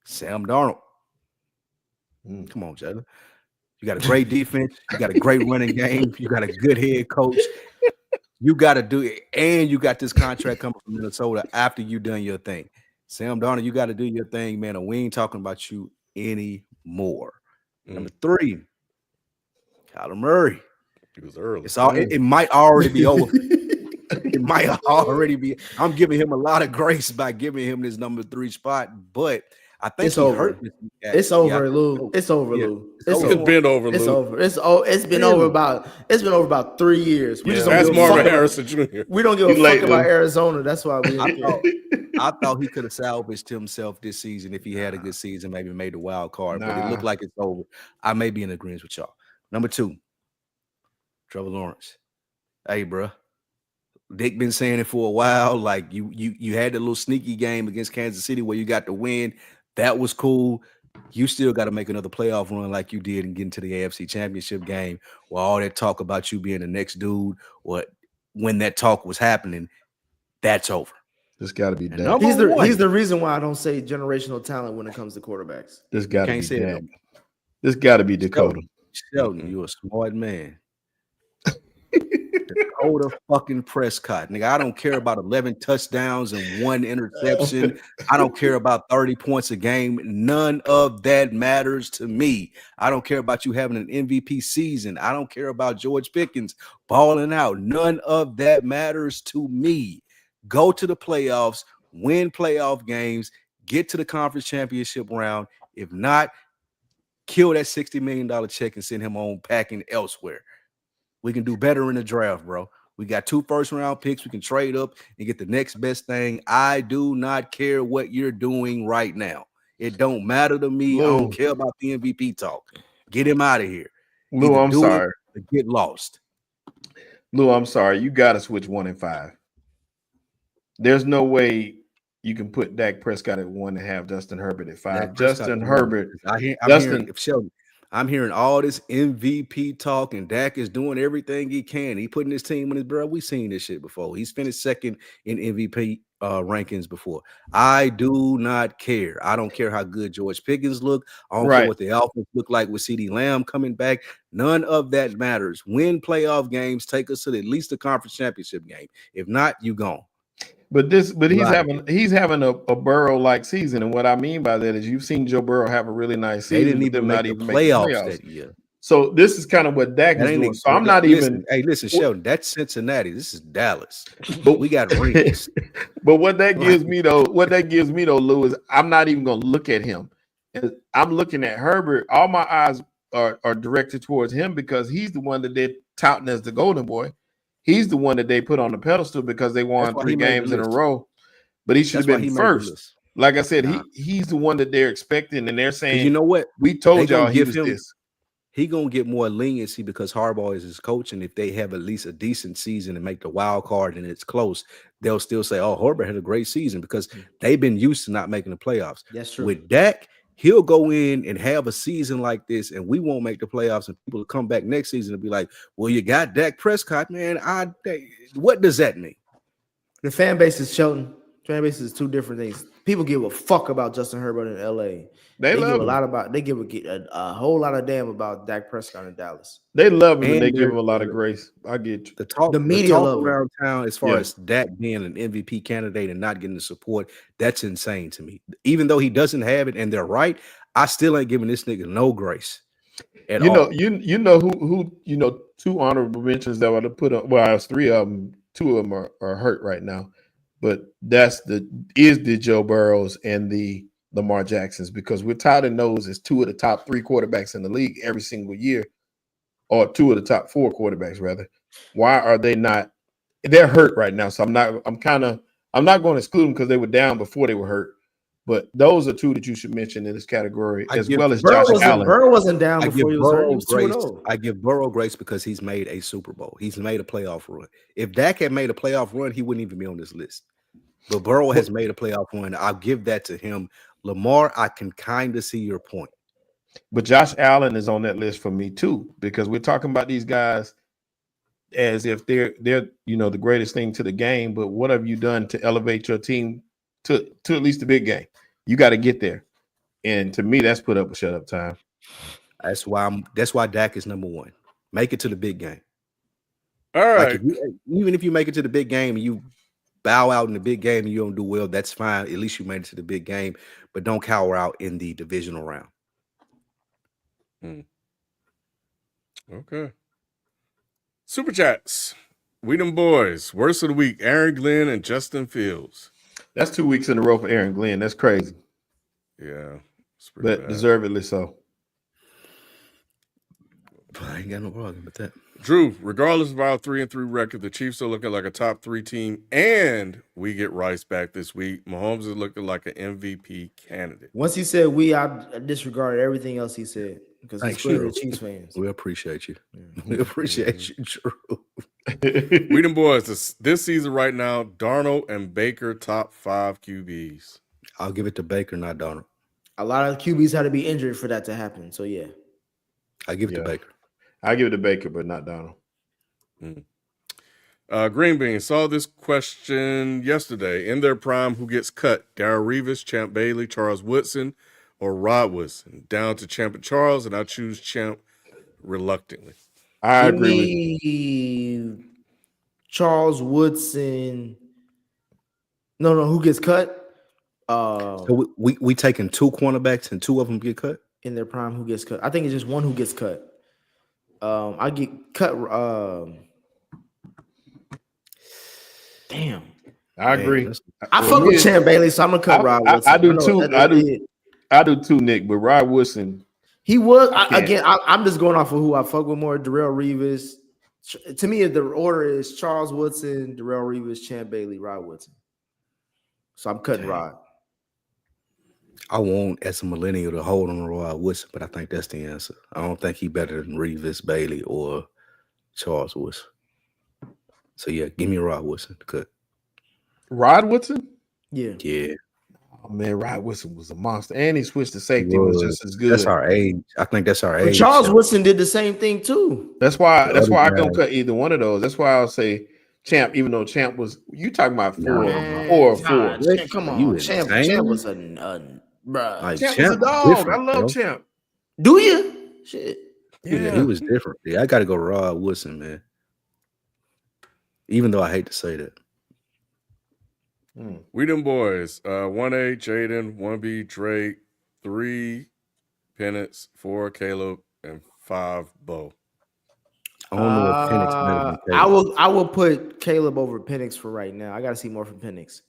Sam Darnold. Come on, Jalen. You got a great defense. You got a great running game. You got a good head coach. You got to do it, and you got this contract coming from Minnesota after you done your thing. Sam Darnold, you got to do your thing, man, and we ain't talking about you anymore. Number 3, Kyler Murray. He was early. It might already be over. It might already be. I'm giving him a lot of grace by giving him this number 3 spot, but I think it's over. It's over, Lou. It's over, Lou. It's been over, Lou. It's over. It's been over about 3 years. We just don't give Marvin Harrison Jr. We don't give a fuck about Arizona. That's why we. I thought he could have salvaged himself this season if he had a good season, maybe made the wild card. But it looked like it's over. I may be in agreement with y'all. Number 2, Trevor Lawrence. Hey, bro. Dick been saying it for a while. Like, you had the little sneaky game against Kansas City where you got the win. That was cool. You still got to make another playoff run like you did and get into the AFC Championship game, where all that talk about you being the next dude, or when that talk was happening, that's over. This got to be done. He's the reason why I don't say generational talent when it comes to quarterbacks. This got to be done. This got to be Dakota. Shelton, you're a smart man. Dakota fucking Prescott. Nigga, I don't care about 11 touchdowns and 1 interception. I don't care about 30 points a game. None of that matters to me. I don't care about you having an MVP season. I don't care about George Pickens balling out. None of that matters to me. Go to the playoffs, win playoff games, get to the conference championship round. If not, kill that $60 million check and send him on packing elsewhere. We can do better in the draft, bro. We got 2 first-round picks. We can trade up and get the next best thing. I do not care what you're doing right now. It don't matter to me. Lou. I don't care about the MVP talk. Get him out of here. Lou, I'm sorry. Get lost. Lou, I'm sorry. You got to switch 1 and 5. There's no way you can put Dak Prescott at 1 and have Justin Herbert at 5. Justin Herbert. I'm hearing all this MVP talk, and Dak is doing everything he can. He putting his team on his bro. We've seen this shit before. He's finished second in MVP rankings before. I do not care. I don't care how good George Pickens look. I don't care what the offense look like with CeeDee Lamb coming back. None of that matters. Win playoff games, take us to at least the conference championship game. If not, you gone. But he's having a Burrow-like season, and what I mean by that is you've seen Joe Burrow have a really nice season. They didn't even make the playoffs that year. So this is kind of what Dak is doing. So I'm not even. Hey, listen, Shelton. That's Cincinnati. This is Dallas. But we got rings. But what that gives me though, Lou, is I'm not even going to look at him. I'm looking at Herbert. All my eyes are directed towards him because he's the one that they're touting as the golden boy. He's the one that they put on the pedestal because they won 3 games in a row. But he should have been first. Like I said, he's the one that they're expecting, and they're saying, you know what? We told y'all he was this. He gonna get more leniency because Harbaugh is his coach, and if they have at least a decent season and make the wild card and it's close, they'll still say, "Oh, Herbert had a great season," because they've been used to not making the playoffs. That's true. With Dak, he'll go in and have a season like this, and we won't make the playoffs, and people will come back next season and be like, "Well, you got Dak Prescott, man." What does that mean? The fan base is Shelton. Fan base is 2 different things. People give a fuck about Justin Herbert in LA. They give a whole lot of damn about Dak Prescott in Dallas. They love him and they give him a lot of grace. I get you. The media around town as far as Dak being an MVP candidate and not getting the support, that's insane to me. Even though he doesn't have it and they're right, I still ain't giving this nigga no grace. At all. You know who 2 honorable mentions that would have put up. Well, it's 3 of them. 2 of them are hurt right now, but that's the Joe Burrows and the Lamar Jacksons, because we're tied in those as 2 of the top 3 quarterbacks in the league every single year, or 2 of the top 4 quarterbacks rather. Why are they not? They're hurt right now, so I'm not going to exclude them because they were down before they were hurt. But those are 2 that you should mention in this category, as well as Josh Allen. Burrow wasn't down before he was hurt. He was 2-0. I give Burrow grace because he's made a Super Bowl. He's made a playoff run. If Dak had made a playoff run, he wouldn't even be on this list. But Burrow has made a playoff run. I'll give that to him. Lamar, I can kind of see your point. But Josh Allen is on that list for me too, because we're talking about these guys as if they're the greatest thing to the game. But what have you done to elevate your team to at least the big game? You got to get there. And to me, that's put up a shut up time. That's why Dak is number 1. Make it to the big game. All right. Even if you make it to the big game and you bow out in the big game and you don't do well, that's fine. At least you made it to the big game, but don't cower out in the divisional round. Okay. Super chats. We them boys. Worst of the week, Aaron Glenn and Justin Fields. That's 2 weeks in a row for Aaron Glenn. That's crazy. Yeah. But deservedly so. I ain't got no problem with that. Drew, regardless of our 3-3 record, the Chiefs are looking like a top 3 team, and we get Rice back this week. Mahomes is looking like an MVP candidate. Once he said we, I disregarded everything else he said because he's clearly Chiefs fans. We appreciate you. Yeah. We appreciate you, Drew. We them boys. This season right now, Darnold and Baker top 5 QBs. I'll give it to Baker, not Darnold. A lot of QBs had to be injured for that to happen. So yeah, I give it to Baker. I give it to Baker, but not Donald. Green Bean saw this question yesterday. In their prime, who gets cut? Darrell Revis, Champ Bailey, Charles Woodson, or Rod Woodson? Down to Champ and Charles, and I choose Champ reluctantly. I agree with you. Charles Woodson. No, who gets cut? So we taking 2 cornerbacks and 2 of them get cut in their prime. Who gets cut? I think it's just one who gets cut. I get cut. Damn. I agree. I fuck with Champ Bailey, so I'm gonna cut Rod Woodson. I do too. I do too, Nick. But Rod Woodson, he was I'm just going off of who I fuck with more. Darrelle Revis. To me, the order is Charles Woodson, Darrelle Revis, Champ Bailey, Rod Woodson. So I'm cutting Rod. I want, as a millennial, to hold on to Rod Woodson, but I think that's the answer. I don't think he's better than Revis, Bailey, or Charles Woodson. So yeah, give me Rod Woodson to cut. Rod Woodson? Yeah. Oh man, Rod Woodson was a monster, and he switched to safety. Was just as good. That's our age. I think that's our age. Charles Woodson did the same thing too. That's why I don't cut either one of those. That's why I'll say Champ, even though Champ was you talking about 4 or 4. Come on, Champ was a bruh. Like, Champ was a dog. I love Champ. Do you? Shit. Yeah, he was different. Yeah, I got to go Rod Woodson, man. Even though I hate to say that. We them boys. 1A, Jaden, 1B, Drake, 3, Penix, 4, Caleb, and 5, Bo. I don't know if Penix better than Caleb. I will put Caleb over Penix for right now. I got to see more from Penix.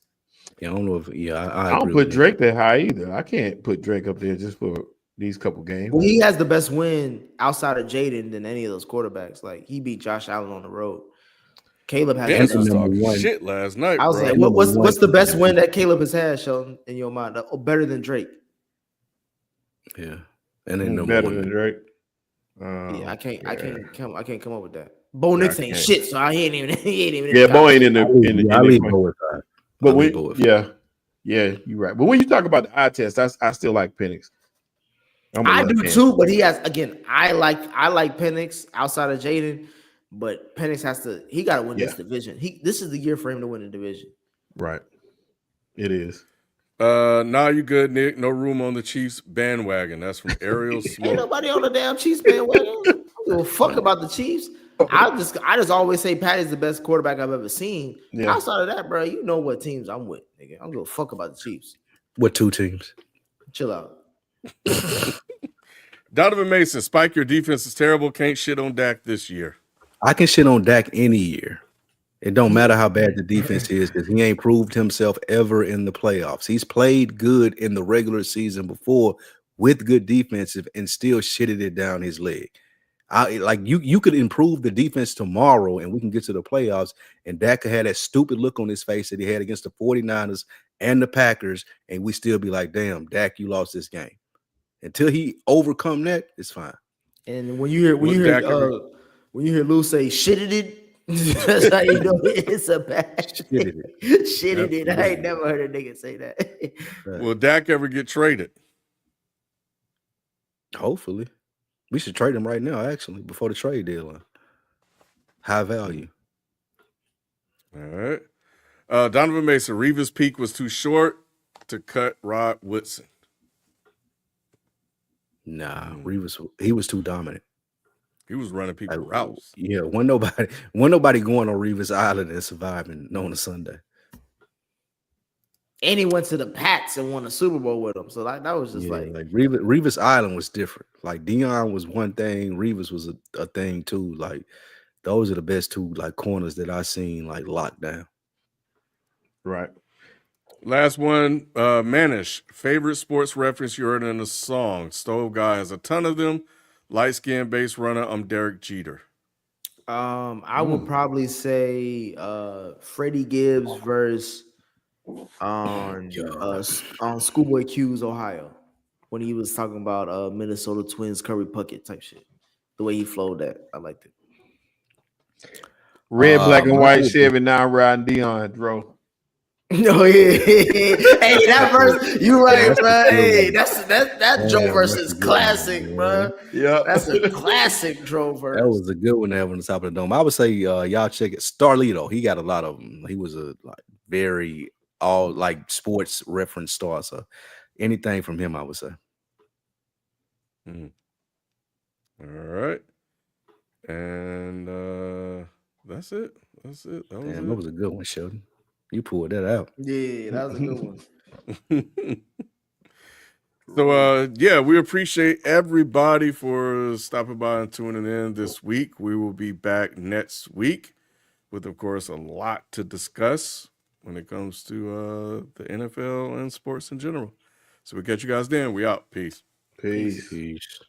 Yeah, I don't know if I don't put Drake that high either. I can't put Drake up there just for these couple games. Well, he has the best win outside of Jaden than any of those quarterbacks. Like, he beat Josh Allen on the road. Caleb has was talking shit last night. I was like, what's the best win that Caleb has had, Shelton, in your mind? Oh, better than Drake. Yeah, and then better than Drake. I can't come up with that. Bo Nix ain't shit, so he ain't even. Yeah, Bo ain't in the. I leave Bo with that. But you're right. But when you talk about the eye test, I still like Penix. I do too, but he has I like Penix outside of Jaden, but Penix he got to win this division. This is the year for him to win the division. Right. It is. Nah, you good, Nick. No room on the Chiefs bandwagon. That's from Ariel Smoke. Ain't nobody on the damn Chiefs bandwagon. I don't give a fuck about the Chiefs. I just always say Patty's the best quarterback I've ever seen. Yeah. Outside of that, bro, you know what teams I'm with, nigga. I don't give a fuck about the Chiefs. What 2 teams? Chill out. Donovan Mason, Spike, your defense is terrible. Can't shit on Dak this year. I can shit on Dak any year. It don't matter how bad the defense is because he ain't proved himself ever in the playoffs. He's played good in the regular season before with good defensive and still shitted it down his leg. You could improve the defense tomorrow and we can get to the playoffs and Dak could have that stupid look on his face that he had against the 49ers and the Packers and we still be like, damn, Dak, you lost this game. Until he overcome that, it's fine. And when you hear Lou say shitted it, that's how you know it's a bad shitted it. I ain't never heard a nigga say that. Will Dak ever get traded? Hopefully. We should trade him right now, actually, before the trade deadline. High value. All right. Donovan Mason, Revis' peak was too short to cut Rod Woodson. Nah, Revis, he was too dominant. He was running people routes. Yeah, wasn't nobody going on Revis Island and surviving on a Sunday. And he went to the Pats and won a Super Bowl with them. So that was just like Revis Island was different. Like Dion was one thing, Revis was a thing too. Like those are the best 2 like corners that I seen like locked down. Right. Last one, Manish, favorite sports reference you heard in a song. Stove Guy has a ton of them. Light skin base runner. I'm Derek Jeter. I would probably say Freddie Gibbs versus on Schoolboy Q's Ohio when he was talking about Minnesota Twins Curry Puckett type shit. The way he flowed that, I liked it. Red, black, and white Chevy now riding Dion, bro. No, yeah. Hey, that verse, you right, bro. Hey, that Joe verse is classic, bro. Yeah, that's a classic Joe verse. That was a good one to have on the top of the dome. I would say y'all check it. Starlito, he got a lot of them. He was a very all sports reference star. So anything from him, I would say. All right, and that's That's it. That was Damn, that was a good one, Shelton. You pulled that out. Yeah, that was a good one. So, we appreciate everybody for stopping by and tuning in this week. We will be back next week with, of course, a lot to discuss when it comes to the NFL and sports in general. So we catch you guys then. We out. Peace. Peace. Peace.